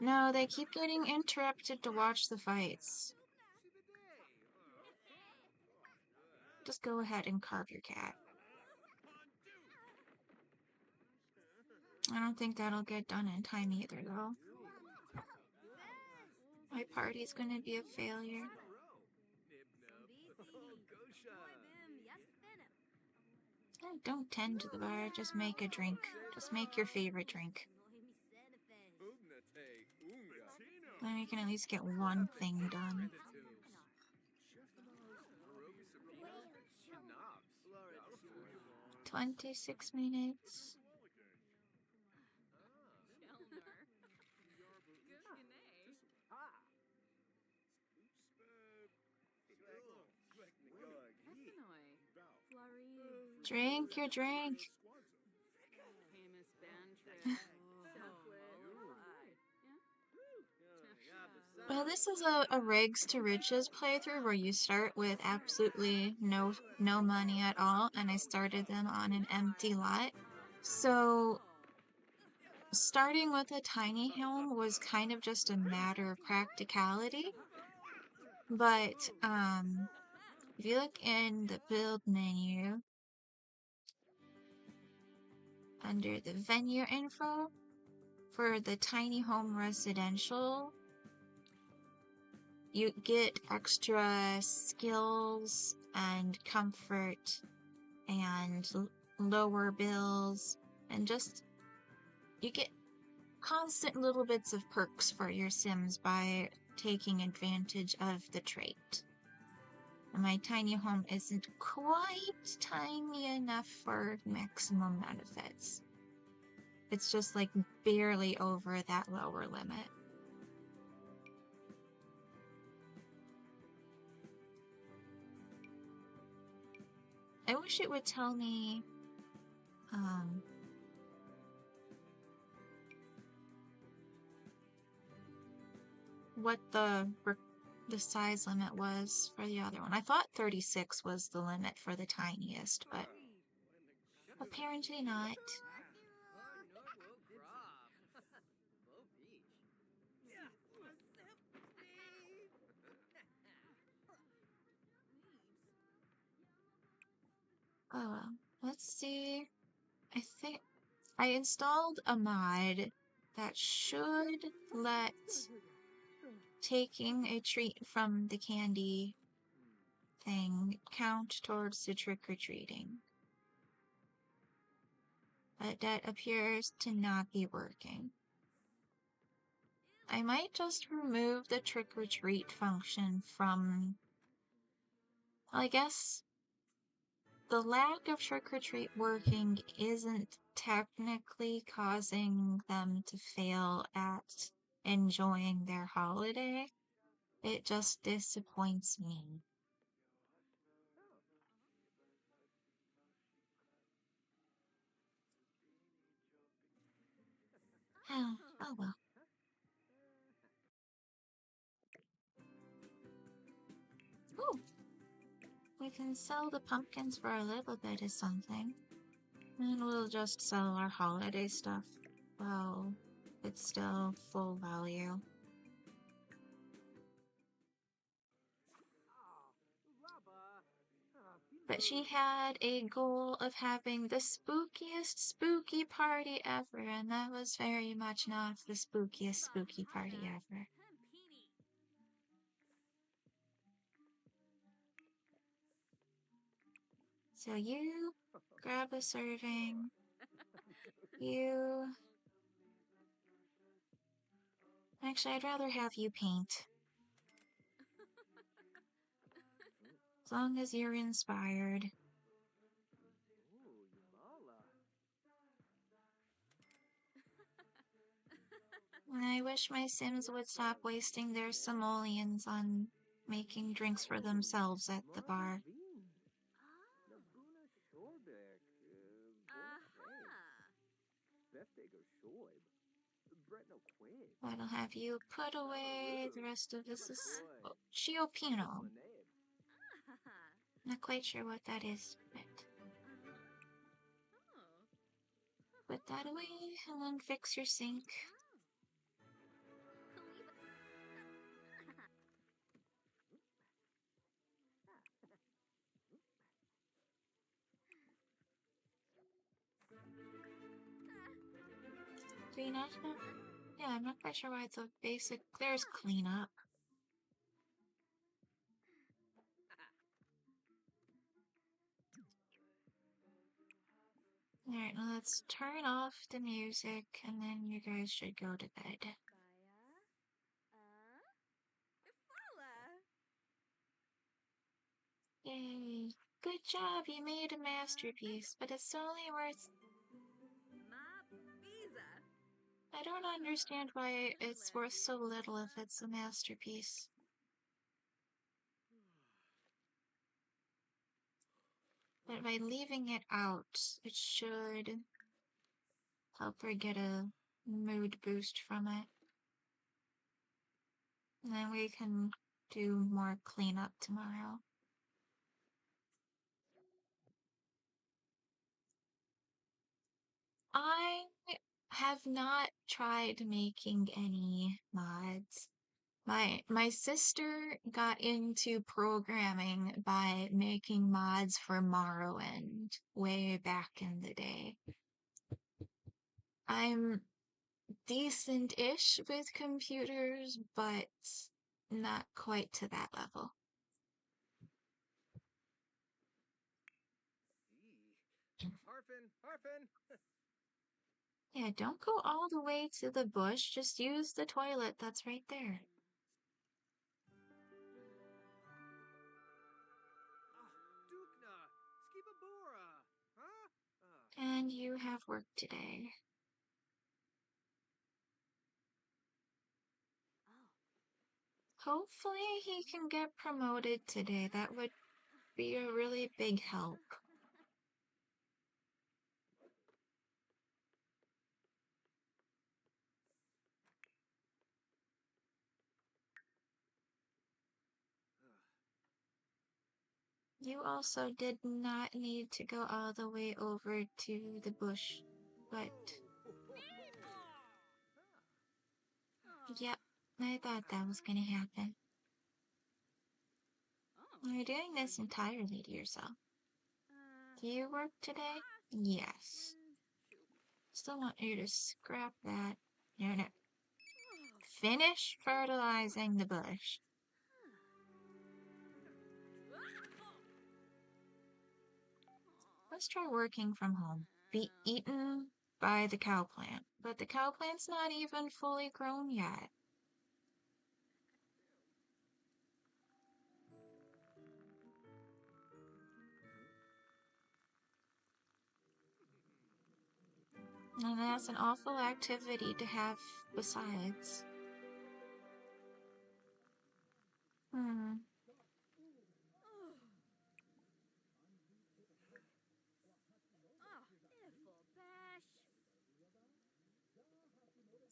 No, they keep getting interrupted to watch the fights. Just go ahead and carve your cat. I don't think that'll get done in time either, though. My party's gonna be a failure. Don't tend to the bar, just make a drink. Just make your favorite drink. Then we can at least get one thing done. 26 minutes. Drink your drink. Well, this is a Rags to Riches playthrough where you start with absolutely no money at all, and I started them on an empty lot. So starting with a tiny home was kind of just a matter of practicality. But if you look in the build menu under the venue info for the tiny home residential, you get extra skills and comfort and lower bills, and just you get constant little bits of perks for your Sims by taking advantage of the trait. And my tiny home isn't quite tiny enough for maximum benefits. It's just like barely over that lower limit. I wish it would tell me what the size limit was for the other one. I thought 36 was the limit for the tiniest, but apparently not. Oh well. Let's see. I think I installed a mod that should let taking a treat from the candy thing count towards the trick-or-treating. But that appears to not be working. I might just remove the trick-or-treat function from... Well, I guess the lack of trick-or-treat working isn't technically causing them to fail at enjoying their holiday. It just disappoints me. Oh well. Ooh! We can sell the pumpkins for a little bit of something. And we'll just sell our holiday stuff. Well, it's still full value. But she had a goal of having the spookiest spooky party ever, and that was very much not the spookiest spooky party ever. So you grab a serving. You... Actually, I'd rather have you paint. As long as you're inspired. I wish my Sims would stop wasting their simoleons on making drinks for themselves at the bar. I'll have you put away the rest of this. Chiopino. Not quite sure what that is, but put that away and then fix your sink. Clean up? Yeah, I'm not quite sure why it's a basic. There's cleanup. Alright, now let's turn off the music and then you guys should go to bed. Yay! Good job, you made a masterpiece, but it's only worth... I don't understand why it's worth so little if it's a masterpiece. But by leaving it out, it should help her get a mood boost from it. And then we can do more cleanup tomorrow. I have not tried making any mods. My sister got into programming by making mods for Morrowind way back in the day. I'm decent-ish with computers, but not quite to that level. Harpin! Yeah, don't go all the way to the bush. Just use the toilet that's right there. Dukna! Skibabora! Huh? And you have work today. Hopefully he can get promoted today. That would be a really big help. You also did not need to go all the way over to the bush, but yep, I thought that was gonna happen. You're doing this entirely to yourself. Do you work today? Yes. Still want you to scrap that. No. Finish fertilizing the bush. Let's try working from home. Be eaten by the cow plant. But the cow plant's not even fully grown yet. And that's an awful activity to have besides.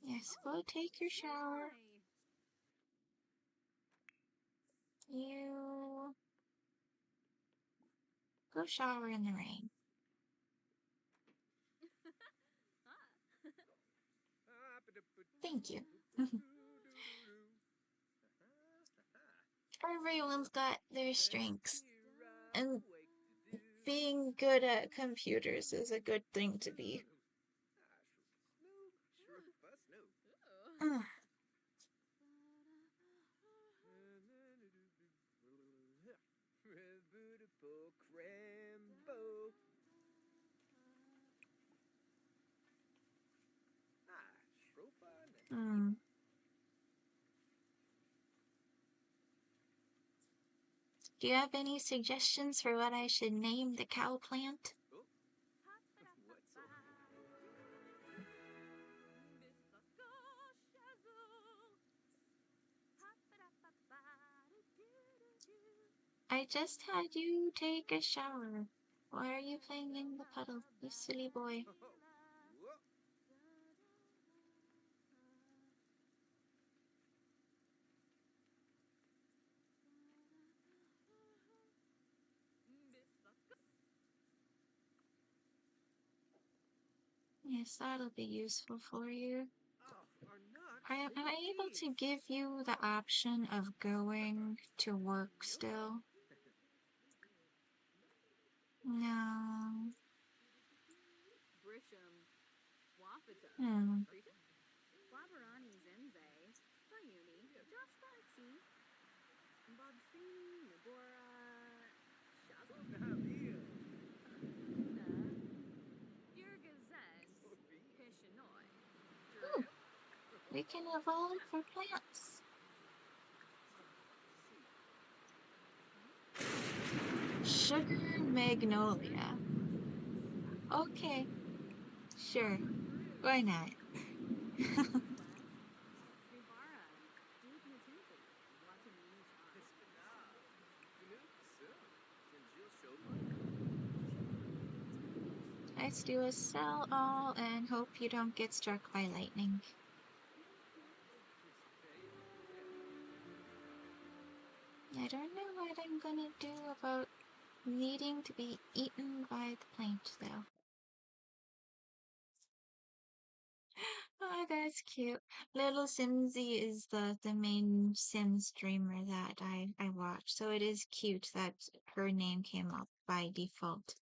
Yes, go take your shower. You go shower in the rain. Thank you. Everyone's got their strengths, and being good at computers is a good thing to be. Do you have any suggestions for what I should name the cow plant? I just had you take a shower. Why are you playing in the puddle, you silly boy? Yes, that'll be useful for you. Am I able to give you the option of going to work still? No. We can evolve for plants. Sugar magnolia. Okay. Sure. Why not? Let's do a sell all and hope you don't get struck by lightning. I don't know what I'm gonna do about needing to be eaten by the plant, though. Oh, that's cute. Little Simsy is the main Sims streamer that I watch, so it is cute that her name came up by default.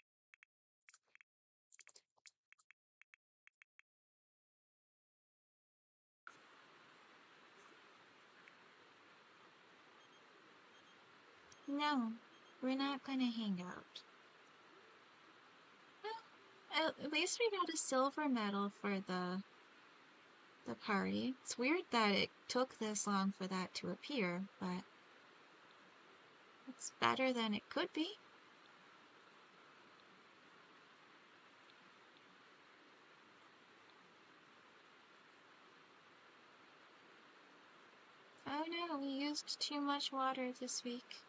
No, we're not gonna hang out. Well, at least we got a silver medal for the party. It's weird that it took this long for that to appear, but it's better than it could be. Oh no, we used too much water this week.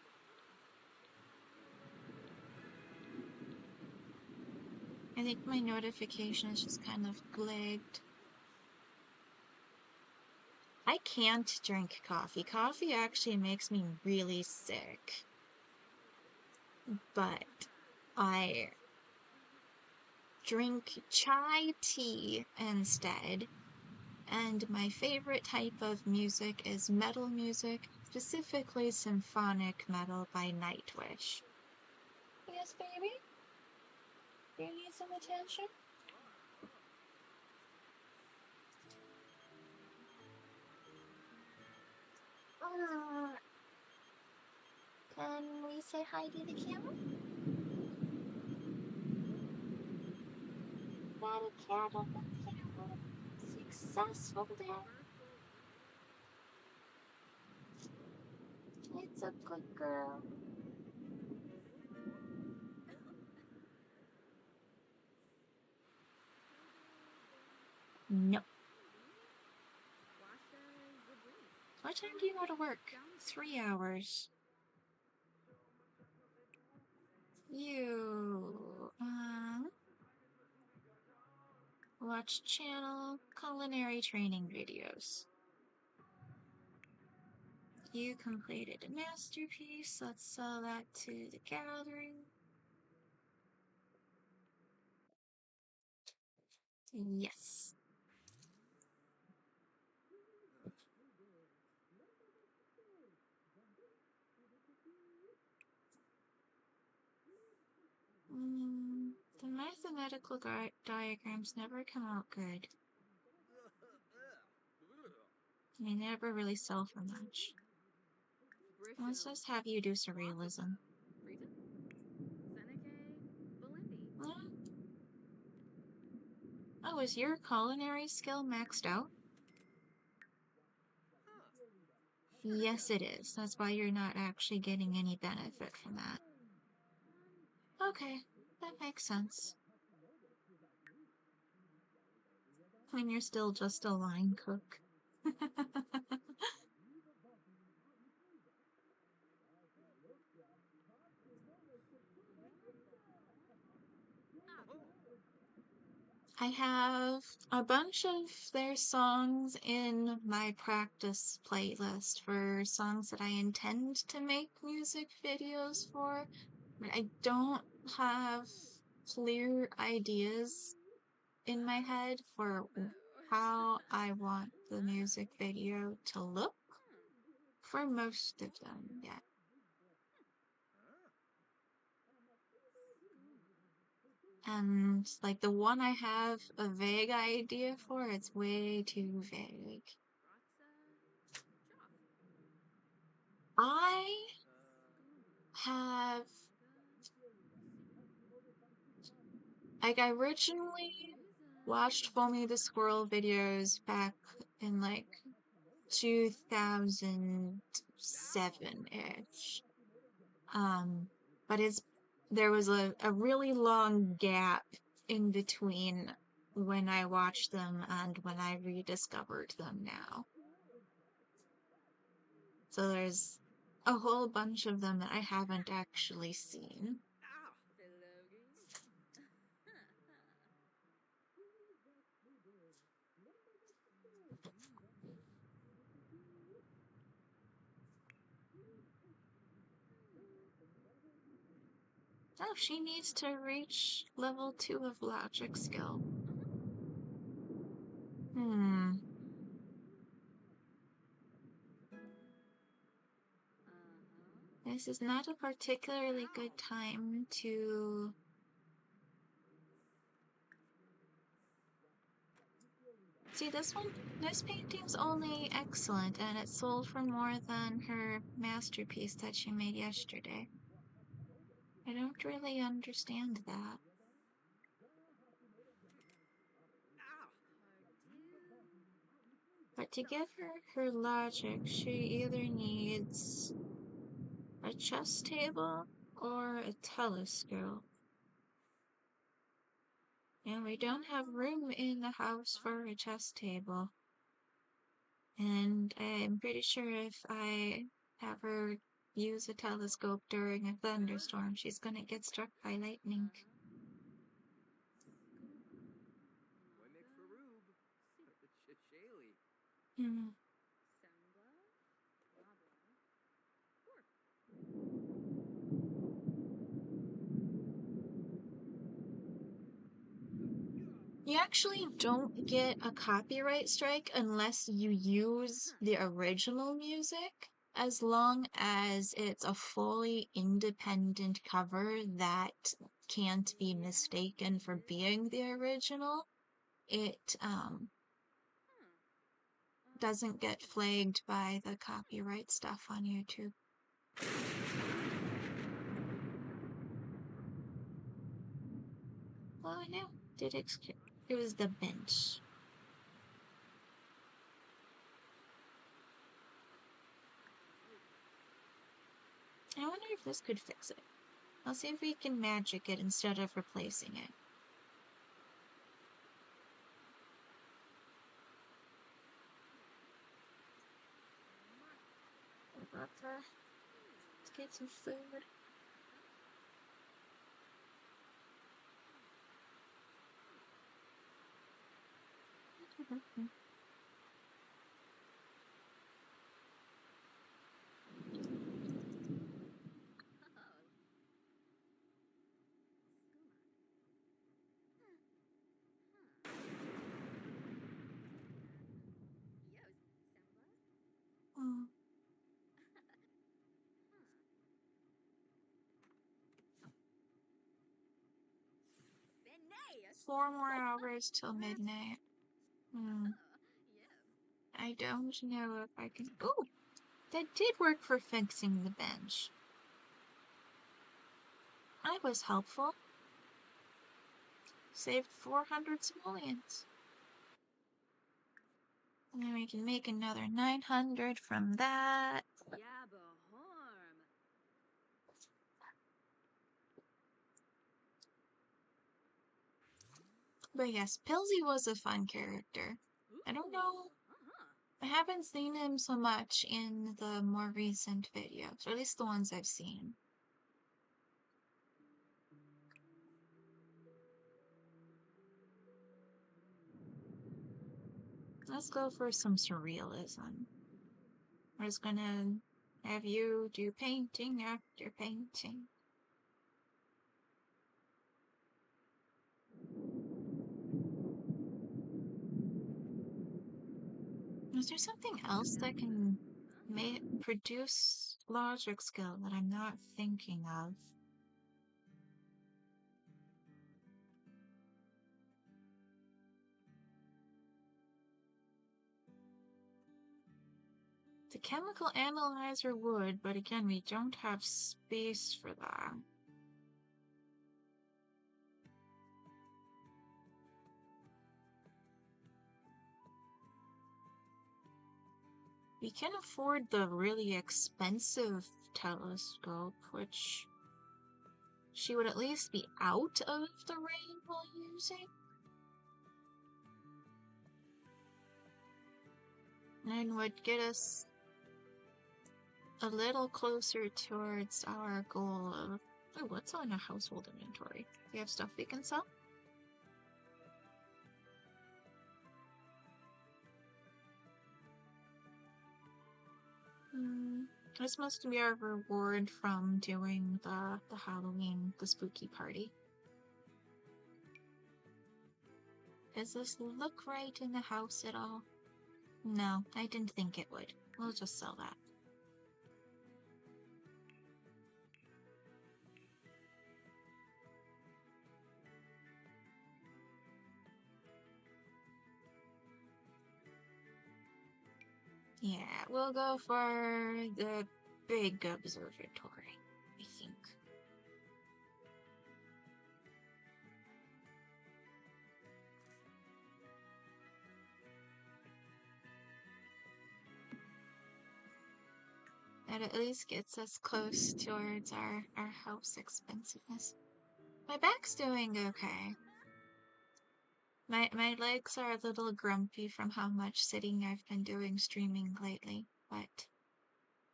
I think my notification is just kind of lagged. I can't drink coffee. Coffee actually makes me really sick. But I drink chai tea instead. And my favorite type of music is metal music, specifically symphonic metal by Nightwish. Yes, baby? Do you need some attention? Can we say hi to the camera? Got a cat on the camera. Successful there. It's a good girl. No. What time do you go to work? 3 hours. You, watch channel culinary training videos. You completed a masterpiece. Let's sell that to the gallery. Yes. The mathematical diagrams never come out good. They never really sell for much. Let's just have you do surrealism. Oh, is your culinary skill maxed out? Yes, it is. That's why you're not actually getting any benefit from that. Okay, that makes sense. When you're still just a line cook. I have a bunch of their songs in my practice playlist for songs that I intend to make music videos for, but I don't have clear ideas in my head for how I want the music video to look for most of them yet. And like the one I have a vague idea for, it's way too vague. I have, like, I originally watched Foamy the Squirrel videos back in like 2007-ish. But there was a really long gap in between when I watched them and when I rediscovered them now. So there's a whole bunch of them that I haven't actually seen. Oh, she needs to reach level 2 of logic skill. This is not a particularly good time to See, this painting's only excellent, and it sold for more than her masterpiece that she made yesterday. I don't really understand that. Ow! But to give her her logic, she either needs a chess table or a telescope. And we don't have room in the house for a chess table. And I'm pretty sure if I have her use a telescope during a thunderstorm, she's gonna get struck by lightning. Wemmick Faroob. Shaylee. Hmm. You actually don't get a copyright strike unless you use the original music, as long as it's a fully independent cover that can't be mistaken for being the original. It doesn't get flagged by the copyright stuff on YouTube. Oh no, it was the bench. I wonder if this could fix it. I'll see if we can magic it instead of replacing it. Let's get some food. Oh. 4 more hours till midnight. I don't know if I can. Ooh! That did work for fixing the bench. I was helpful. Saved 400 simoleons. And then we can make another 900 from that. But yes, Pilsy was a fun character. I don't know. I haven't seen him so much in the more recent videos, or at least the ones I've seen. Let's go for some surrealism. We're just gonna have you do painting after painting. Is there something else that can produce logic skill that I'm not thinking of? The chemical analyzer would, but again, we don't have space for that. We can afford the really expensive telescope, which she would at least be out of the rain while using. And would get us a little closer towards our goal of... Oh, what's on a household inventory? Do we have stuff we can sell? This must be our reward from doing the Halloween, the spooky party. Does this look right in the house at all? No, I didn't think it would. We'll just sell that. Yeah, we'll go for the big observatory, I think. That at least gets us close towards our house expensiveness. My back's doing okay. My legs are a little grumpy from how much sitting I've been doing streaming lately, but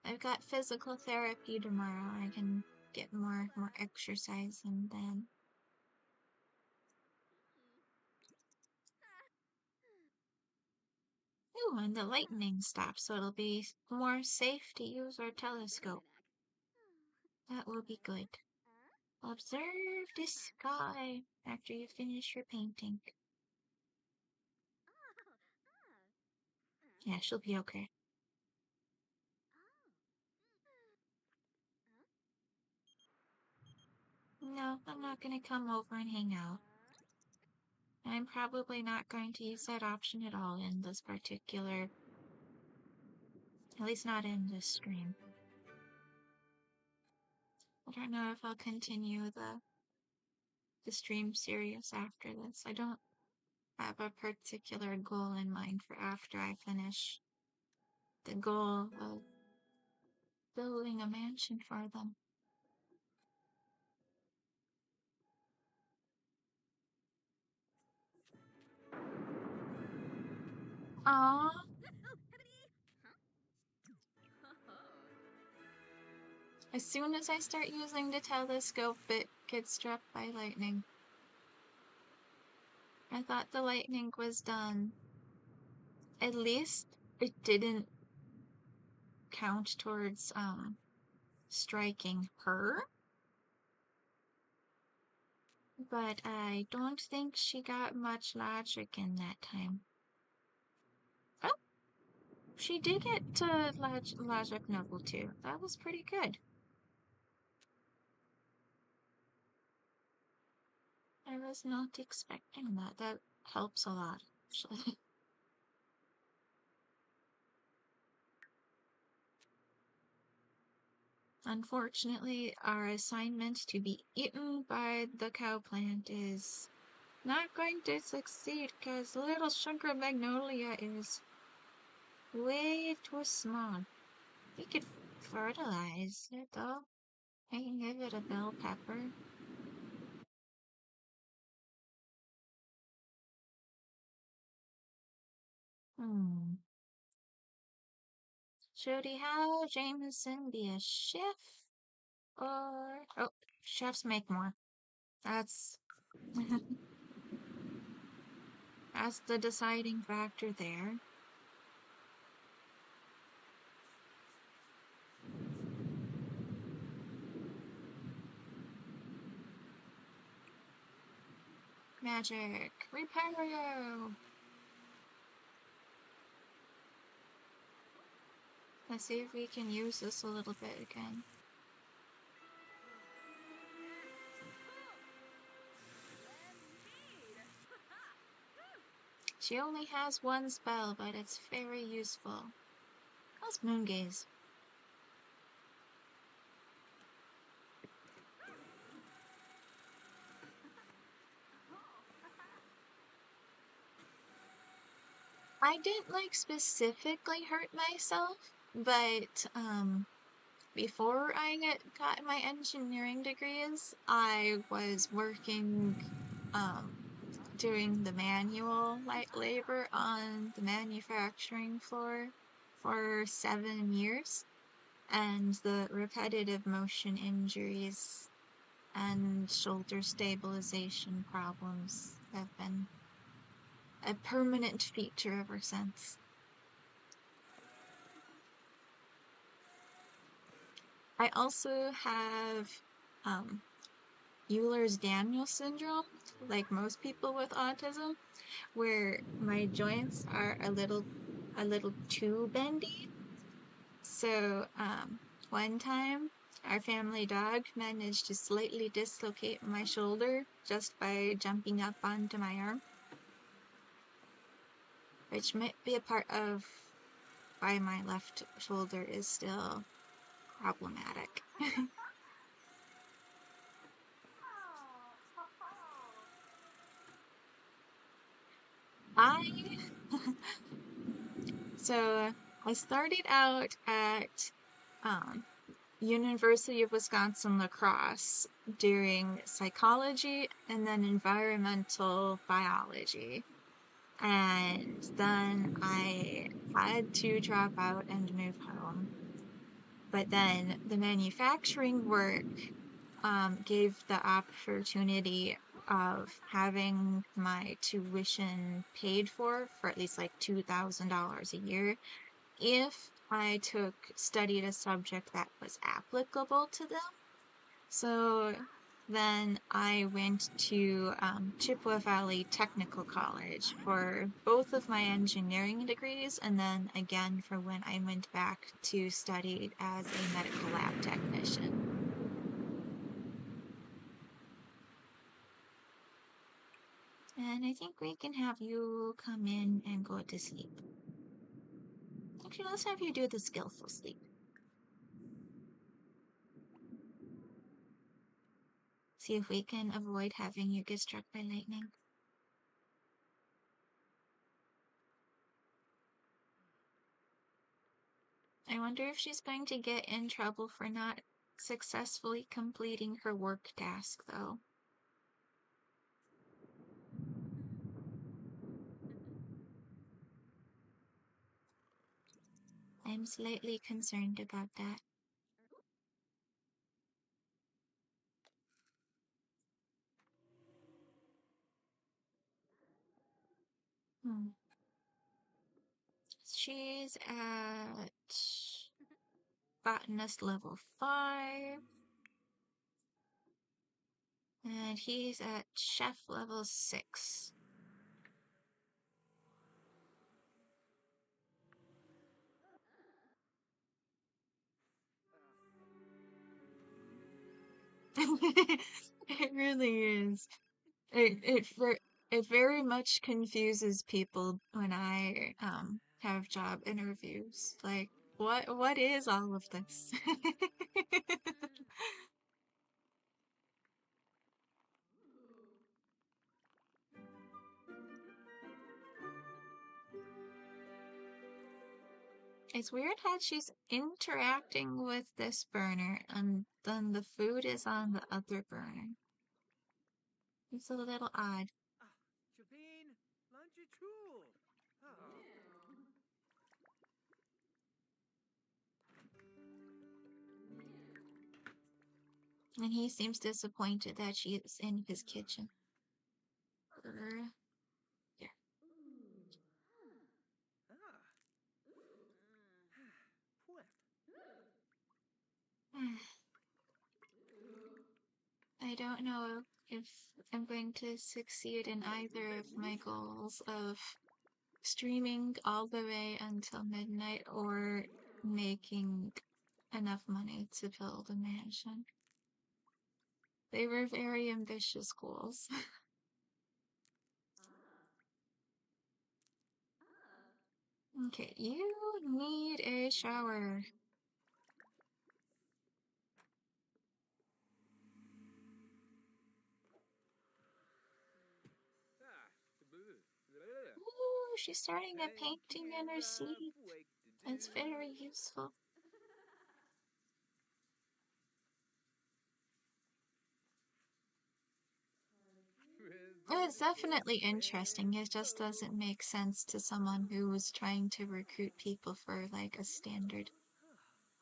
I've got physical therapy tomorrow. I can get more exercise and then. Ooh, and the lightning stopped, so it'll be more safe to use our telescope. That will be good. Observe the sky after you finish your painting. Yeah, she'll be okay. No, I'm not gonna come over and hang out. I'm probably not going to use that option at all in this particular... At least not in this stream. I don't know if I'll continue the stream series after this. I don't have a particular goal in mind for after I finish the goal of building a mansion for them. Aww. As soon as I start using the telescope, it gets struck by lightning. I thought the lightning was done. At least it didn't count towards, striking her. But I don't think she got much logic in that time. Oh! She did get to logic level 2. That was pretty good. I was not expecting that. That helps a lot, actually. Unfortunately, our assignment to be eaten by the cow plant is not going to succeed because little sugar magnolia is way too small. We could fertilize it though. I can give it a bell pepper. Should he have Jameson be a chef? Or... Oh, chefs make more. That's... That's the deciding factor there. Magic! Repario! Let's see if we can use this a little bit again. She only has one spell, but it's very useful. How's Moongaze? I didn't specifically hurt myself, but before I got my engineering degrees, I was working doing the manual light labor on the manufacturing floor for 7 years, and the repetitive motion injuries and shoulder stabilization problems have been a permanent feature ever since. I also have Ehlers-Danlos syndrome, like most people with autism, where my joints are a little too bendy. So one time our family dog managed to slightly dislocate my shoulder just by jumping up onto my arm, which might be a part of by my left shoulder is still problematic. I so I started out at University of Wisconsin-La Crosse doing psychology and then environmental biology. And then I had to drop out and move home. But then the manufacturing work gave the opportunity of having my tuition paid for at least like $2,000 a year if I studied a subject that was applicable to them. So then I went to Chippewa Valley Technical College for both of my engineering degrees, and then again for when I went back to study as a medical lab technician. And I think we can have you come in and go to sleep. Actually, let's have you do the skillful sleep. See if we can avoid having you get struck by lightning. I wonder if she's going to get in trouble for not successfully completing her work task, though. I'm slightly concerned about that. She's at botanist level 5. And he's at chef level 6. It really is. It very much confuses people when I have job interviews. Like, what is all of this? It's weird how she's interacting with this burner and then the food is on the other burner. It's a little odd. Shabine, lunch at tool. Oh. And he seems disappointed that she is in his kitchen. Here. I don't know if I'm going to succeed in either of my goals of streaming all the way until midnight or making enough money to build a mansion. They were very ambitious goals. Okay, you need a shower. Ooh, she's starting a painting in her sleep. It's very useful. It's definitely interesting. It just doesn't make sense to someone who was trying to recruit people for like a standard.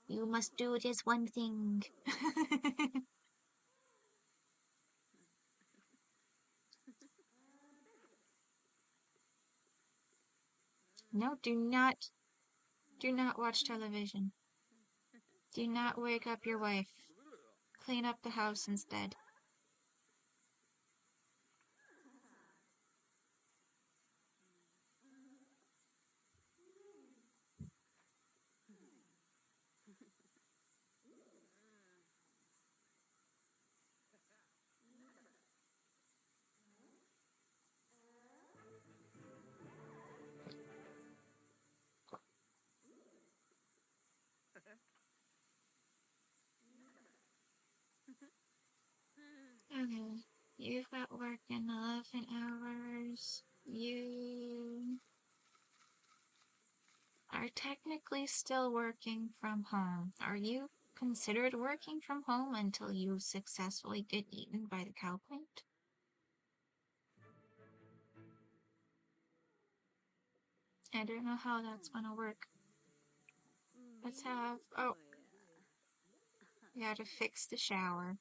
You must do this one thing. No, do not watch television. Do not wake up your wife. Clean up the house instead. Okay. You've got work in 11 hours. You are technically still working from home. Are you considered working from home until you successfully get eaten by the cowplant? I don't know how that's gonna work. Let's have... Oh, we gotta fix the shower.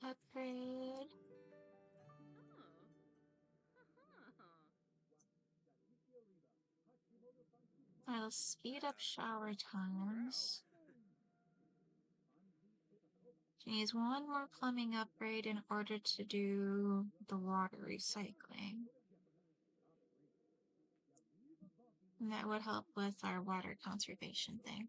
Upgrade. I'll speed up shower times. She needs one more plumbing upgrade in order to do the water recycling. And that would help with our water conservation thing.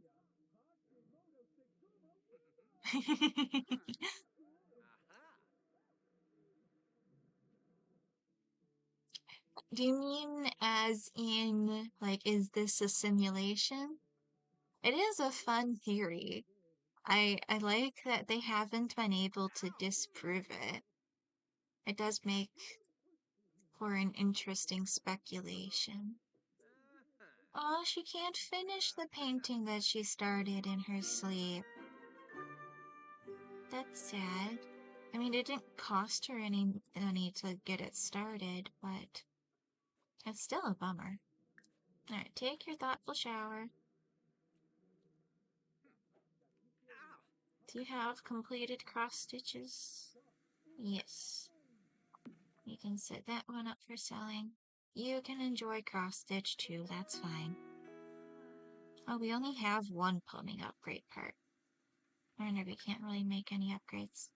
Do you mean as in, like, is this a simulation? It is a fun theory. I like that they haven't been able to disprove it. It does make for an interesting speculation. Oh, she can't finish the painting that she started in her sleep. That's sad. I mean, it didn't cost her any money to get it started, but it's still a bummer. Alright, take your thoughtful shower. Do you have completed cross stitches? Yes. You can set that one up for selling. You can enjoy cross stitch too, that's fine. Oh, we only have one plumbing upgrade part. I know we can't really make any upgrades.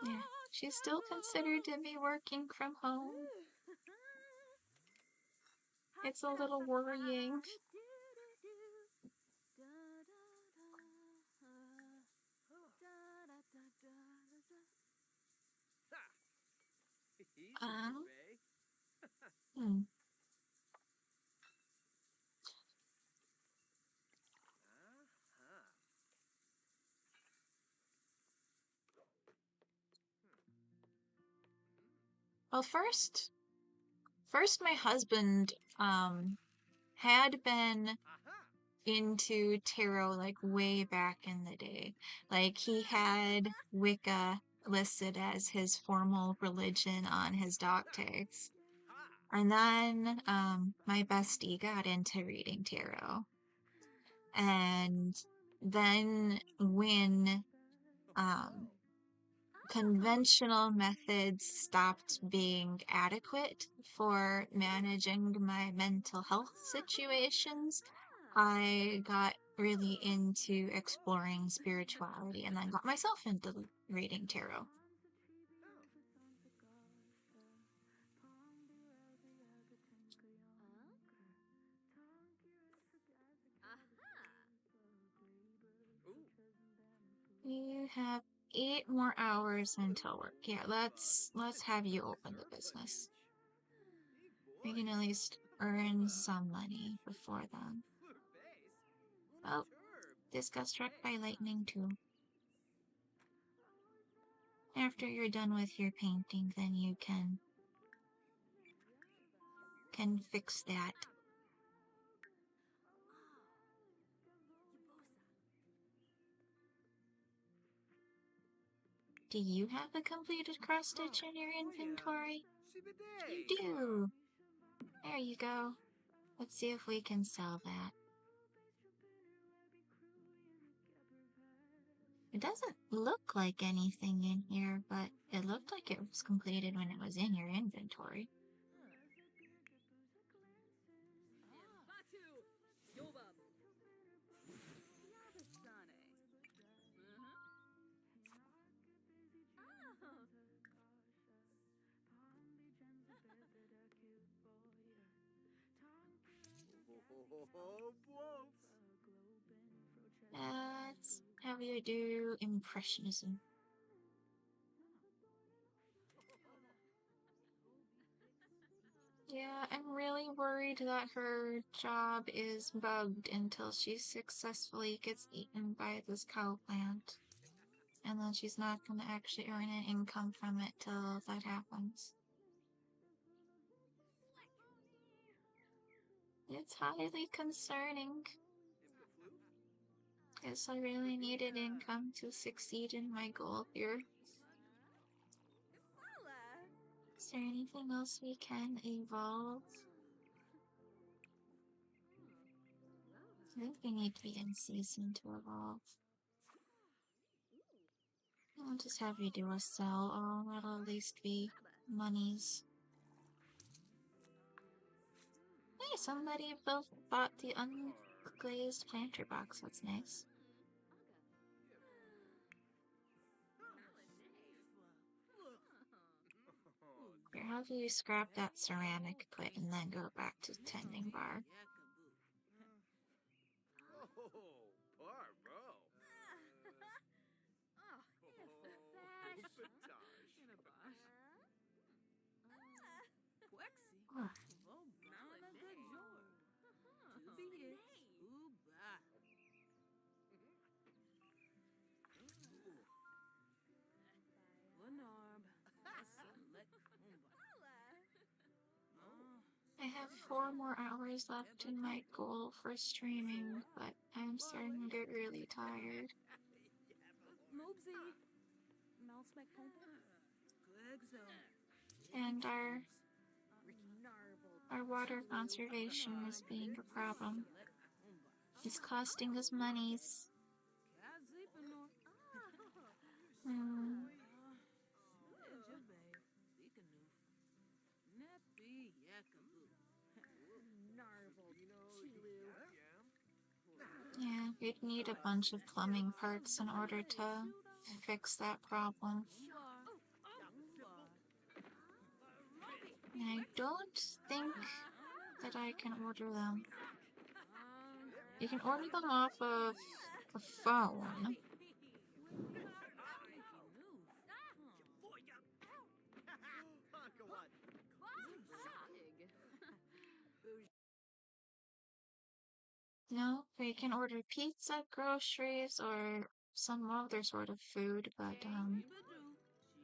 Yeah, she's still considered to be working from home. It's a little worrying. Hmm. Well, first my husband had been into tarot like way back in the day. Like he had Wicca listed as his formal religion on his dog tags. And then my bestie got into reading tarot. And then when conventional methods stopped being adequate for managing my mental health situations, I got really into exploring spirituality and then got myself into reading tarot. You have 8 more hours until work. Yeah, let's have you open the business. We can at least earn some money before then. Oh, this got struck by lightning too. After you're done with your painting, then you can fix that. Do you have a completed cross stitch in your inventory? You do! There you go. Let's see if we can sell that. It doesn't look like anything in here, but it looked like it was completed when it was in your inventory. Let's have you do Impressionism. Yeah, I'm really worried that her job is bugged until she successfully gets eaten by this cow plant. And then she's not going to actually earn an income from it till that happens. It's highly concerning, because I really needed income to succeed in my goal here. Is there anything else we can evolve? I think we need to be in season to evolve. I'll just have you do a sell, or it'll at least be monies. Hey, somebody both bought the unglazed planter box. That's nice. Here, how do you scrap that ceramic quit and then go back to tending bar? Oh, I have 4 more hours left in my goal for streaming, but I'm starting to get really tired. And our water conservation is being a problem. It's costing us monies. Yeah, we'd need a bunch of plumbing parts in order to fix that problem. And I don't think that I can order them. You can order them off of a phone. No, we can order pizza, groceries, or some other sort of food, but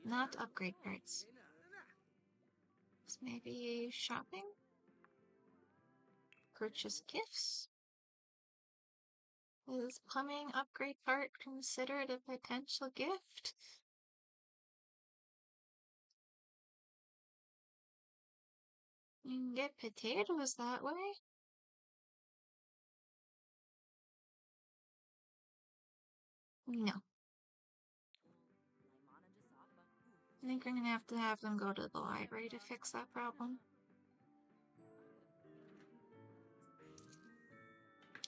not upgrade parts. So maybe shopping? Purchase gifts? Is plumbing upgrade part considered a potential gift? You can get potatoes that way. No. I think we're gonna have them go to the library to fix that problem.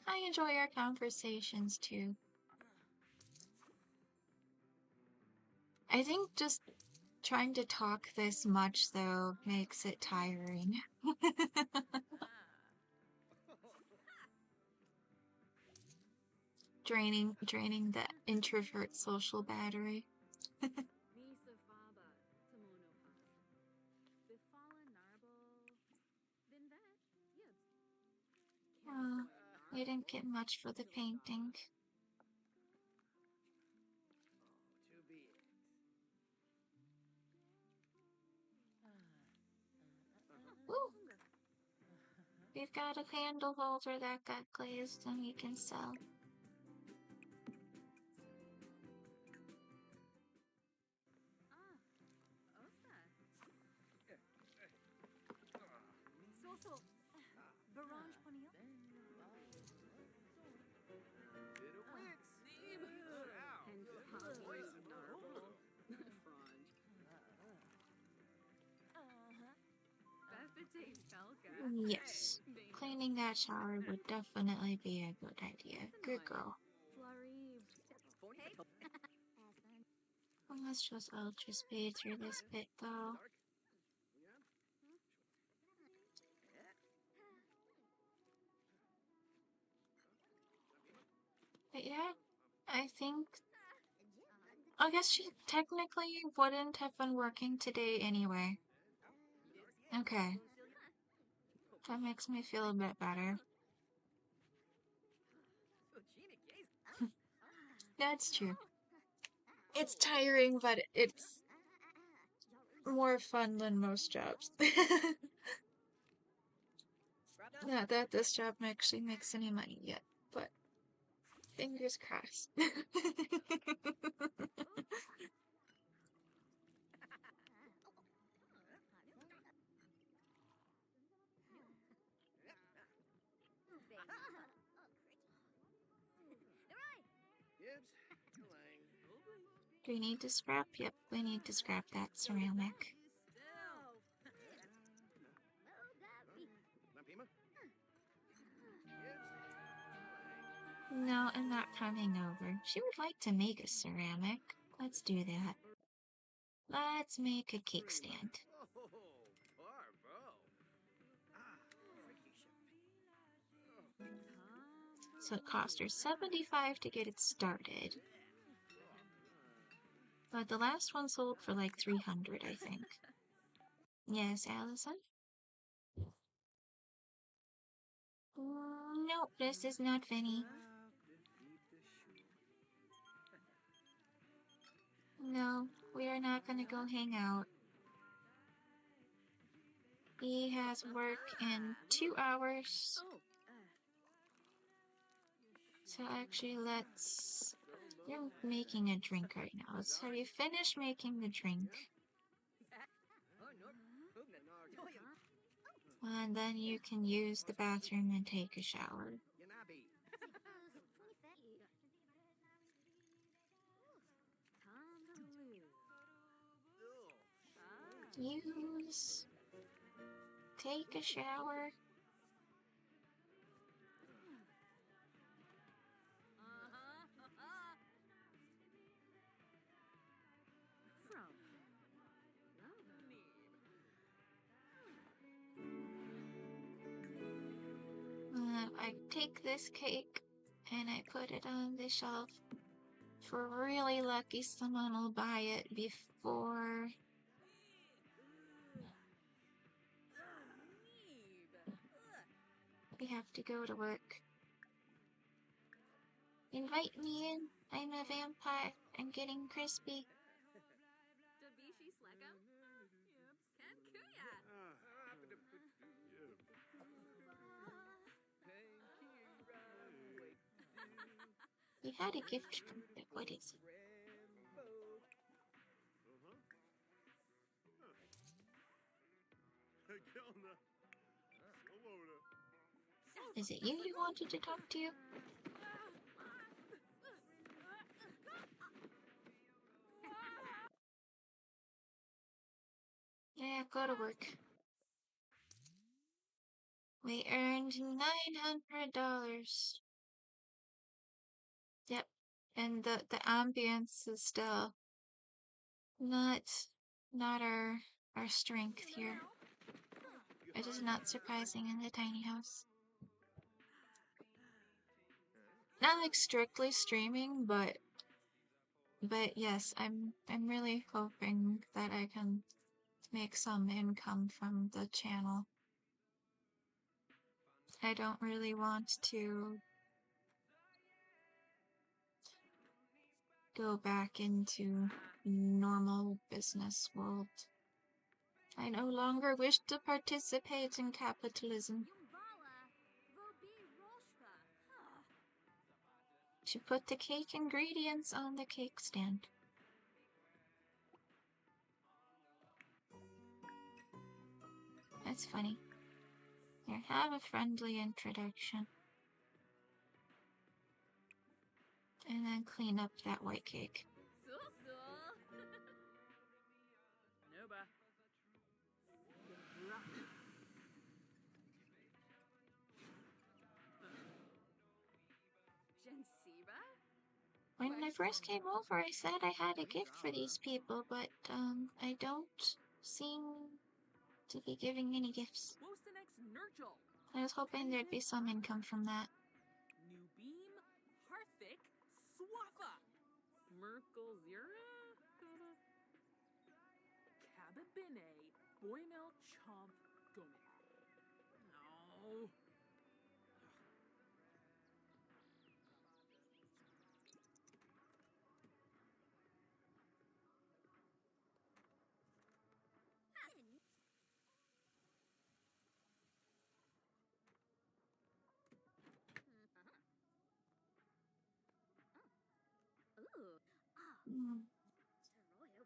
I enjoy our conversations too. I think just trying to talk this much though makes it tiring. draining the introvert social battery. Oh, I didn't get much for the painting. Ooh. We've got a candle holder that got glazed and we can sell. Yes, cleaning that shower would definitely be a good idea. Good girl. Let's just ultra speed through this bit though. But yeah, I think. I guess she technically wouldn't have been working today anyway. Okay, that makes me feel a bit better. That's true. It's tiring, but it's more fun than most jobs. Not that this job actually makes any money yet, but fingers crossed. Gibbs, Lang. Do we need to scrap? Yep, we need to scrap that ceramic. Lampima? No, I'm not coming over. She would like to make a ceramic. Let's do that. Let's make a cake stand. Oh, bravo. So it cost her 75 to get it started. But the last one sold for like 300, I think. Yes, Allison? Nope, this is not Vinny. No, we are not gonna go hang out. He has work in 2 hours. So actually, let's... You're making a drink right now. Let's have you finish making the drink. And then you can use the bathroom and take a shower. Use... Take a shower. I take this cake and I put it on the shelf. If we're really lucky, someone will buy it before... we have to go to work. Invite me in. I'm a vampire. I'm getting crispy. We had a gift from it. What is it? Is it you wanted to talk to? Yeah, go to work. We earned $900. Yep, and the ambience is still not our strength here. It is not surprising in the tiny house. Not like strictly streaming, but yes, I'm really hoping that I can make some income from the channel. I don't really want to go back into normal business world. I no longer wish to participate in capitalism. She put the cake ingredients on the cake stand. That's funny. Here, have a friendly introduction. And then clean up that white cake. When I first came over, I said I had a gift for these people, but, I don't seem to be giving any gifts. I was hoping there'd be some income from that. Swaffa! Merkel Zira? Cababine, Boimel Chomp Gomit. No. Ooh. Ah. Mm. Royal.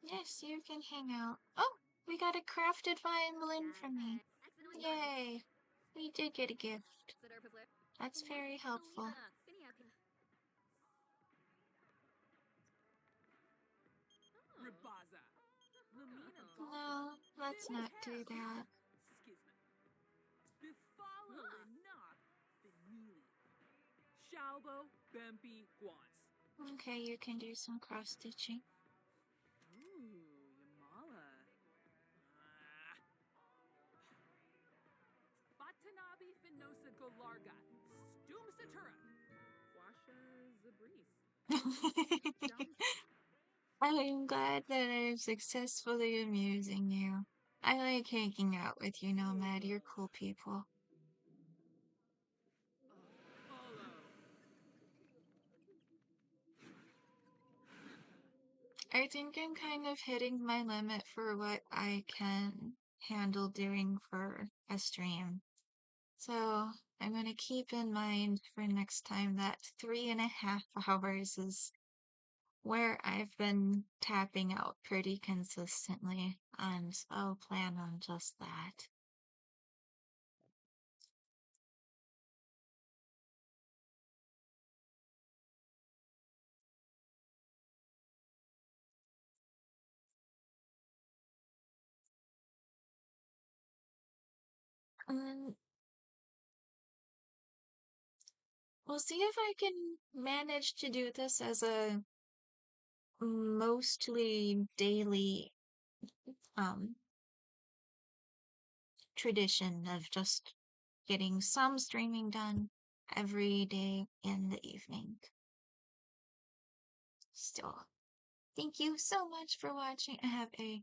Yes, you can hang out. Oh, we got a crafted violin from me. Yay! We did get a gift. That's very helpful. Ribaza. Lamina No, let's not do that. Skizna. Bifalo Enoch. Benili. Shalbo Bempi Guans. Okay, you can do some cross stitching. Ooh, Yamala. Batanabi Finosa Golarga. Stum Satura. Washa Zabris. I'm glad that I'm successfully amusing you. I like hanging out with you, Nomad. You're cool people. I think I'm kind of hitting my limit for what I can handle doing for a stream. So I'm going to keep in mind for next time that 3.5 hours is where I've been tapping out pretty consistently, and I'll plan on just that. Um, we'll see if I can manage to do this as a mostly daily um tradition of just getting some streaming done every day in the evening. Still, thank you so much for watching. Have a